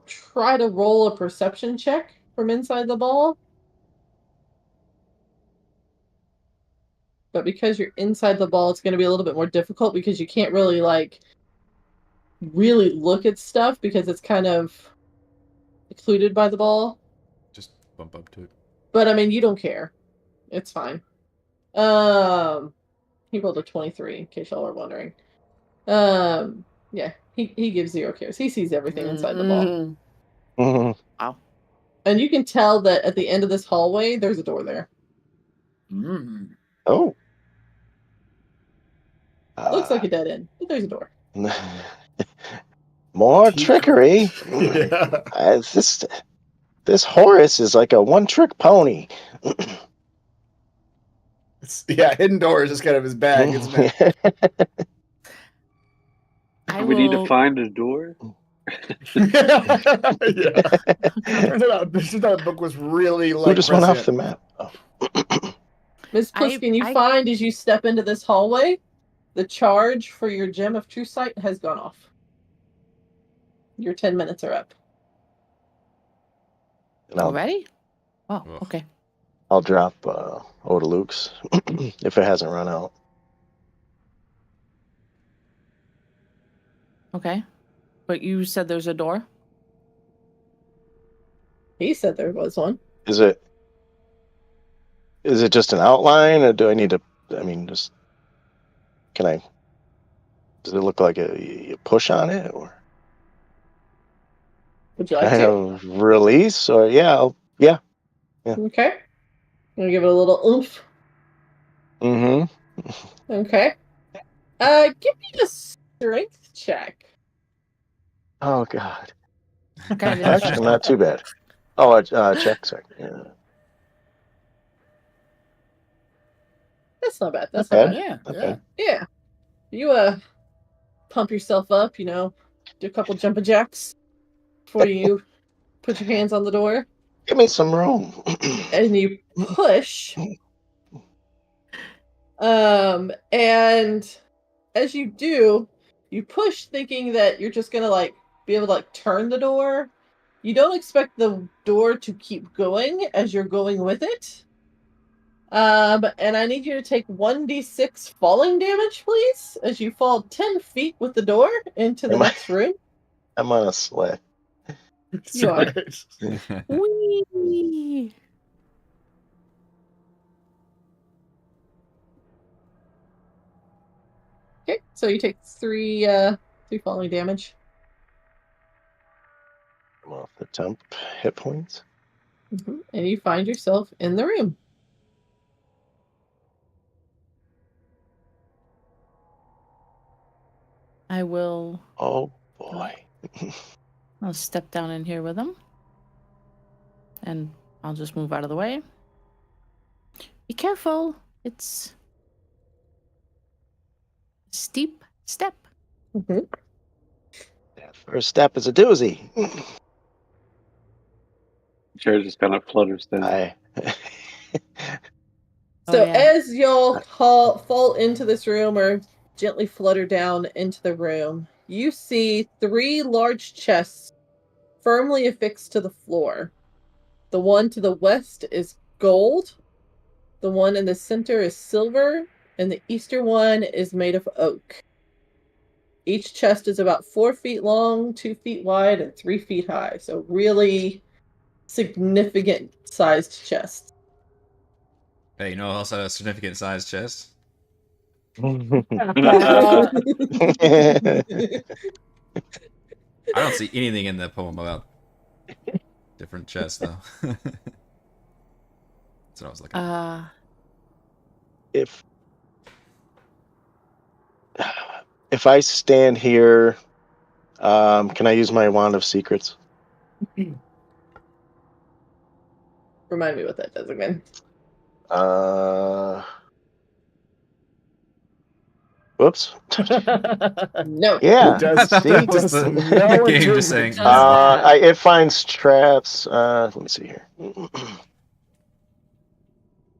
Speaker 1: try to roll a perception check from inside the ball. But because you're inside the ball, it's going to be a little bit more difficult because you can't really really look at stuff because it's kind of occluded by the ball.
Speaker 2: Just bump up to it.
Speaker 1: But I mean, you don't care. It's fine. He rolled a 23, in case y'all are wondering. Yeah, he gives 0 cares. He sees everything inside the ball.
Speaker 6: Mhm.
Speaker 3: Wow.
Speaker 1: And you can tell that at the end of this hallway, there's a door there.
Speaker 6: Oh.
Speaker 1: Looks like a dead end, but there's a door.
Speaker 6: More trickery.
Speaker 4: Yeah.
Speaker 6: This Horace is like a one-trick pony.
Speaker 4: Yeah, hidden doors is kind of his bag, isn't it?
Speaker 5: We need to find a door.
Speaker 4: Yeah. Turns out that book was really
Speaker 6: Who just went off the map? Oh.
Speaker 1: Miss Pliskin, you find as you step into this hallway, the charge for your Gem of True Sight has gone off. Your 10 minutes are up.
Speaker 3: Already? Oh,
Speaker 2: Ugh.
Speaker 3: okay.
Speaker 6: I'll drop Oda Luke's if it hasn't run out.
Speaker 3: Okay. But you said there's a door?
Speaker 1: He said there was one.
Speaker 6: Is it just an outline, or do I need to? I mean, just can I? Does it look like you push on it, or
Speaker 1: Would you like
Speaker 6: kind
Speaker 1: to?
Speaker 6: of release, or yeah?
Speaker 1: Okay. I'm gonna give it a little oomph.
Speaker 6: Mm-hmm.
Speaker 1: Okay. Give me a strength check.
Speaker 6: Oh God.
Speaker 3: Okay.
Speaker 6: Actually, not too bad. Oh, check. Sorry. Yeah.
Speaker 1: That's not bad. That's
Speaker 6: Not
Speaker 1: not
Speaker 6: bad.
Speaker 1: bad.
Speaker 4: Yeah.
Speaker 6: Okay.
Speaker 1: Yeah. You pump yourself up, do a couple jumping jacks before you put your hands on the door.
Speaker 6: Give me some room.
Speaker 1: And you push. And as you do, you push thinking that you're just gonna be able to turn the door. You don't expect the door to keep going as you're going with it. And I need you to take 1d6 falling damage, please, as you fall 10 feet with the door into the next room.
Speaker 6: I'm on a sled.
Speaker 1: You are.
Speaker 3: Whee!
Speaker 1: Okay, so you take three falling damage.
Speaker 6: I'm off the temp hit points.
Speaker 1: And you find yourself in the room.
Speaker 3: I will.
Speaker 6: Oh boy.
Speaker 3: I'll step down in here with him. And I'll just move out of the way. Be careful. It's a steep step.
Speaker 1: Mhm.
Speaker 6: That first step is a doozy.
Speaker 5: Jerry just kind of flutters down.
Speaker 6: I.
Speaker 1: So
Speaker 3: yeah.
Speaker 1: as y'all fall into this room or gently flutter down into the room, you see 3 large chests firmly affixed to the floor. The one to the west is gold, the one in the center is silver, and the eastern one is made of oak. Each chest is about 4 feet long, 2 feet wide, and 3 feet high. So really significant sized chests.
Speaker 2: Hey, you know, also a significant sized chest.
Speaker 5: Uh,
Speaker 2: I don't see anything in the poem about different chests, though. That's what I was looking at.
Speaker 6: If I stand here, can I use my wand of secrets?
Speaker 1: Remind me what that does again.
Speaker 6: Whoops.
Speaker 1: No.
Speaker 6: Yeah.
Speaker 4: It does.
Speaker 6: See?
Speaker 2: Just the,
Speaker 4: No
Speaker 2: the game just
Speaker 4: improvement.
Speaker 2: saying no.
Speaker 6: It finds traps. Let me see here.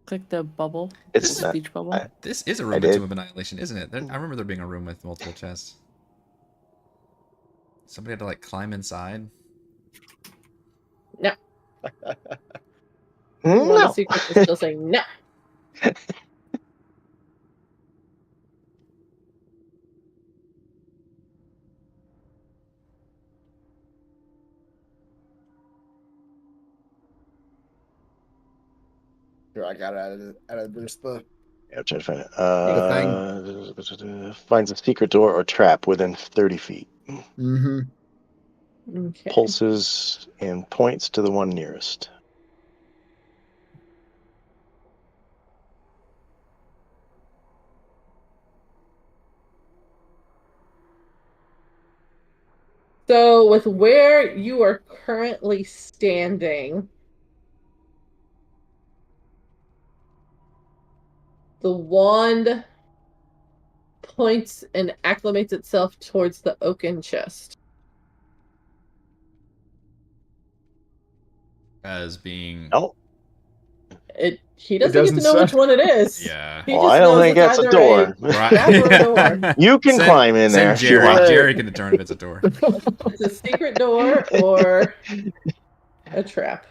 Speaker 3: Click the bubble.
Speaker 6: It's
Speaker 3: the
Speaker 6: not.
Speaker 3: speech bubble.
Speaker 2: This is a
Speaker 6: I
Speaker 2: room
Speaker 6: did.
Speaker 2: into Annihilation, isn't it? I remember there being a room with multiple chests. Somebody had to, like, climb inside.
Speaker 1: No.
Speaker 6: No.
Speaker 1: One of the secrets is still saying no.
Speaker 4: Here, I got it out of just the.
Speaker 6: Yeah, I'm trying to find it.
Speaker 4: The
Speaker 6: Finds a secret door or trap within 30 feet.
Speaker 4: Mm-hmm.
Speaker 1: Okay.
Speaker 6: Pulses and points to the one nearest.
Speaker 1: So with where you are currently standing, the wand points and acclimates itself towards the oaken chest.
Speaker 2: As being...
Speaker 6: Oh,
Speaker 1: He doesn't get to
Speaker 4: doesn't
Speaker 1: know which
Speaker 4: say.
Speaker 1: one it is.
Speaker 2: Yeah.
Speaker 1: He
Speaker 6: well,
Speaker 1: just
Speaker 6: I don't
Speaker 1: knows
Speaker 6: think
Speaker 1: it's
Speaker 6: that's a
Speaker 1: either
Speaker 6: door.
Speaker 1: trap or a door.
Speaker 6: You can climb in there
Speaker 2: Send
Speaker 6: if you
Speaker 2: Jerry.
Speaker 6: want.
Speaker 2: Jerry can determine if it's a door.
Speaker 1: It's a secret door or a trap.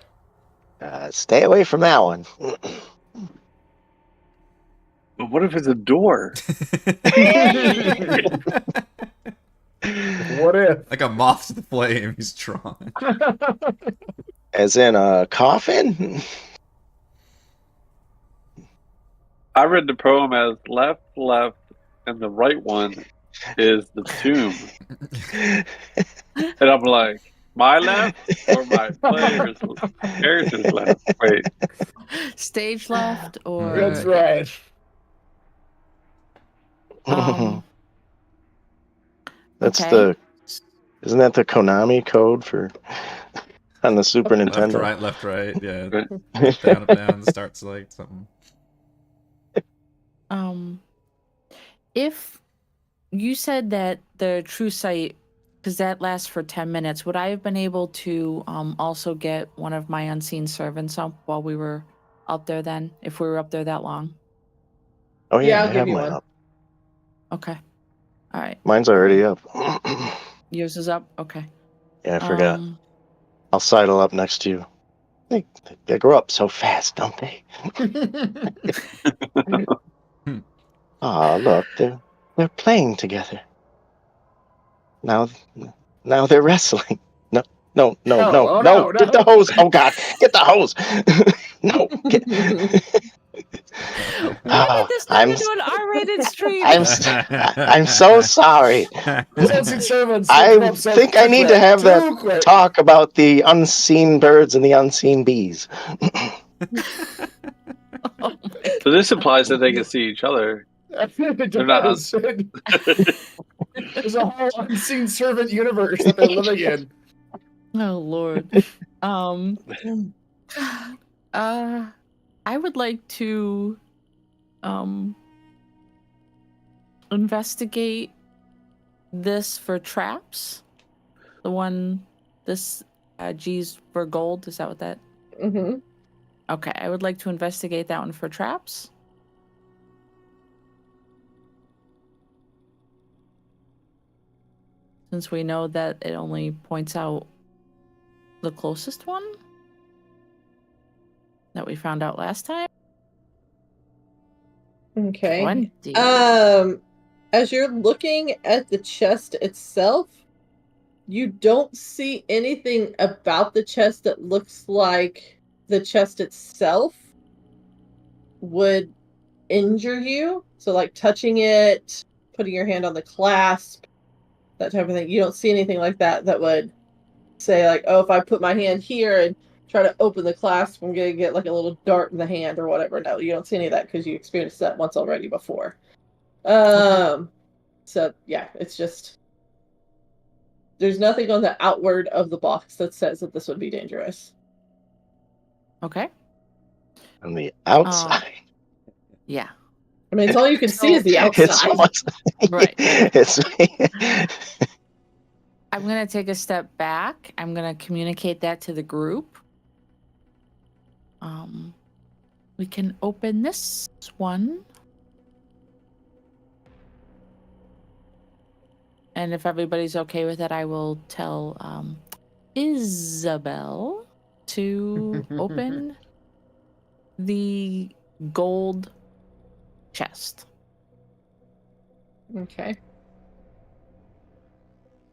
Speaker 6: Stay away from that one.
Speaker 5: but what if it's a door?
Speaker 4: What if?
Speaker 2: Like a moth to the flame, he's drawn.
Speaker 6: As in a coffin?
Speaker 5: I read the poem as left, and the right one is the tomb. And I'm like, my left or my player's character's left? Wait,
Speaker 3: Stage left or
Speaker 4: That's right.
Speaker 6: That's
Speaker 3: okay.
Speaker 6: Isn't that the Konami code for on the Super Nintendo?
Speaker 2: Left, right. Yeah.
Speaker 5: Right.
Speaker 2: Up, down, start, select, something.
Speaker 3: If you said that the true sight, because that lasts for 10 minutes, would I have been able to also get one of my unseen servants up while we were up there then, if we were up there that long?
Speaker 6: Oh yeah,
Speaker 1: Yeah, I'll
Speaker 6: I
Speaker 1: give
Speaker 6: have
Speaker 1: you
Speaker 6: mine
Speaker 1: one.
Speaker 6: up.
Speaker 3: Okay. All right.
Speaker 6: Mine's already up.
Speaker 3: Yours is up? Okay.
Speaker 6: Yeah, I forgot. I'll sidle up next to you. They grow up so fast, don't they? Ah, look, they're playing together. Now they're wrestling. No, get the hose. Oh God, get the hose. No, get.
Speaker 3: Why did this turn into an R-rated stream?
Speaker 6: I'm so sorry.
Speaker 4: Servants
Speaker 6: I think I need to have that talk about the unseen birds and the unseen bees.
Speaker 5: so this implies that they can see each other.
Speaker 4: It
Speaker 5: They're not
Speaker 4: does. There's a whole unseen servant universe that they're living in.
Speaker 3: Oh Lord. I would like to investigate this for traps. The one this G's for gold, is that what that?
Speaker 1: Mm-hmm.
Speaker 3: Okay, I would like to investigate that one for traps. Since we know that it only points out the closest one that we found out last time.
Speaker 1: Okay.
Speaker 3: 20.
Speaker 1: As you're looking at the chest itself, you don't see anything about the chest that looks like the chest itself would injure you. So, like touching it, putting your hand on the clasp, that type of thing. You don't see anything like that that would say, like, oh, if I put my hand here and try to open the clasp, I'm going to get like a little dart in the hand or whatever. No, you don't see any of that because you experienced that once already before. So, yeah, it's just... There's nothing on the outward of the box that says that this would be dangerous.
Speaker 3: Okay.
Speaker 6: On the outside.
Speaker 3: Yeah.
Speaker 1: I mean, it's all you can see is the outside.
Speaker 3: Right.
Speaker 6: It's
Speaker 3: I'm going to take a step back. I'm going to communicate that to the group. We can open this one. And if everybody's okay with it, I will tell Isabel to open the gold chest.
Speaker 1: Okay.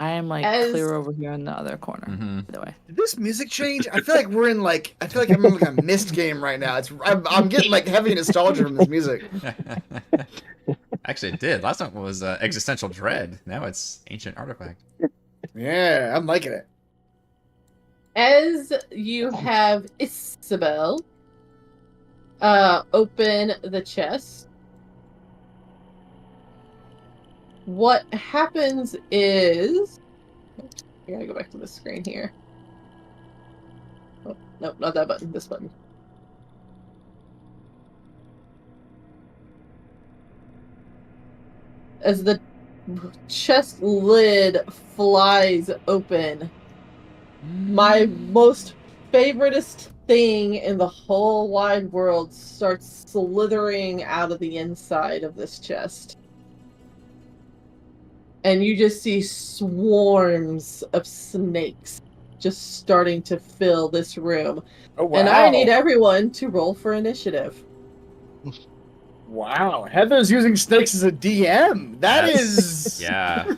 Speaker 3: I am like clear over here in the other corner.
Speaker 2: Mm-hmm.
Speaker 3: By the way,
Speaker 4: Did this music change? I feel like we're in like I'm in like a Myst game right now. I'm getting like heavy nostalgia from this music.
Speaker 2: Actually, it did. Last time was Existential Dread. Now it's Ancient Artifact.
Speaker 4: Yeah, I'm liking it.
Speaker 1: As you have Isabel open the chest, what happens is... I gotta go back to the screen here. Oh, nope, not that button, this button. As the chest lid flies open, my most favoritist thing in the whole wide world starts slithering out of the inside of this chest. And you just see swarms of snakes just starting to fill this room.
Speaker 4: Oh wow!
Speaker 1: And I need everyone to roll for initiative.
Speaker 4: Wow, Heather's using snakes as a DM. That's...
Speaker 2: Yeah.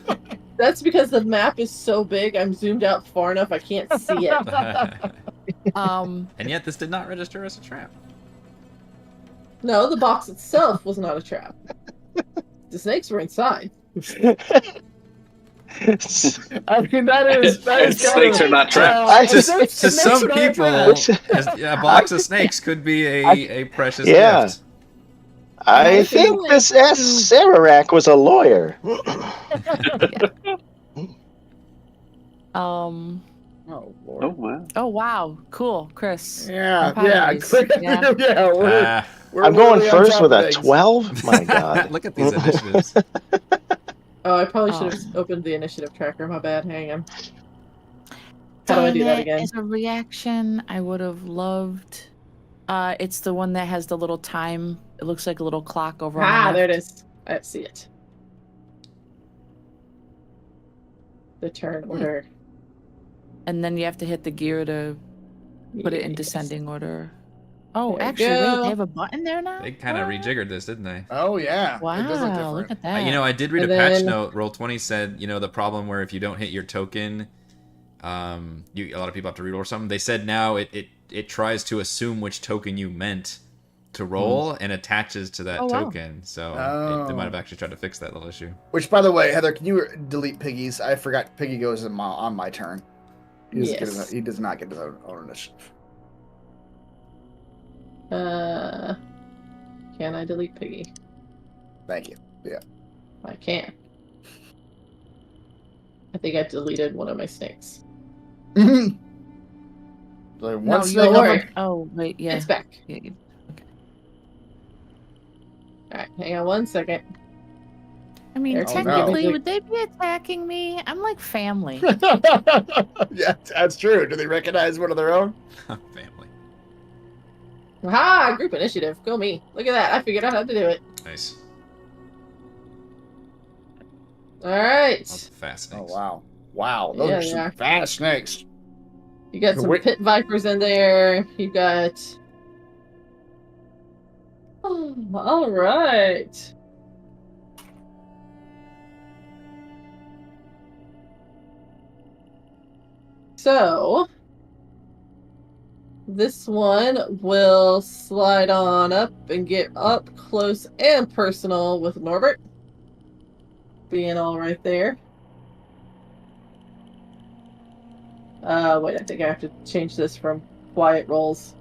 Speaker 1: That's because the map is so big, I'm zoomed out far enough I can't see it.
Speaker 2: And yet this did not register as a trap.
Speaker 1: No, the box itself was not a trap. The snakes were inside.
Speaker 4: I mean, that is
Speaker 5: snakes are not traps.
Speaker 2: To some people, a box of snakes could be a precious gift.
Speaker 6: I think this Sararak was a lawyer.
Speaker 4: Oh Lord.
Speaker 5: Oh wow.
Speaker 3: Oh wow, cool, Chris.
Speaker 4: Yeah.
Speaker 6: I'm going first with a 12. My God.
Speaker 2: Look at these initiatives.
Speaker 1: Oh, I probably should have opened the initiative tracker. My bad. Hang on. How do I do that again?
Speaker 3: As a reaction, I would have loved. It's the one that has the little time. It looks like a little clock over.
Speaker 1: Ah, there it is. I see it. The turn order.
Speaker 3: And then you have to hit the gear to put it in descending order. Oh,
Speaker 1: There you
Speaker 3: actually, wait,
Speaker 1: go.
Speaker 3: they have a button there now?
Speaker 2: They kind of rejiggered this, didn't they?
Speaker 4: Oh yeah. It does look
Speaker 3: Wow,
Speaker 4: different.
Speaker 3: look at that.
Speaker 2: I did read
Speaker 1: And
Speaker 2: a patch
Speaker 1: then-
Speaker 2: note. Roll20 said, the problem where if you don't hit your token, a lot of people have to reroll or something. They said now it tries to assume which token you meant to roll and attaches to that token. So they might have actually tried to fix that little issue.
Speaker 4: Which, by the way, Heather, can you delete Piggy's? I forgot Piggy goes on my turn. He does not get his own initiative.
Speaker 1: Can I delete Piggy?
Speaker 4: Thank you.
Speaker 1: I can. I think I deleted one of my snakes.
Speaker 4: Like
Speaker 3: No,
Speaker 4: one
Speaker 3: you
Speaker 4: snake
Speaker 1: don't
Speaker 4: off
Speaker 1: worry.
Speaker 3: Oh, wait, yeah.
Speaker 1: It's back.
Speaker 3: Yeah,
Speaker 1: Alright, hang on 1 second.
Speaker 3: I mean,
Speaker 1: Eric,
Speaker 4: Oh, no.
Speaker 3: technically, would they be attacking me? I'm like family.
Speaker 4: Yeah, that's true. Do they recognize one of their own?
Speaker 2: Family.
Speaker 1: Aha! Group initiative. Go me. Look at that. I figured out how to do it.
Speaker 2: Nice.
Speaker 1: Alright.
Speaker 2: Lots of fast
Speaker 4: Oh,
Speaker 2: snakes.
Speaker 4: wow. Wow, those
Speaker 1: Yeah,
Speaker 4: are
Speaker 1: they
Speaker 4: some
Speaker 1: are.
Speaker 4: fast snakes.
Speaker 1: You got
Speaker 4: So
Speaker 1: some
Speaker 4: wait-
Speaker 1: pit vipers in there. You got. Oh, all right. So this one will slide on up and get up close and personal with Norbert. Being all right there. Wait, I think I have to change this from quiet rolls.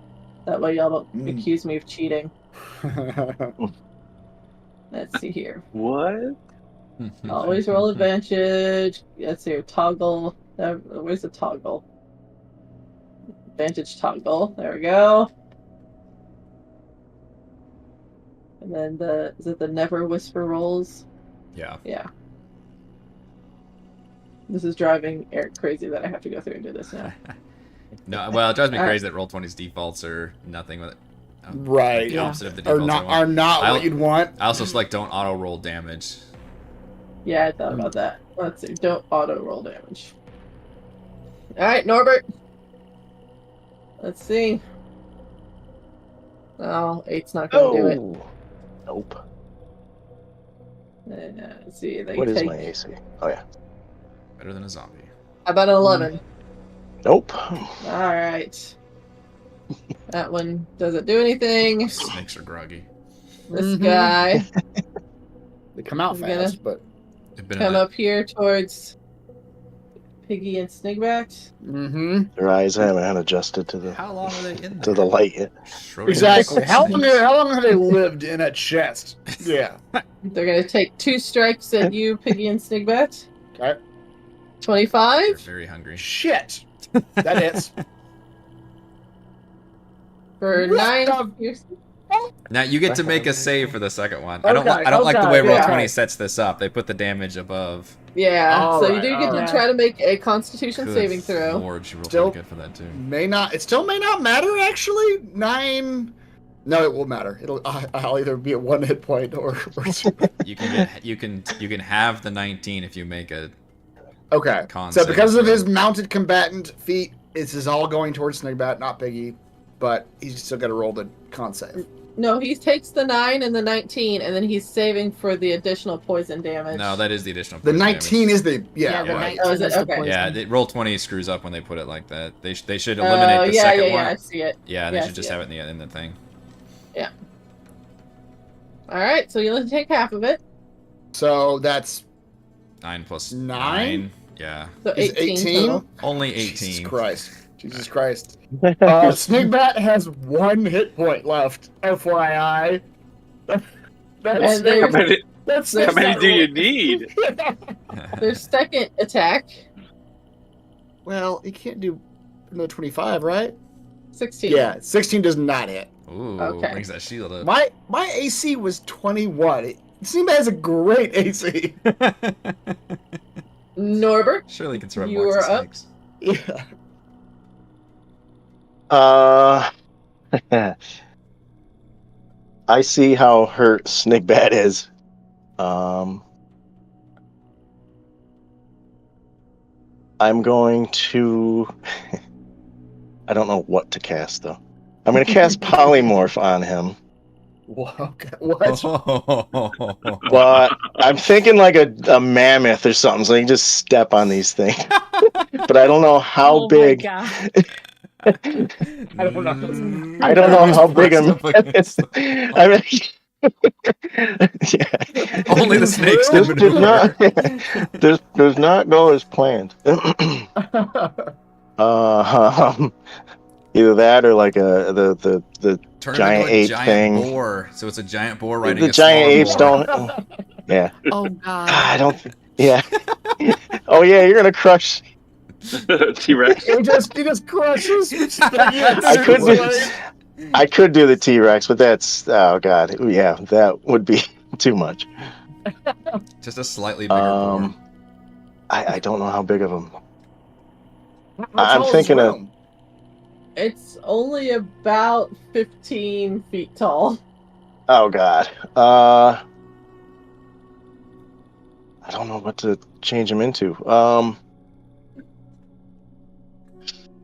Speaker 1: That way y'all don't accuse me of cheating. Let's see here.
Speaker 5: What?
Speaker 1: Always roll advantage. Let's see here. Toggle. Where's the toggle? Advantage toggle. There we go. And then is it the never whisper rolls?
Speaker 2: Yeah.
Speaker 1: Yeah. This is driving Eric crazy that I have to go through and do this now.
Speaker 2: No, well, it drives me
Speaker 1: Alright.
Speaker 2: crazy that Roll20's defaults are nothing with it.
Speaker 4: Right.
Speaker 2: The
Speaker 3: Yeah.
Speaker 2: opposite of the
Speaker 4: Are
Speaker 2: defaults I
Speaker 4: not
Speaker 2: want.
Speaker 4: are not
Speaker 2: I'll-
Speaker 4: what you'd want.
Speaker 2: I also select don't auto roll damage.
Speaker 1: Yeah, I thought about that. Let's see. Don't auto roll damage. Alright, Norbert. Let's see. Oh, 8's not gonna do it.
Speaker 6: Oh. Nope.
Speaker 1: Let's see. They
Speaker 6: What is
Speaker 1: take...
Speaker 6: my AC? Oh, yeah.
Speaker 2: Better than a zombie.
Speaker 1: How about an 11?
Speaker 6: Nope.
Speaker 1: Alright. That one doesn't do anything.
Speaker 2: Snakes are groggy.
Speaker 1: This
Speaker 4: Mhm.
Speaker 1: guy
Speaker 4: They come out
Speaker 1: I'm gonna-
Speaker 4: fast, but
Speaker 2: They've been in
Speaker 1: come
Speaker 2: that-
Speaker 1: up here towards Piggy and Snigback.
Speaker 6: Their eyes haven't adjusted to the
Speaker 2: How long are they in there?
Speaker 6: to the light yet.
Speaker 2: Schrodinger's
Speaker 4: exactly. How long
Speaker 2: snakes.
Speaker 4: have they lived in a chest? Yeah.
Speaker 1: They're gonna take 2 strikes at you, Piggy and Snigback.
Speaker 4: Okay.
Speaker 1: 25
Speaker 2: They're very hungry.
Speaker 4: Shit. That hits.
Speaker 1: for
Speaker 4: What
Speaker 1: 9
Speaker 4: the-
Speaker 1: piercing.
Speaker 2: Now you get to make a save for the second one. I don't
Speaker 4: Okay,
Speaker 2: like the way
Speaker 4: okay,
Speaker 2: Roll20
Speaker 4: yeah.
Speaker 2: sets this up. They put the damage above.
Speaker 1: Yeah,
Speaker 4: All
Speaker 1: so you
Speaker 4: right,
Speaker 1: do get
Speaker 4: all
Speaker 1: to
Speaker 3: right.
Speaker 1: try to make a Constitution
Speaker 2: Good
Speaker 1: saving throw.
Speaker 2: Lord, you roll
Speaker 4: Still-
Speaker 2: pretty good for that too.
Speaker 4: It still may not matter actually. 9. No, it will matter. I'll either be at 1 hit point or 2.
Speaker 2: You can have the 19 if you make a
Speaker 4: Okay.
Speaker 2: Con
Speaker 4: So
Speaker 2: saving
Speaker 4: because of
Speaker 2: throw.
Speaker 4: his mounted combatant feat, this is all going towards Snigbat, not Piggy. But he's still got to roll the con save.
Speaker 1: No, he takes the 9 and the 19, and then he's saving for the additional poison damage.
Speaker 2: No, that is the additional.
Speaker 4: The
Speaker 2: poison
Speaker 4: 19
Speaker 2: damage.
Speaker 4: is the
Speaker 3: the
Speaker 2: yeah.
Speaker 3: 19
Speaker 1: Oh, is it?
Speaker 3: is the
Speaker 1: Okay.
Speaker 3: poison.
Speaker 2: Yeah, Roll20 screws up when they put it like that. They should
Speaker 1: Oh,
Speaker 2: eliminate the
Speaker 1: yeah,
Speaker 2: second
Speaker 1: yeah,
Speaker 2: one.
Speaker 1: yeah, I see it.
Speaker 2: Yeah, they
Speaker 1: Yeah, I
Speaker 2: should just
Speaker 1: see
Speaker 2: have it in the thing.
Speaker 1: Alright, so you only take half of it.
Speaker 4: So that's
Speaker 2: 9 plus
Speaker 4: 9?
Speaker 2: 9. Yeah,
Speaker 1: So
Speaker 4: is
Speaker 1: 18,
Speaker 4: 18?
Speaker 1: total.
Speaker 2: only 18.
Speaker 4: Jesus Christ. Jesus Christ. Snigbat has 1 hit point left. FYI.
Speaker 1: And
Speaker 4: That's
Speaker 1: there's-
Speaker 5: How many,
Speaker 4: that's
Speaker 5: how many
Speaker 4: not
Speaker 5: do you
Speaker 4: right.
Speaker 5: need?
Speaker 1: Their second attack,
Speaker 4: Well, you can't do another 25, right?
Speaker 1: 16.
Speaker 4: Yeah, 16 does not hit.
Speaker 2: Ooh,
Speaker 1: Okay.
Speaker 2: brings that shield up.
Speaker 4: My AC was 21. Snigbat has a great AC.
Speaker 1: Norbert,
Speaker 2: Surely can throw
Speaker 1: You
Speaker 2: more
Speaker 1: are up.
Speaker 2: snakes.
Speaker 4: Yeah.
Speaker 6: I see how hurt Snigbat is. I'm going to. I don't know what to cast though. I'm going to cast Polymorph on him,
Speaker 4: Okay. What?
Speaker 6: but I'm thinking like a mammoth or something, so you can just step on these things. But I don't know how
Speaker 3: Oh my
Speaker 6: big.
Speaker 3: God.
Speaker 4: I don't know.
Speaker 6: I don't know how big a
Speaker 2: Pressed up against
Speaker 6: mammoth. I mean, yeah.
Speaker 2: Only the snakes
Speaker 6: This
Speaker 2: can
Speaker 6: does
Speaker 2: maneuver.
Speaker 6: not. This does not go as planned. Either that or like the
Speaker 2: Turn
Speaker 6: giant
Speaker 2: him into a
Speaker 6: ape
Speaker 2: giant
Speaker 6: thing.
Speaker 2: boar. So it's a giant boar riding
Speaker 6: The
Speaker 2: a
Speaker 6: giant
Speaker 2: smaller
Speaker 6: apes
Speaker 2: boar.
Speaker 6: don't. Yeah.
Speaker 3: Oh God.
Speaker 6: I don't. Yeah. Oh yeah, you're gonna crush.
Speaker 5: T-Rex.
Speaker 4: He just crushes.
Speaker 6: I could do. I could do the T-Rex, but that's God. Yeah, that would be too much.
Speaker 2: Just a slightly bigger boar.
Speaker 6: I don't know how big of them.
Speaker 4: How
Speaker 6: I'm
Speaker 4: tall is this
Speaker 6: thinking of.
Speaker 4: room?
Speaker 1: It's only about 15 feet tall.
Speaker 6: Oh God. I don't know what to change him into.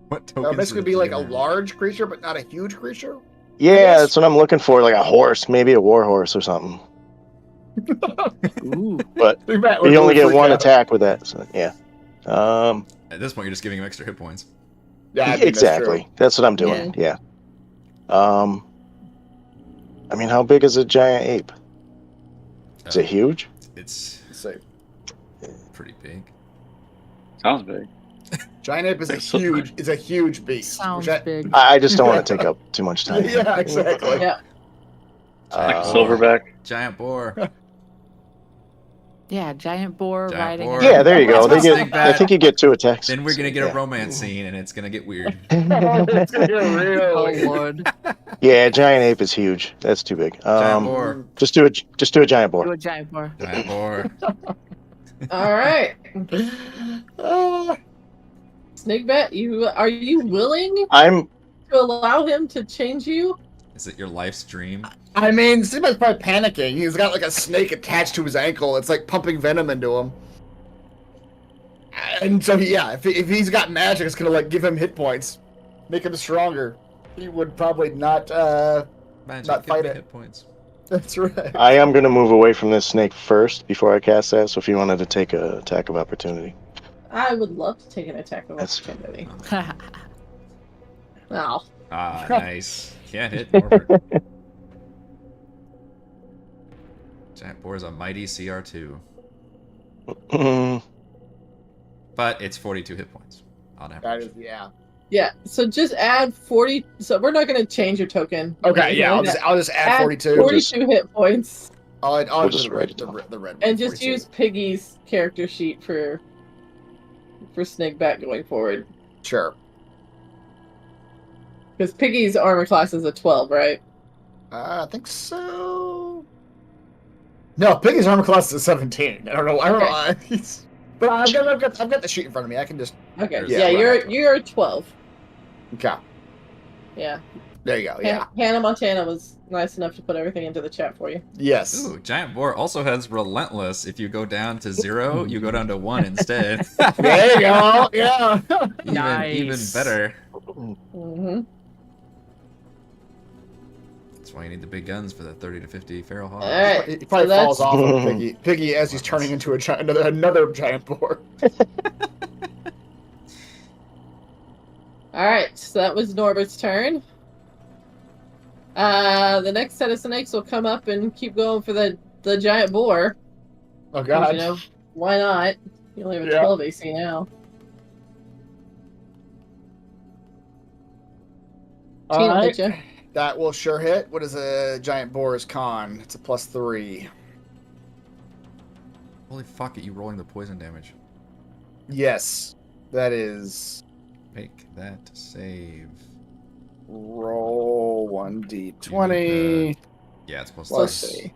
Speaker 2: What tokens?
Speaker 4: Basically
Speaker 2: would
Speaker 4: be
Speaker 2: you
Speaker 4: like a
Speaker 2: have?
Speaker 4: large creature, but not a huge creature.
Speaker 6: Yeah, that's what I'm looking for. Like a horse, maybe a war horse or something.
Speaker 3: Ooh.
Speaker 6: But
Speaker 4: Big Matt
Speaker 6: you
Speaker 4: would
Speaker 6: only
Speaker 4: really
Speaker 6: get
Speaker 4: freak
Speaker 6: one
Speaker 4: out.
Speaker 6: attack with that. So yeah.
Speaker 2: At this point, you're just giving him extra hit points.
Speaker 4: Yeah, I think
Speaker 6: Exactly. That's what I'm doing. Yeah. I mean, how big is a giant ape? Is it huge?
Speaker 2: It's
Speaker 4: That's true.
Speaker 2: pretty big.
Speaker 5: Sounds big.
Speaker 4: Giant ape is a huge beast.
Speaker 3: Sounds
Speaker 4: which
Speaker 3: big.
Speaker 6: I just don't want to take up too much time.
Speaker 4: Yeah, exactly.
Speaker 1: Yeah.
Speaker 5: Like a
Speaker 6: Uh,
Speaker 5: silverback.
Speaker 2: Giant boar.
Speaker 3: Yeah, giant boar
Speaker 2: Giant
Speaker 3: riding.
Speaker 2: boar.
Speaker 6: Yeah, there you go. They
Speaker 2: Snake
Speaker 6: get. I
Speaker 2: bat.
Speaker 6: think you get 2 attacks.
Speaker 2: Then we're gonna get
Speaker 6: yeah.
Speaker 2: a romance scene, and it's gonna get weird.
Speaker 4: It's gonna get real.
Speaker 3: Oh Lord.
Speaker 6: Yeah, giant ape is huge. That's too big.
Speaker 2: Giant boar.
Speaker 6: Just do a giant
Speaker 3: Do
Speaker 6: boar.
Speaker 3: a giant boar.
Speaker 2: Giant boar.
Speaker 1: All right.
Speaker 4: Uh,
Speaker 1: Snakebet, are you willing
Speaker 6: I'm.
Speaker 1: to allow him to change you?
Speaker 2: Is it your life's dream?
Speaker 4: I mean, Steamboat's probably panicking. He's got like a snake attached to his ankle. It's like pumping venom into him. And so, if he's got magic, it's gonna like give him hit points, make him stronger. He would probably not.
Speaker 2: Magic,
Speaker 4: Not
Speaker 2: give
Speaker 4: fight
Speaker 2: me
Speaker 4: it.
Speaker 2: hit points.
Speaker 4: That's right.
Speaker 6: I am gonna move away from this snake first before I cast that. So if you wanted to take a attack of opportunity,
Speaker 1: I would love to take an attack of
Speaker 6: That's-
Speaker 1: opportunity. Oh.
Speaker 2: Ah, nice. Can't hit Norbert. Giant boar is a mighty CR2, but it's 42 hit points on average.
Speaker 4: That is, yeah.
Speaker 1: Yeah, so just add 40. So we're not going to change your token.
Speaker 4: Okay, yeah. I'll just add 42.
Speaker 1: 42 hit points.
Speaker 4: I'll
Speaker 6: just
Speaker 4: just
Speaker 6: write it
Speaker 4: the
Speaker 6: down.
Speaker 4: red one.
Speaker 1: And just
Speaker 4: 42.
Speaker 1: use Piggy's character sheet for Snakebat going forward.
Speaker 4: Sure.
Speaker 1: Because Piggy's armor class is a 12, right?
Speaker 4: I think so. No, Piggy's armor class is a 17. I don't know.
Speaker 1: Okay.
Speaker 4: But I've got the sheet in front of me. I can just.
Speaker 1: Okay.
Speaker 2: Yeah,
Speaker 1: Yeah,
Speaker 4: right.
Speaker 1: you're 12.
Speaker 4: Okay.
Speaker 1: Yeah.
Speaker 4: There you go. Yeah.
Speaker 1: Hannah Montana was nice enough to put everything into the chat for you.
Speaker 4: Yes.
Speaker 2: Ooh, giant boar also has relentless. If you go down to 0, you go down to 1 instead.
Speaker 4: There you go. Yeah.
Speaker 2: even
Speaker 3: Nice.
Speaker 2: better.
Speaker 1: Mm-hmm.
Speaker 2: That's why you need the big guns for the 30 to 50 feral hogs.
Speaker 1: All right.
Speaker 4: He probably
Speaker 1: so
Speaker 4: falls
Speaker 1: that's-
Speaker 4: off of Piggy. Piggy as he's turning into another giant boar.
Speaker 1: All right. So that was Norbert's turn. The next set of snakes will come up and keep going for the giant boar.
Speaker 4: Oh
Speaker 1: 'Cause,
Speaker 4: God.
Speaker 1: You know, why not? You only have a
Speaker 4: Yeah.
Speaker 1: 12 AC now. Tina,
Speaker 4: All
Speaker 1: hit
Speaker 4: right.
Speaker 1: ya.
Speaker 4: That will sure hit. What is a giant boar's con? It's a +3.
Speaker 2: Holy fuck, you rolling the poison damage.
Speaker 4: Yes. That is.
Speaker 2: Make that save.
Speaker 4: Roll 1d20
Speaker 2: Yeah, it's plus
Speaker 4: plus.
Speaker 2: 3.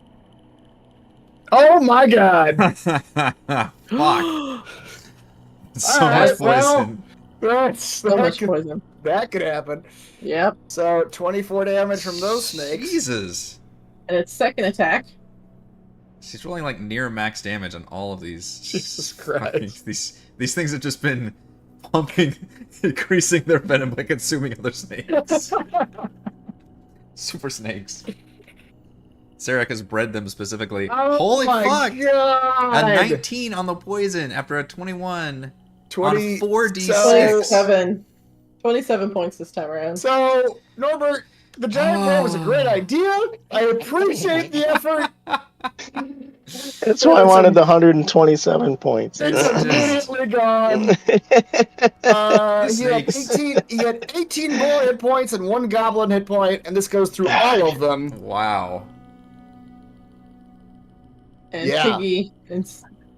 Speaker 4: Oh my God!
Speaker 2: Fuck. So
Speaker 4: All
Speaker 2: much
Speaker 4: right, well,
Speaker 2: poison.
Speaker 1: So much poison.
Speaker 4: That could happen.
Speaker 1: Yep.
Speaker 4: So 24 damage from those snakes.
Speaker 2: Jesus.
Speaker 1: And its second attack.
Speaker 2: She's rolling like near max damage on all of these.
Speaker 4: Jesus
Speaker 2: fucking-
Speaker 4: Christ.
Speaker 2: These things have just been pumping, increasing their venom by consuming other snakes. Super snakes. Sarek has bred them specifically.
Speaker 4: Oh
Speaker 2: Holy
Speaker 4: my
Speaker 2: fuck!
Speaker 4: God.
Speaker 2: A 19 on the poison after a 21
Speaker 4: 20
Speaker 2: on 4d6.
Speaker 4: So-
Speaker 1: 27 points this time around.
Speaker 4: So, Norbert, the giant boar was a great idea. I appreciate the effort.
Speaker 6: That's why I wanted the 127 points.
Speaker 4: It's
Speaker 2: Just-
Speaker 4: immediately gone. He had
Speaker 2: Snakes.
Speaker 4: 18. He had 18 more hit points and 1 goblin hit point, and this goes through all of them.
Speaker 2: Wow.
Speaker 1: And
Speaker 4: Yeah.
Speaker 1: Piggy and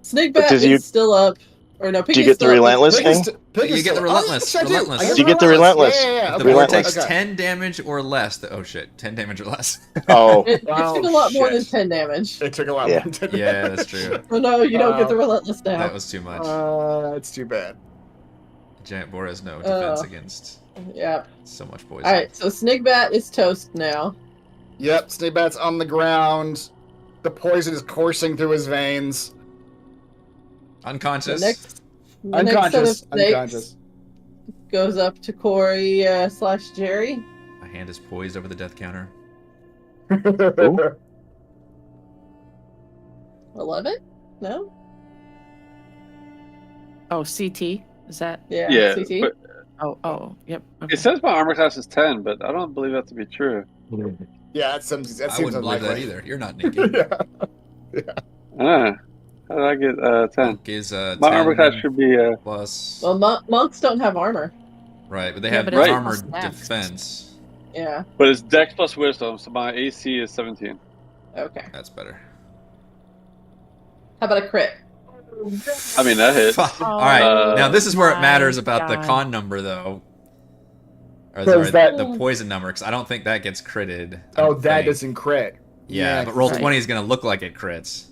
Speaker 1: Snake
Speaker 6: But
Speaker 1: Bat
Speaker 6: does you-
Speaker 1: is still up. Or no,
Speaker 6: Do you
Speaker 1: Piggy's
Speaker 6: get the
Speaker 1: still up.
Speaker 6: relentless
Speaker 4: Pig is
Speaker 6: thing?
Speaker 4: st- Pig
Speaker 2: You
Speaker 4: is
Speaker 2: get the
Speaker 4: still-
Speaker 2: relentless,
Speaker 4: Oh, yes, I do.
Speaker 2: relentless.
Speaker 4: I
Speaker 6: You get the relentless.
Speaker 4: Yeah,
Speaker 2: If
Speaker 4: okay.
Speaker 2: the board
Speaker 6: Relentless.
Speaker 2: takes
Speaker 4: Okay.
Speaker 2: 10 damage or less, oh shit, 10 damage or less.
Speaker 6: Oh,
Speaker 1: It took a lot more than
Speaker 4: shit.
Speaker 1: 10 damage.
Speaker 4: It took a lot
Speaker 6: Yeah.
Speaker 4: more than
Speaker 2: Yeah, that's true.
Speaker 1: Oh no, you don't get the relentless now.
Speaker 2: That was too much.
Speaker 4: It's too bad.
Speaker 2: Giant boar has no defense
Speaker 1: Uh.
Speaker 2: against
Speaker 1: Yeah.
Speaker 2: so much poison.
Speaker 1: Alright, so Snake Bat is toast now.
Speaker 4: Yep, Snake Bat's on the ground. The poison is coursing through his veins.
Speaker 2: Unconscious.
Speaker 1: The next set of snakes
Speaker 4: Unconscious.
Speaker 1: goes up to Corey / Jerry.
Speaker 2: My hand is poised over the death counter.
Speaker 1: 11? No?
Speaker 3: Oh, CT. Is that?
Speaker 1: Yeah,
Speaker 5: Yeah,
Speaker 1: CT.
Speaker 5: but
Speaker 3: Oh, yep. Okay.
Speaker 5: it says my armor class is 10, but I don't believe that to be true.
Speaker 4: Yeah, that seems
Speaker 2: I wouldn't believe that
Speaker 4: unlikely.
Speaker 2: either. You're not naked.
Speaker 4: Yeah.
Speaker 5: How did I get 10?
Speaker 2: Monk is
Speaker 5: My
Speaker 2: 10
Speaker 5: armor class should be
Speaker 2: plus.
Speaker 1: Well, monks don't have armor.
Speaker 2: Right, but they
Speaker 3: Yeah,
Speaker 2: have
Speaker 3: but it's
Speaker 2: armored
Speaker 3: almost dex.
Speaker 2: defense.
Speaker 1: Yeah,
Speaker 5: but it's Dex plus Wisdom, so my AC is 17.
Speaker 1: okay.
Speaker 2: That's better.
Speaker 1: How about a crit?
Speaker 5: I mean, that hit.
Speaker 2: Fuck. All right, now this is where it
Speaker 3: my
Speaker 2: matters about the
Speaker 3: God.
Speaker 2: con number, though. Or
Speaker 4: So is
Speaker 2: sorry,
Speaker 4: that-
Speaker 2: the poison number, because I don't think that gets critted. I
Speaker 4: Oh,
Speaker 2: don't
Speaker 4: that
Speaker 2: think.
Speaker 4: doesn't crit.
Speaker 2: Yeah, but roll
Speaker 3: right.
Speaker 2: 20 is going to look like it crits.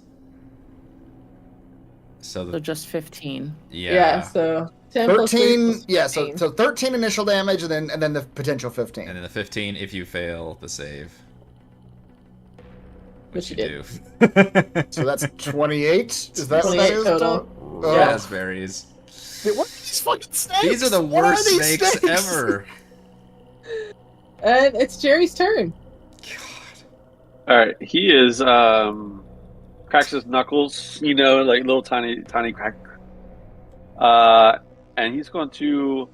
Speaker 2: So,
Speaker 3: So just 15.
Speaker 1: Yeah, so 10 plus 3
Speaker 4: 13.
Speaker 1: plus
Speaker 4: Yeah,
Speaker 1: 15.
Speaker 4: so 13 initial damage, and then the potential 15.
Speaker 2: And then the 15 if you fail the save.
Speaker 1: Which
Speaker 2: Which
Speaker 1: you
Speaker 2: you do.
Speaker 4: So that's 28. Is that what that
Speaker 1: 28
Speaker 4: is?
Speaker 1: total.
Speaker 4: Oh.
Speaker 2: Raspberries.
Speaker 4: Dude, what are these fucking snakes?
Speaker 2: These are the
Speaker 4: What are
Speaker 2: worst
Speaker 4: these
Speaker 2: snakes ever.
Speaker 1: And it's Jerry's turn.
Speaker 2: God.
Speaker 5: Alright, he is, cracks his knuckles, you know, like little tiny crack. And he's going to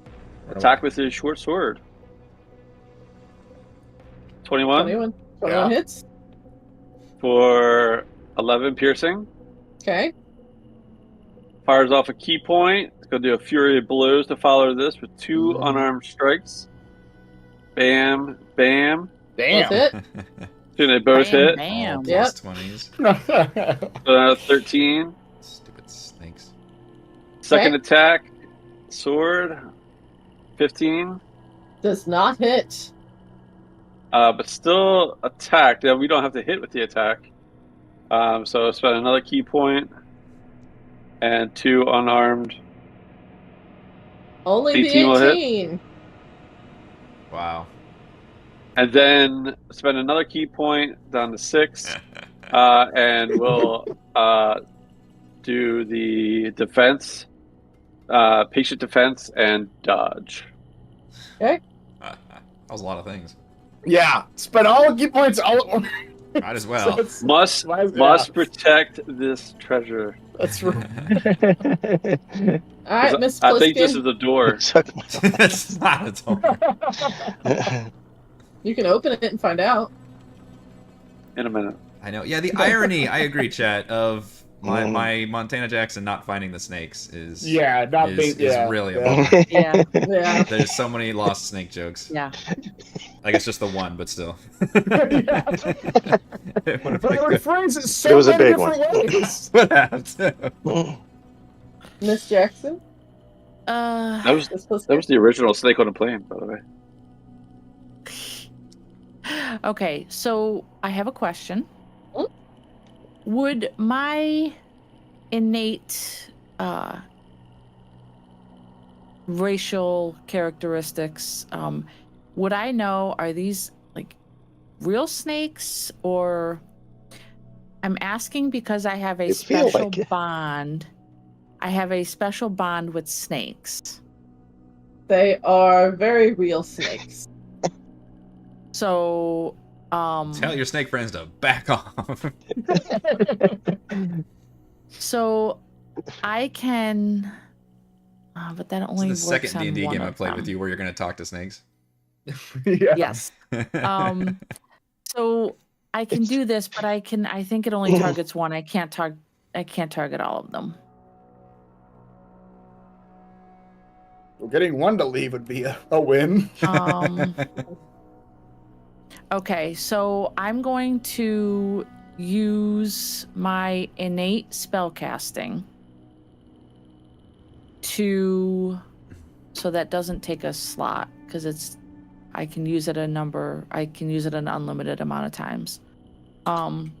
Speaker 5: attack with his short sword. 21
Speaker 1: 21
Speaker 4: Yeah.
Speaker 1: hits.
Speaker 5: for 11 piercing.
Speaker 1: Okay.
Speaker 5: Fires off a key point. It's going to do a fury of blows to follow this with 2 unarmed strikes. Bam, bam.
Speaker 1: That's
Speaker 4: Damn.
Speaker 1: it.
Speaker 5: So they both
Speaker 3: Bam,
Speaker 5: hit.
Speaker 3: bam.
Speaker 2: All
Speaker 1: Yep.
Speaker 2: plus 20s.
Speaker 5: So another 13.
Speaker 2: Stupid snakes.
Speaker 5: Second
Speaker 1: Okay.
Speaker 5: attack, sword, 15.
Speaker 1: Does not hit.
Speaker 5: But still attacked. Yeah, we don't have to hit with the attack. So spend another key point and 2 unarmed.
Speaker 1: Only
Speaker 5: 18 will
Speaker 1: the
Speaker 5: hit.
Speaker 1: 18.
Speaker 2: Wow.
Speaker 5: And then spend another key point down to 6. And we'll do the defense, patient defense, and dodge.
Speaker 1: Okay.
Speaker 2: That was a lot of things.
Speaker 4: Yeah, spend all key points all at once.
Speaker 2: Might as well.
Speaker 5: Must protect this treasure.
Speaker 4: That's right.
Speaker 1: All right, Miss
Speaker 5: I think this
Speaker 1: Pliskin.
Speaker 5: is a door.
Speaker 2: That's not a door.
Speaker 1: You can open it and find out.
Speaker 5: In a minute.
Speaker 2: I know. Yeah, the irony, I agree, chat, of my Montana Jackson not finding the snakes is
Speaker 4: not
Speaker 2: is,
Speaker 4: being,
Speaker 2: is really a bummer.
Speaker 3: Yeah.
Speaker 1: Yeah.
Speaker 2: There's so many lost snake jokes.
Speaker 3: Yeah.
Speaker 2: I guess just the one, but still.
Speaker 4: But
Speaker 2: It would've
Speaker 4: it
Speaker 2: been good.
Speaker 4: rephrases so
Speaker 6: It was a
Speaker 4: many
Speaker 6: big
Speaker 4: different ways.
Speaker 2: Would have.
Speaker 1: Miss Jackson.
Speaker 5: That was
Speaker 1: Miss Pliskin.
Speaker 5: that was the original Snake on a Plane, by the way.
Speaker 3: Okay, so I have a question.
Speaker 1: Hmm?
Speaker 3: Would my innate racial characteristics, would I know, are these like real snakes, or I'm asking because I have a
Speaker 6: It feel
Speaker 3: special
Speaker 6: like it.
Speaker 3: bond. I have a special bond with snakes.
Speaker 1: They are very real snakes.
Speaker 3: So,
Speaker 2: Tell your snake friends to back off.
Speaker 3: so I can, but that
Speaker 2: This
Speaker 3: only
Speaker 2: is the
Speaker 3: works
Speaker 2: second
Speaker 3: on
Speaker 2: D&D
Speaker 3: one
Speaker 2: game
Speaker 3: of
Speaker 2: I've played with
Speaker 3: them.
Speaker 2: you where you're going to talk to snakes.
Speaker 4: Yeah.
Speaker 3: Yes. So I can do this, but I think it only targets one. I can't target all of them.
Speaker 4: Well, getting one to leave would be a win.
Speaker 3: Okay, so I'm going to use my innate spellcasting so that doesn't take a slot, because I can use it an unlimited amount of times. And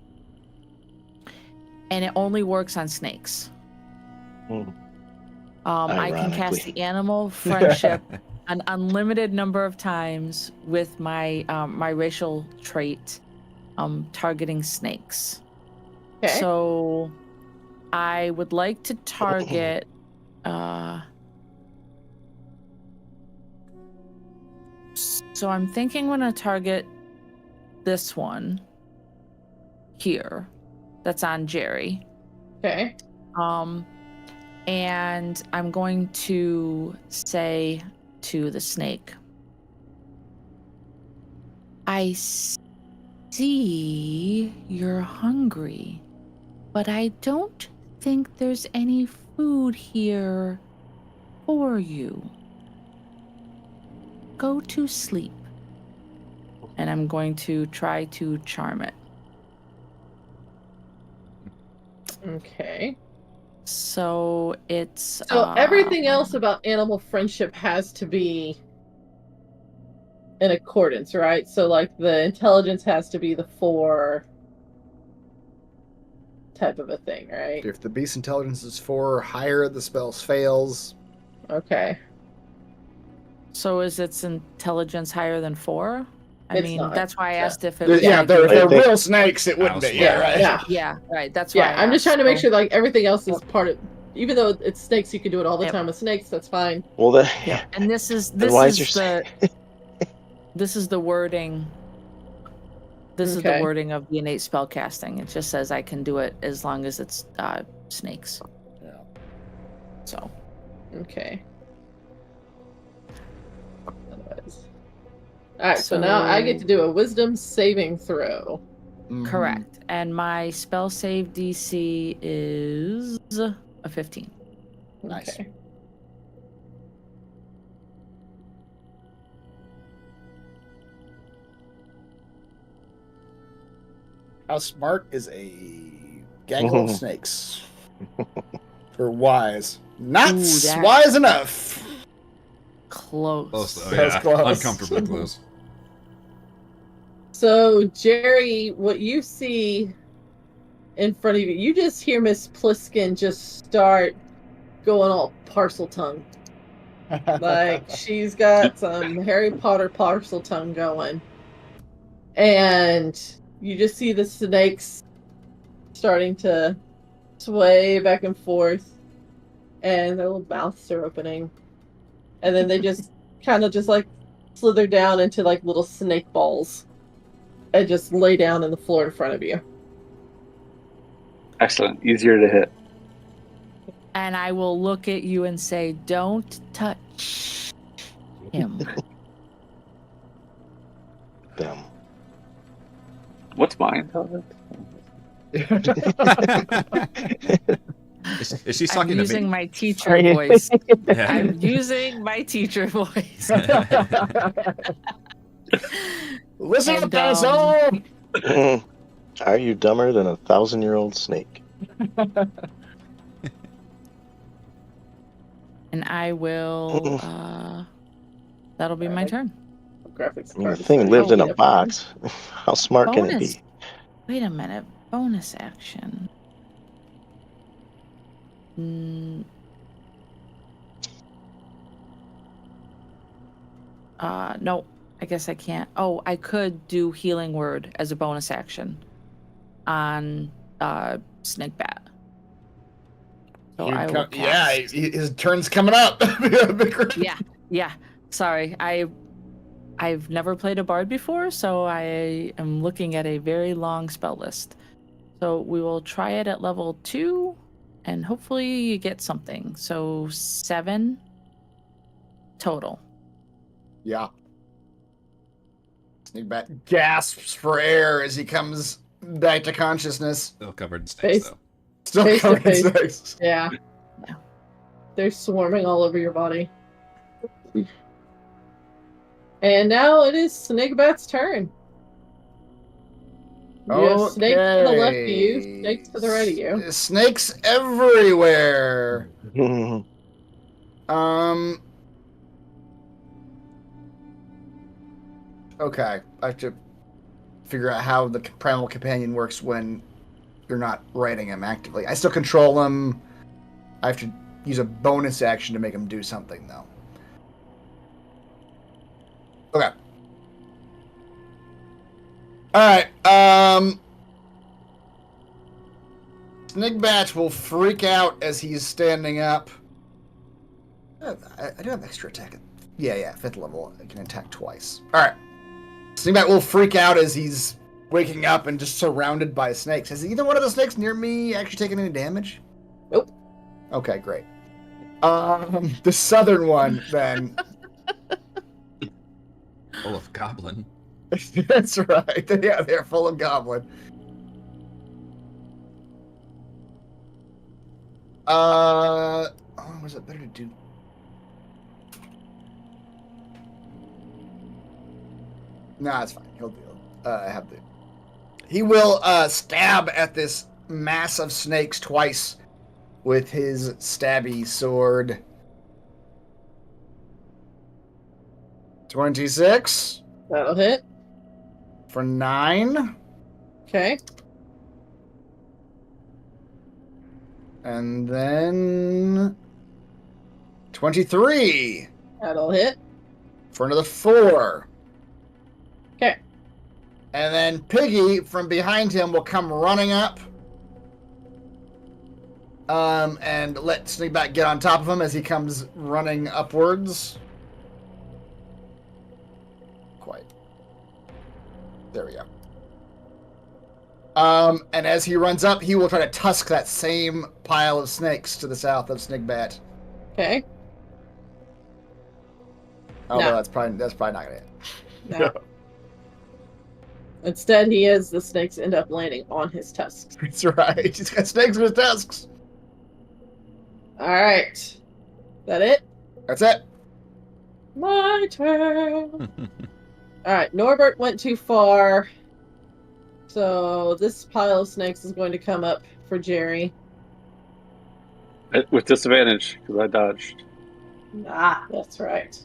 Speaker 3: it only works on snakes. I can cast the animal friendship an unlimited number of times with my my racial trait, targeting snakes.
Speaker 1: Okay.
Speaker 3: So I would like to target. So I'm thinking I'm gonna target this one here, that's on Jerry.
Speaker 1: Okay.
Speaker 3: And I'm going to say to the snake, I see you're hungry, but I don't think there's any food here for you. Go to sleep. And I'm going to try to charm it.
Speaker 1: Okay.
Speaker 3: So it's
Speaker 1: everything else about animal friendship has to be in accordance, right? So like the intelligence has to be the 4 type of a thing, right?
Speaker 4: If the beast intelligence is 4 or higher, the spell fails.
Speaker 1: Okay.
Speaker 3: So is its intelligence higher than 4? I
Speaker 1: It's
Speaker 3: mean,
Speaker 1: not.
Speaker 3: that's why I asked if it
Speaker 4: Yeah,
Speaker 3: was.
Speaker 4: if they're real snakes, it wouldn't be. Yeah, right.
Speaker 3: Yeah, right. That's why.
Speaker 1: Yeah, I'm just trying to make sure like everything else is part of. Even though it's snakes, you can do it all the time with snakes. That's fine.
Speaker 6: Well,
Speaker 3: and this is the wording. This is the wording of the innate spellcasting. It just says I can do it as long as it's snakes.
Speaker 4: Yeah.
Speaker 3: So.
Speaker 1: Okay. All right, so now I get to do a wisdom saving throw.
Speaker 3: Correct. And my spell save DC is a 15.
Speaker 4: Nice.
Speaker 1: Okay.
Speaker 4: How smart is a gaggle of snakes? Or wise? Not wise enough.
Speaker 3: Close.
Speaker 2: Close though,
Speaker 4: That was
Speaker 2: yeah.
Speaker 4: close.
Speaker 2: Uncomfortably close.
Speaker 1: So, Jerry, what you see in front of you, you just hear Miss Pliskin just start going all parcel tongue. Like, she's got some Harry Potter parcel tongue going. And you just see the snakes starting to sway back and forth. And their little mouths are opening. And then they just kind of just like slither down into like little snake balls. And just lay down in the floor in front of you.
Speaker 5: Excellent. Easier to hit.
Speaker 3: And I will look at you and say, don't touch him.
Speaker 6: Damn.
Speaker 5: What's my intelligence?
Speaker 2: Is she talking
Speaker 3: I'm
Speaker 2: to
Speaker 3: using
Speaker 2: me?
Speaker 3: my teacher voice.
Speaker 2: Yeah.
Speaker 3: I'm using my teacher voice.
Speaker 4: Listen up, asshole!
Speaker 6: Are you dumber than a 1,000-year-old snake?
Speaker 3: And I will, that'll be my turn.
Speaker 1: Graphics
Speaker 6: I mean, the
Speaker 1: card
Speaker 6: thing
Speaker 1: is
Speaker 6: lived in a
Speaker 1: starting.
Speaker 6: box. How smart can it
Speaker 3: Bonus.
Speaker 6: be?
Speaker 3: Wait a minute. Bonus action. No, I guess I can't. Oh, I could do Healing Word as a bonus action on Snake Bat. So I will cast.
Speaker 4: His turn's coming up.
Speaker 3: Yeah. Sorry, I've never played a bard before, so I am looking at a very long spell list. So we will try it at level 2, and hopefully you get something. So 7 total.
Speaker 4: Yeah. Snigbat gasps for air as he comes back to consciousness.
Speaker 2: Still covered in snakes,
Speaker 1: Face-
Speaker 2: though.
Speaker 4: Still
Speaker 1: Face to
Speaker 4: covered in
Speaker 1: face.
Speaker 4: snakes.
Speaker 1: Yeah.
Speaker 3: Yeah.
Speaker 1: They're swarming all over your body. And now it is Snigbat's turn. You have snakes to the left of you, snakes to the right of you.
Speaker 4: Snakes everywhere. Okay, I have to figure out how the primal companion works when you're not riding him actively. I still control him. I have to use a bonus action to make him do something, though. Okay. Alright, Snigbat will freak out as he's standing up. I do have extra attack. Yeah, 5th level. I can attack twice. Alright. Snigbat will freak out as he's waking up and just surrounded by snakes. Has either one of the snakes near me actually taken any damage?
Speaker 1: Nope.
Speaker 4: Okay, great. The southern one, then.
Speaker 2: Full of goblin.
Speaker 4: That's right. Yeah, they're full of goblin. Was it better to do? Nah, it's fine. He'll deal. He will stab at this mass of snakes twice with his stabby sword. 26
Speaker 1: That'll hit.
Speaker 4: for 9.
Speaker 1: Okay.
Speaker 4: And then 23
Speaker 1: That'll hit.
Speaker 4: for another 4.
Speaker 1: Okay.
Speaker 4: And then Piggy from behind him will come running up. And let Snigbat get on top of him as he comes running upwards. Quite. There we go. And as he runs up, he will try to tusk that same pile of snakes to the south of Snigbat.
Speaker 1: Okay.
Speaker 4: Although
Speaker 1: No.
Speaker 4: that's probably not gonna hit.
Speaker 1: No. Instead, he has the snakes end up landing on his tusks.
Speaker 4: That's right. He's got snakes in his tusks.
Speaker 1: All right. That it?
Speaker 4: That's it.
Speaker 1: My turn. All right. Norbert went too far. So this pile of snakes is going to come up for Jerry.
Speaker 5: With disadvantage, because I dodged.
Speaker 1: Ah, that's right.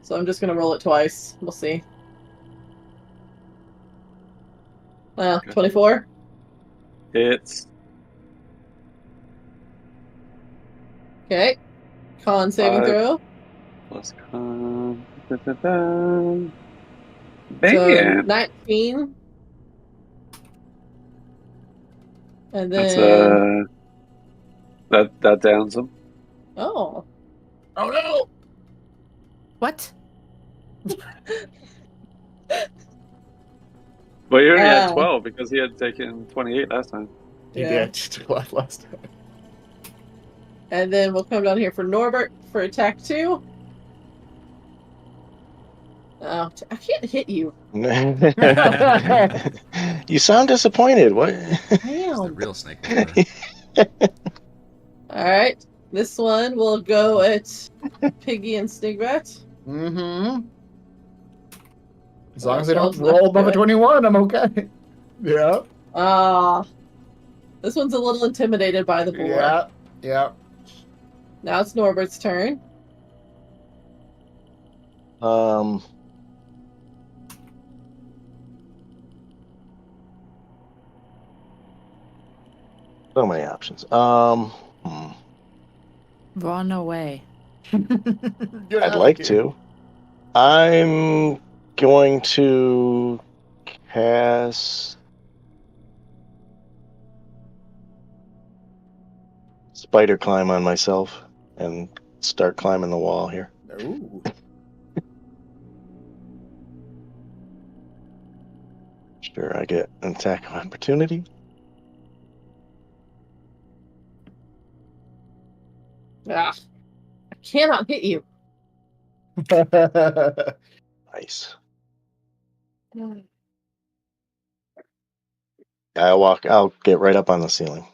Speaker 1: So I'm just going to roll it twice. We'll see. Well,
Speaker 5: Okay.
Speaker 1: 24.
Speaker 5: It's
Speaker 1: Okay. Con saving
Speaker 5: 5.
Speaker 1: throw.
Speaker 5: plus con. Da-da-da.
Speaker 1: So
Speaker 5: Bam!
Speaker 1: 19. And
Speaker 5: That's
Speaker 1: then...
Speaker 5: that downs him.
Speaker 1: Oh.
Speaker 4: Oh no!
Speaker 3: What?
Speaker 5: But he only had
Speaker 1: Oh.
Speaker 5: 12 because he had taken 28 last time.
Speaker 4: He
Speaker 1: Yeah.
Speaker 4: did just a lot last time.
Speaker 1: And then we'll come down here for Norbert for attack 2. Oh, I can't hit you.
Speaker 6: You sound disappointed. What?
Speaker 2: It's the
Speaker 1: Damn.
Speaker 2: real snake.
Speaker 1: Alright. This one will go at Piggy and Snigbat.
Speaker 4: Mm-hmm. As long as they
Speaker 1: Well,
Speaker 4: don't
Speaker 1: it's not
Speaker 4: roll above a
Speaker 1: good.
Speaker 4: 21, I'm okay. Yeah.
Speaker 1: This one's a little intimidated by the boar.
Speaker 4: Yeah.
Speaker 1: Now it's Norbert's turn.
Speaker 6: So many options.
Speaker 3: Run away.
Speaker 6: I'd like to. I'm going to cast spider climb on myself and start climbing the wall here.
Speaker 4: Ooh.
Speaker 6: Sure, I get an attack of opportunity.
Speaker 1: Ah, I cannot hit you.
Speaker 6: Nice. I'll get right up on the ceiling.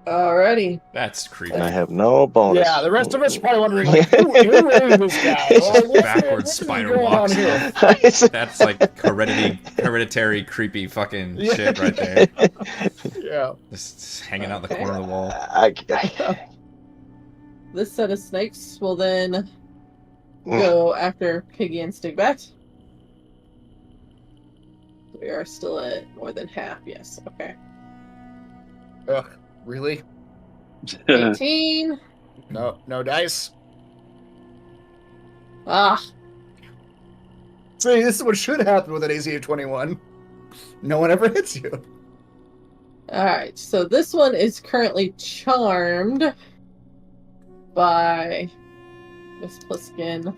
Speaker 1: Alrighty.
Speaker 2: That's creepy.
Speaker 6: And I have no bonus.
Speaker 4: Yeah, the rest of us are probably wondering, like, who is this guy?
Speaker 2: Just
Speaker 4: Like, what's
Speaker 2: backwards
Speaker 4: what's
Speaker 2: spider
Speaker 4: going on
Speaker 2: walks
Speaker 4: here?
Speaker 2: up. That's like hereditary creepy fucking
Speaker 4: Yeah.
Speaker 2: shit right there.
Speaker 4: Yeah.
Speaker 2: Just hanging out the
Speaker 1: Okay.
Speaker 2: corner of the wall.
Speaker 1: This set of snakes will then go after Piggy and Stigbat. We are still at more than half, yes. Okay.
Speaker 4: Ugh, really?
Speaker 1: 18.
Speaker 4: No dice.
Speaker 1: Ah,
Speaker 4: See, this is what should happen with an AC of 21. No one ever hits you.
Speaker 1: alright. So this one is currently charmed by Miss Pliskin.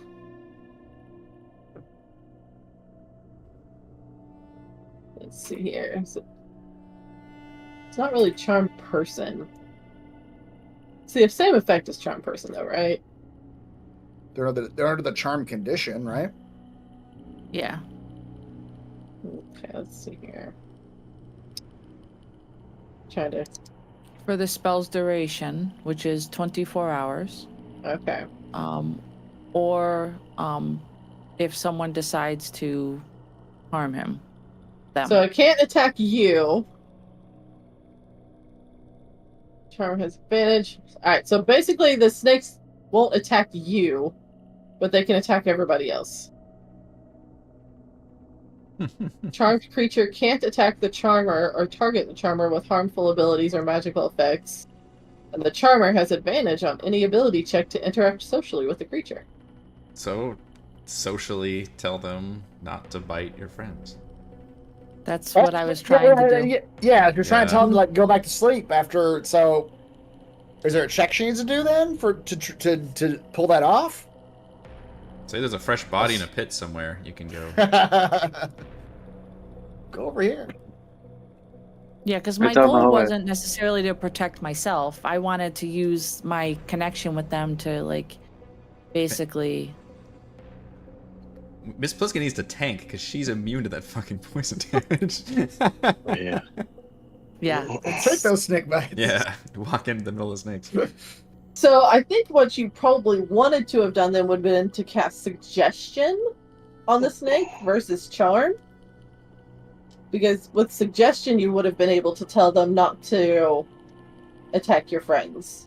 Speaker 1: Let's see here. So it's not really charm person. See, the same effect as charm person, though, right?
Speaker 4: They're under the charm condition, right?
Speaker 3: Yeah.
Speaker 1: Okay, let's see here. Trying to.
Speaker 3: For the spell's duration, which is 24 hours,
Speaker 1: Okay.
Speaker 3: or if someone decides to harm him, them.
Speaker 1: So it can't attack you. Charm has advantage. Alright, so basically the snakes won't attack you, but they can attack everybody else. Charmed creature can't attack the charmer or target the charmer with harmful abilities or magical effects. And the charmer has advantage on any ability check to interact socially with the creature.
Speaker 2: So, socially tell them not to bite your friends.
Speaker 3: That's what I was trying to do.
Speaker 4: Yeah, you're trying to
Speaker 2: Yeah.
Speaker 4: tell them to, like, go back to sleep after. So, is there a check she needs to do then to pull that off?
Speaker 2: Say there's a fresh body in a pit somewhere. You can go.
Speaker 4: Go over here.
Speaker 3: Yeah, because
Speaker 5: Right
Speaker 3: my
Speaker 5: down the
Speaker 3: goal
Speaker 5: hallway.
Speaker 3: wasn't necessarily to protect myself. I wanted to use my connection with them to, like, basically.
Speaker 2: Miss Pliskin needs to tank because she's immune to that fucking poison damage.
Speaker 6: Yeah.
Speaker 3: Yeah.
Speaker 4: Take those snake bites.
Speaker 2: Yeah, walk into the middle of snakes.
Speaker 1: So I think what you probably wanted to have done then would have been to cast Suggestion on the snake versus Charm. Because with Suggestion, you would have been able to tell them not to attack your friends.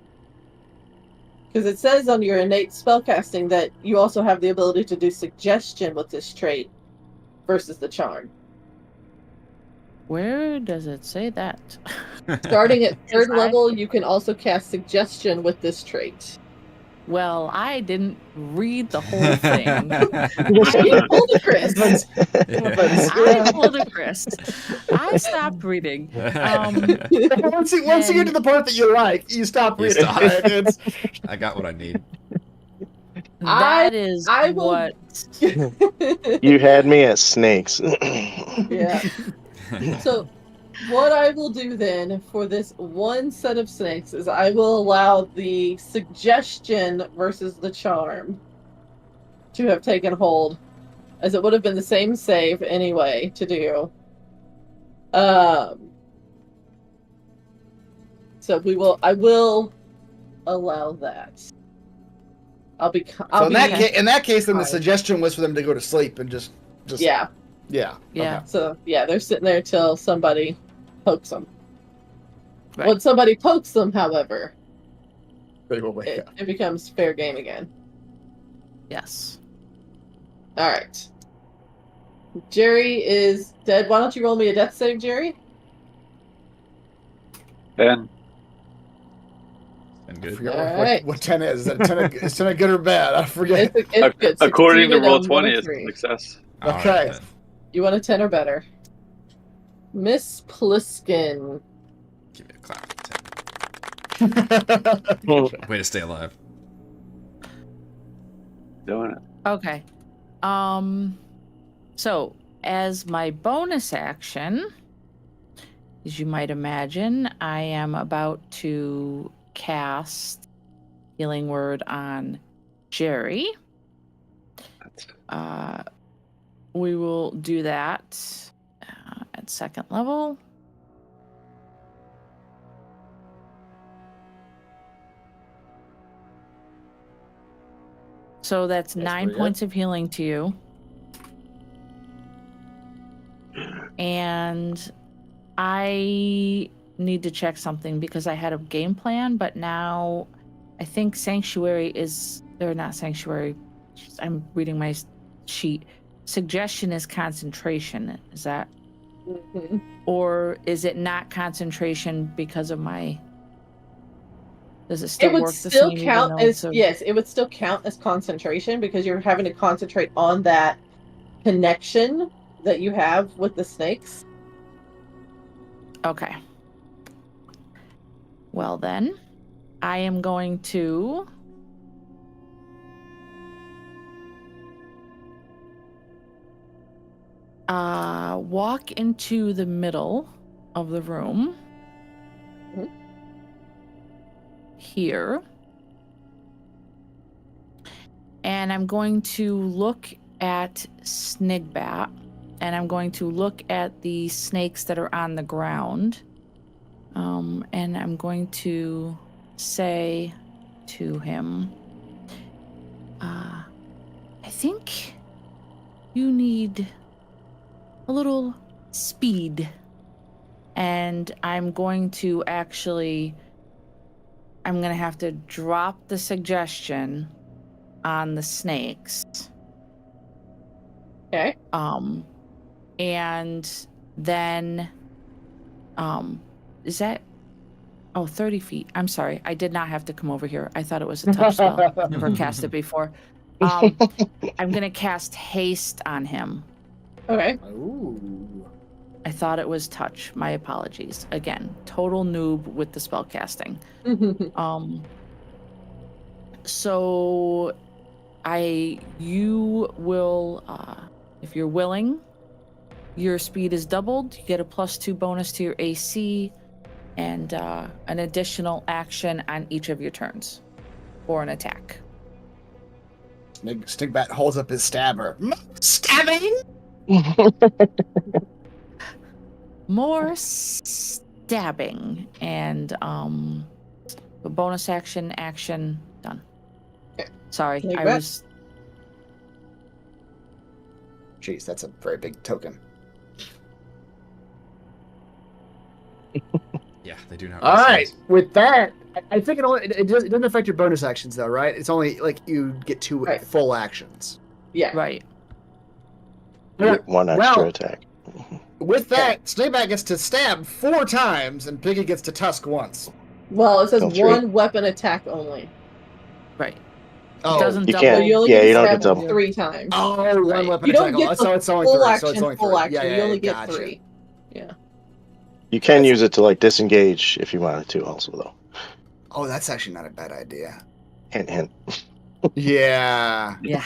Speaker 1: Because it says on your innate spellcasting that you also have the ability to do Suggestion with this trait versus the Charm.
Speaker 3: Where does it say that?
Speaker 1: Starting at
Speaker 3: Yes,
Speaker 1: 3rd level, you can also cast Suggestion with this trait.
Speaker 3: Well, I didn't read the whole thing.
Speaker 1: I pulled a Chris.
Speaker 3: I pulled a Chris. I stopped reading.
Speaker 4: Once you get to the part that you like, you stop
Speaker 2: You
Speaker 4: reading.
Speaker 2: stop.
Speaker 4: Right? It's-
Speaker 2: I got what I need.
Speaker 3: That is
Speaker 1: I will-
Speaker 3: what.
Speaker 6: You had me at snakes.
Speaker 1: Yeah. So, what I will do then for this one set of snakes is I will allow the Suggestion versus the Charm to have taken hold, as it would have been the same save anyway to do. So I will allow that.
Speaker 4: So in that case, then the suggestion was for them to go to sleep and just
Speaker 1: yeah.
Speaker 3: Yeah.
Speaker 4: Okay.
Speaker 1: So yeah, they're sitting there till somebody pokes them.
Speaker 3: Right.
Speaker 1: When somebody pokes them, however,
Speaker 4: They will wake
Speaker 1: it
Speaker 4: up.
Speaker 1: becomes fair game again.
Speaker 3: Yes.
Speaker 1: All right. Jerry is dead. Why don't you roll me a death save, Jerry?
Speaker 5: And
Speaker 2: And
Speaker 4: I
Speaker 2: good.
Speaker 4: forget
Speaker 1: Alright.
Speaker 4: what 10 is. Is that 10 is 10 good or bad? I forget.
Speaker 1: It's good.
Speaker 5: according to
Speaker 1: 16
Speaker 5: roll
Speaker 1: and
Speaker 5: 20,
Speaker 1: a
Speaker 5: it's a
Speaker 1: 3.
Speaker 5: success.
Speaker 2: All right,
Speaker 4: Okay.
Speaker 2: then.
Speaker 1: You want a 10 or better? Miss Pliskin.
Speaker 2: Give me a clap. 10. Way to stay alive.
Speaker 5: Doing it.
Speaker 3: Okay. So as my bonus action, as you might imagine, I am about to cast Healing Word on Jerry. We will do that at 2nd level. So that's 9 points of healing to you. And I need to check something because I had a game plan, but now I think Sanctuary is... Or not Sanctuary. I'm reading my sheet. Suggestion is concentration. Is that...
Speaker 1: Mm-hmm.
Speaker 3: Or is it not concentration because of my... Does it still work the same?
Speaker 1: Count as yes, it would still count as concentration because you're having to concentrate on that connection that you have with the snakes.
Speaker 3: Okay. Well then, I am going to walk into the middle of the room.
Speaker 1: Mm-hmm.
Speaker 3: Here. And I'm going to look at Snigbat, and I'm going to look at the snakes that are on the ground. And I'm going to say to him, I think you need a little speed. And I'm going to have to drop the suggestion on the snakes.
Speaker 1: Okay.
Speaker 3: And then, is that... Oh, 30 feet. I'm sorry. I did not have to come over here. I thought it was a touch spell. Never cast it before. I'm going to cast haste on him.
Speaker 1: Okay.
Speaker 4: Ooh.
Speaker 3: I thought it was touch. My apologies. Again, total noob with the spell casting. So you will, if you're willing, your speed is doubled. You get a +2 bonus to your AC and an additional action on each of your turns for an attack.
Speaker 4: Snigbat holds up his stabber. Stabbing?
Speaker 3: More stabbing and a bonus action done. Sorry,
Speaker 1: Snigbat?
Speaker 3: I was...
Speaker 4: Jeez, that's a very big token.
Speaker 2: Yeah, they do not.
Speaker 4: All right, with that, I think it doesn't affect your bonus actions though, right? It's only like you get 2 full actions.
Speaker 1: Yeah.
Speaker 3: Right.
Speaker 6: You get 1 extra attack.
Speaker 4: With that, Snigbat gets to stab 4 times, and Piggy gets to tusk once.
Speaker 1: Well, it says
Speaker 6: Kill 3.
Speaker 1: 1 weapon attack only.
Speaker 3: Right.
Speaker 4: Oh,
Speaker 3: It doesn't
Speaker 6: you
Speaker 3: double.
Speaker 6: can't.
Speaker 1: So you only
Speaker 6: Yeah,
Speaker 1: get
Speaker 6: you
Speaker 1: to
Speaker 6: don't
Speaker 1: stab
Speaker 6: get double.
Speaker 1: 3 times.
Speaker 4: Oh,
Speaker 3: Right.
Speaker 4: one weapon
Speaker 1: You don't
Speaker 4: attack.
Speaker 1: get
Speaker 4: So it's only
Speaker 1: full
Speaker 4: 3.
Speaker 1: action,
Speaker 4: So it's only 3.
Speaker 1: full action.
Speaker 4: Yeah,
Speaker 1: you only get
Speaker 4: gotcha.
Speaker 1: 3. Yeah.
Speaker 6: You can use it to like disengage if you wanted to, also though.
Speaker 4: Oh, that's actually not a bad idea.
Speaker 6: Hint, hint.
Speaker 4: Yeah.
Speaker 3: Yeah.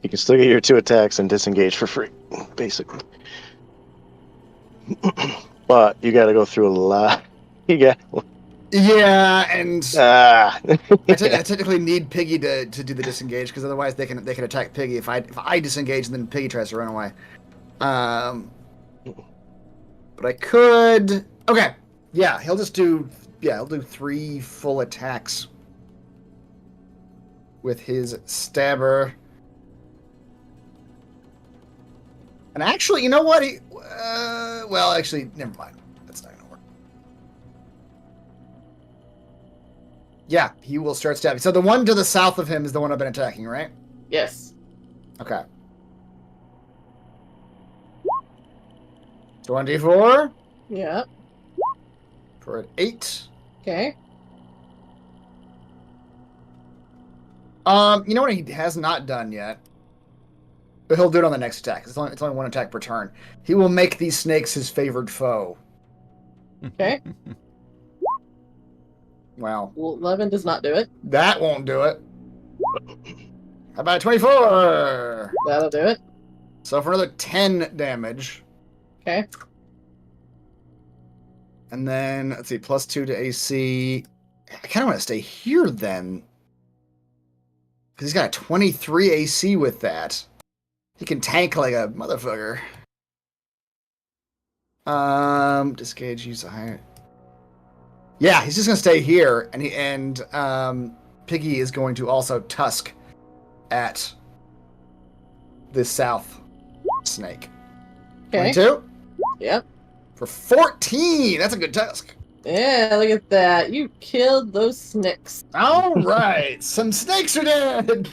Speaker 6: You can still get your 2 attacks and disengage for free, basically. But you got to go through a lot. Yeah,
Speaker 4: and
Speaker 6: I
Speaker 4: I technically need Piggy to do the disengage because otherwise they can attack Piggy if I disengage and then Piggy tries to run away. But I could. Okay, yeah, he'll do 3 full attacks with his stabber. And actually, you know what? Well, actually, never mind. That's not gonna work. Yeah, he will start stabbing. So the one to the south of him is the one I've been attacking, right?
Speaker 1: Yes.
Speaker 4: Okay. So 1d4
Speaker 1: Yeah.
Speaker 4: for an 8.
Speaker 1: Okay.
Speaker 4: You know what he has not done yet? But he'll do it on the next attack. It's only 1 attack per turn. He will make these snakes his favored foe.
Speaker 1: Okay.
Speaker 4: Wow.
Speaker 1: Well, 11 does not do it.
Speaker 4: That won't do it. How about 24?
Speaker 1: That'll do it.
Speaker 4: So for another 10 damage.
Speaker 1: Okay.
Speaker 4: And then, let's see, +2 to AC. I kind of want to stay here then. Because he's got a 23 AC with that. He can tank like a motherfucker. Disengage, use a higher. Yeah, he's just gonna stay here, and Piggy is going to also tusk at the south snake.
Speaker 1: Okay.
Speaker 4: 22
Speaker 1: Yep.
Speaker 4: for 14. That's a good tusk.
Speaker 1: Yeah, look at that. You killed those snakes.
Speaker 4: All right, some snakes are dead.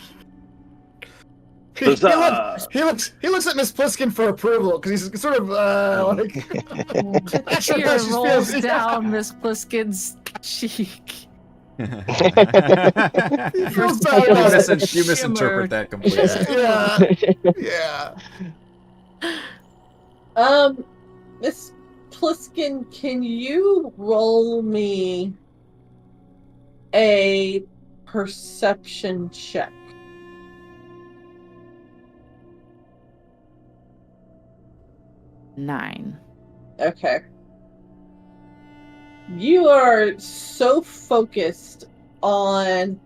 Speaker 4: He looks at Miss Pliskin for approval because he's sort of like. Not sure how
Speaker 3: Tear
Speaker 4: she
Speaker 3: rolls
Speaker 4: feels.
Speaker 3: down Miss Pliskin's cheek.
Speaker 4: He feels bad about it.
Speaker 2: You misinterpret that completely.
Speaker 4: Yeah.
Speaker 1: Miss Pliskin, can you roll me a perception check?
Speaker 3: Nine.
Speaker 1: Okay. You are so focused on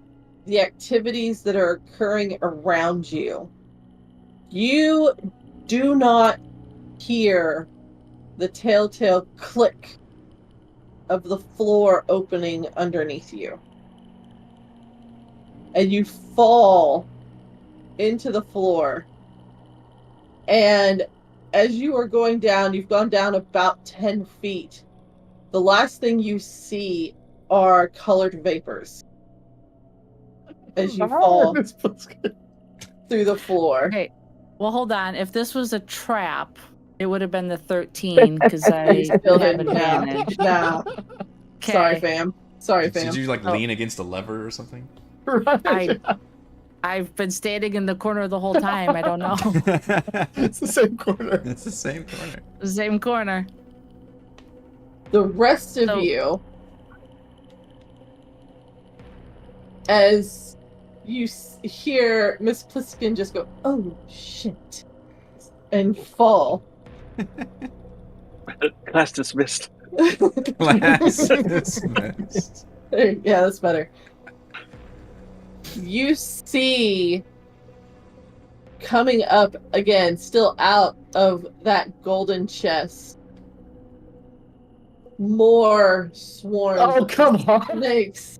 Speaker 1: the activities that are occurring around you. You do not hear the telltale click of the floor opening underneath you. And you fall into the floor. And as you are going down, you've gone down about 10 feet. The last thing you see are colored vapors as you fall through the floor.
Speaker 3: Okay. Well, hold on. If this was a trap, it would have been the 13 because I
Speaker 1: Still
Speaker 3: have
Speaker 1: didn't.
Speaker 3: advantage.
Speaker 1: Nah.
Speaker 3: Okay.
Speaker 1: Sorry, fam. Sorry, fam.
Speaker 2: Did you like
Speaker 3: Oh.
Speaker 2: lean against a lever or something?
Speaker 3: I've been standing in the corner the whole time. I don't know.
Speaker 4: It's the same corner.
Speaker 2: It's the same corner.
Speaker 3: The same corner.
Speaker 1: The rest of
Speaker 3: So-
Speaker 1: you, as you hear Miss Pliskin just go, "Oh shit," and fall.
Speaker 5: Class dismissed.
Speaker 2: Class dismissed.
Speaker 1: Yeah, that's better. You see coming up again, still out of that golden chest, more swarms
Speaker 4: Oh,
Speaker 1: of
Speaker 4: come on.
Speaker 1: snakes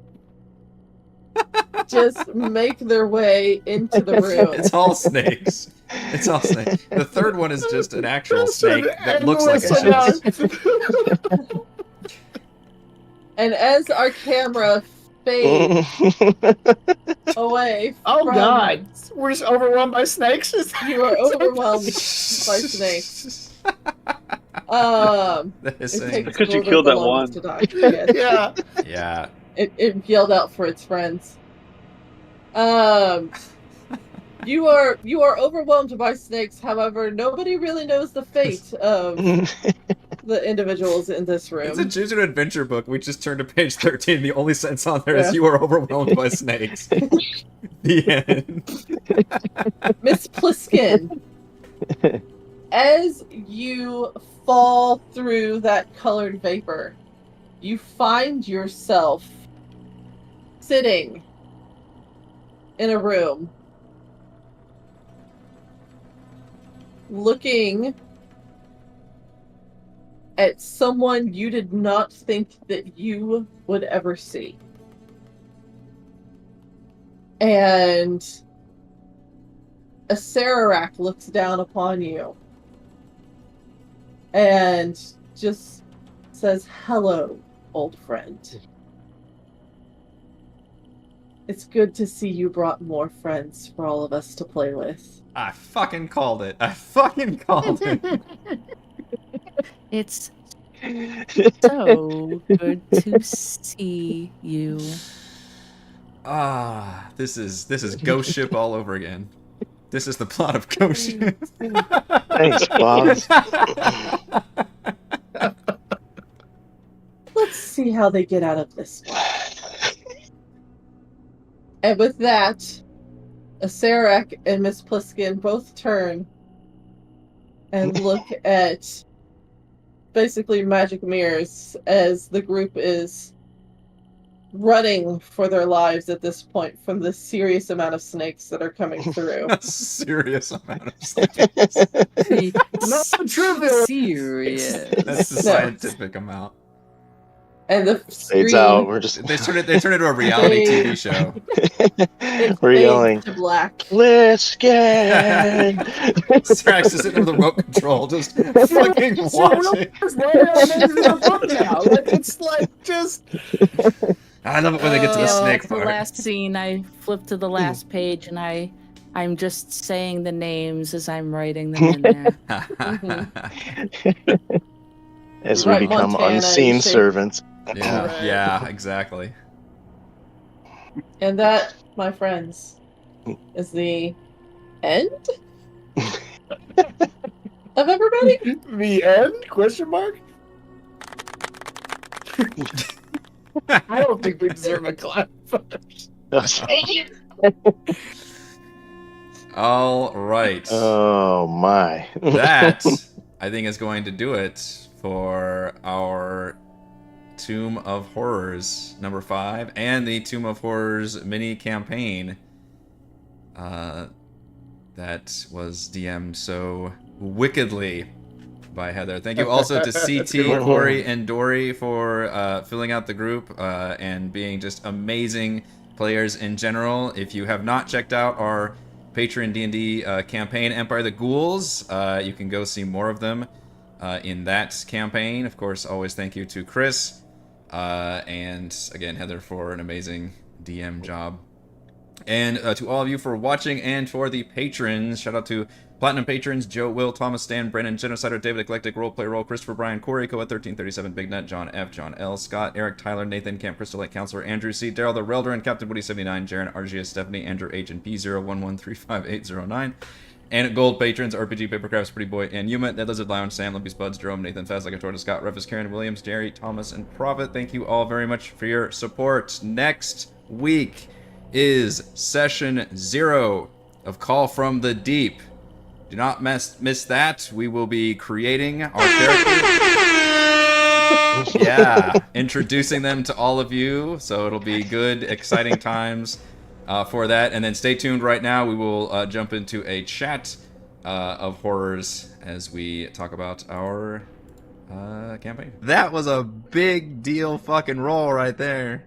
Speaker 1: just make their way into the room.
Speaker 2: It's all snakes. It's all snakes. The third one is just an actual snake that looks like a chest.
Speaker 1: And as our camera fades away
Speaker 4: Oh
Speaker 1: from,
Speaker 4: God, we're just overwhelmed by snakes.
Speaker 1: you are overwhelmed by snakes.
Speaker 2: That is
Speaker 1: It
Speaker 2: saying-
Speaker 1: takes
Speaker 5: Because you
Speaker 1: Gordon
Speaker 5: killed
Speaker 1: the
Speaker 5: that
Speaker 1: longest
Speaker 5: one.
Speaker 1: to die. Yes.
Speaker 4: Yeah.
Speaker 2: Yeah.
Speaker 1: It yelled out for its friends. You are overwhelmed by snakes. However, nobody really knows the fate of the individuals in this room.
Speaker 2: It's a Choose Your Adventure book. We just turned to page 13. The only sentence on there is
Speaker 1: Yeah.
Speaker 2: "You are overwhelmed by snakes." The end.
Speaker 1: Miss Pliskin, as you fall through that colored vapor, you find yourself sitting in a room, looking at someone you did not think that you would ever see. And a Sararak looks down upon you and just says, "Hello, old friend. It's good to see you brought more friends for all of us to play with."
Speaker 2: I fucking called it. I fucking called it.
Speaker 3: It's so good to see you.
Speaker 2: Ah, this is Ghost Ship all over again. This is the plot of Ghost Ship.
Speaker 6: Thanks, boss.
Speaker 1: Let's see how they get out of this one. And with that, Sararak and Miss Pliskin both turn and look at basically magic mirrors as the group is running for their lives at this point from the serious amount of snakes that are coming through.
Speaker 2: A serious amount of snakes.
Speaker 4: Not trivial.
Speaker 3: Serious.
Speaker 2: That's the scientific amount.
Speaker 1: And the
Speaker 6: Fades
Speaker 1: screen,
Speaker 6: out. We're just
Speaker 2: They turn it into a reality TV show.
Speaker 1: it
Speaker 6: we're
Speaker 1: fades
Speaker 6: yelling.
Speaker 1: to black.
Speaker 6: Pliskin!
Speaker 2: Strax is sitting with the remote control, just fucking watching.
Speaker 4: It's like just.
Speaker 2: I love it when they get to the snake
Speaker 3: It's the
Speaker 2: part.
Speaker 3: last scene. I flip to the last page and I'm just saying the names as I'm writing them in there.
Speaker 6: As
Speaker 1: Right,
Speaker 6: we become
Speaker 1: Montana,
Speaker 6: unseen
Speaker 1: you say-
Speaker 6: servants.
Speaker 2: Yeah,
Speaker 4: Right.
Speaker 2: yeah, exactly.
Speaker 1: And that, my friends, is the end of everybody.
Speaker 4: The end? Question mark? I don't think we deserve a clap.
Speaker 2: All right.
Speaker 6: Oh my.
Speaker 2: That, I think, is going to do it for our Tomb of Horrors number 5 and the Tomb of Horrors mini campaign that was DM'd so wickedly by Heather. Thank you also to CT, Corey, and Dory for filling out the group and being just amazing players in general. If you have not checked out our Patreon D&D campaign, Empire of the Ghouls, you can go see more of them in that campaign. Of course, always thank you to Chris and again Heather for an amazing DM job. And to all of you for watching, and for the patrons, shout out to Platinum patrons, Joe, Will, Thomas, Stan, Brennan, Genocider, David, Eclectic, Roleplay Roll, Christopher, Brian, Corey, Koa, 1337, Big Nut, John F, John L, Scott, Eric, Tyler, Nathan, Camp Crystal Lake Counselor, Andrew C, Daryl the Relderin, Captain Woody 79, Jaren, RGS, Stephanie, Andrew H, and P01135809. And gold patrons, RPG, Papercrafts, Pretty Boy, and Yuma, Dead Lizard Lounge, Sam, Limpy Spuds, Jerome, Nathan, Fast Like a Tortoise, Scott, Rufus, Karen, Williams, Jerry, Thomas, and Prophet. Thank you all very much for your support. Next week is session 0 of Call from the Deep. Do not miss that. We will be creating our characters. Yeah, introducing them to all of you. So it'll be good, exciting times for that. And then stay tuned right now. We will jump into a chat of horrors as we talk about our campaign. That was a big deal fucking roll right there.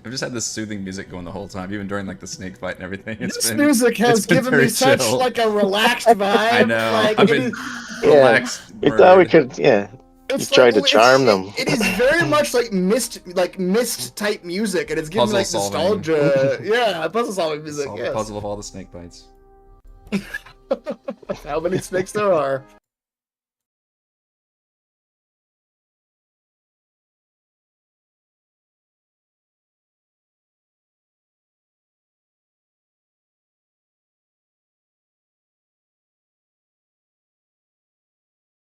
Speaker 2: I've just had this soothing music going the whole time, even during like the snake fight and everything.
Speaker 4: This music has given me such
Speaker 2: chill.
Speaker 4: like a relaxed vibe.
Speaker 2: I know.
Speaker 4: Like,
Speaker 2: I've
Speaker 4: it
Speaker 2: been
Speaker 4: is-
Speaker 2: relaxed.
Speaker 6: We thought we
Speaker 2: murdered.
Speaker 6: could, yeah.
Speaker 4: It's
Speaker 6: You tried to
Speaker 4: it's-
Speaker 6: charm them.
Speaker 4: It is very much like mist type music, and it's giving me like
Speaker 2: Puzzle solving.
Speaker 4: nostalgia. Yeah, puzzle solving music.
Speaker 2: Solve the
Speaker 4: Yes.
Speaker 2: puzzle of all the snake bites.
Speaker 4: How many snakes there are?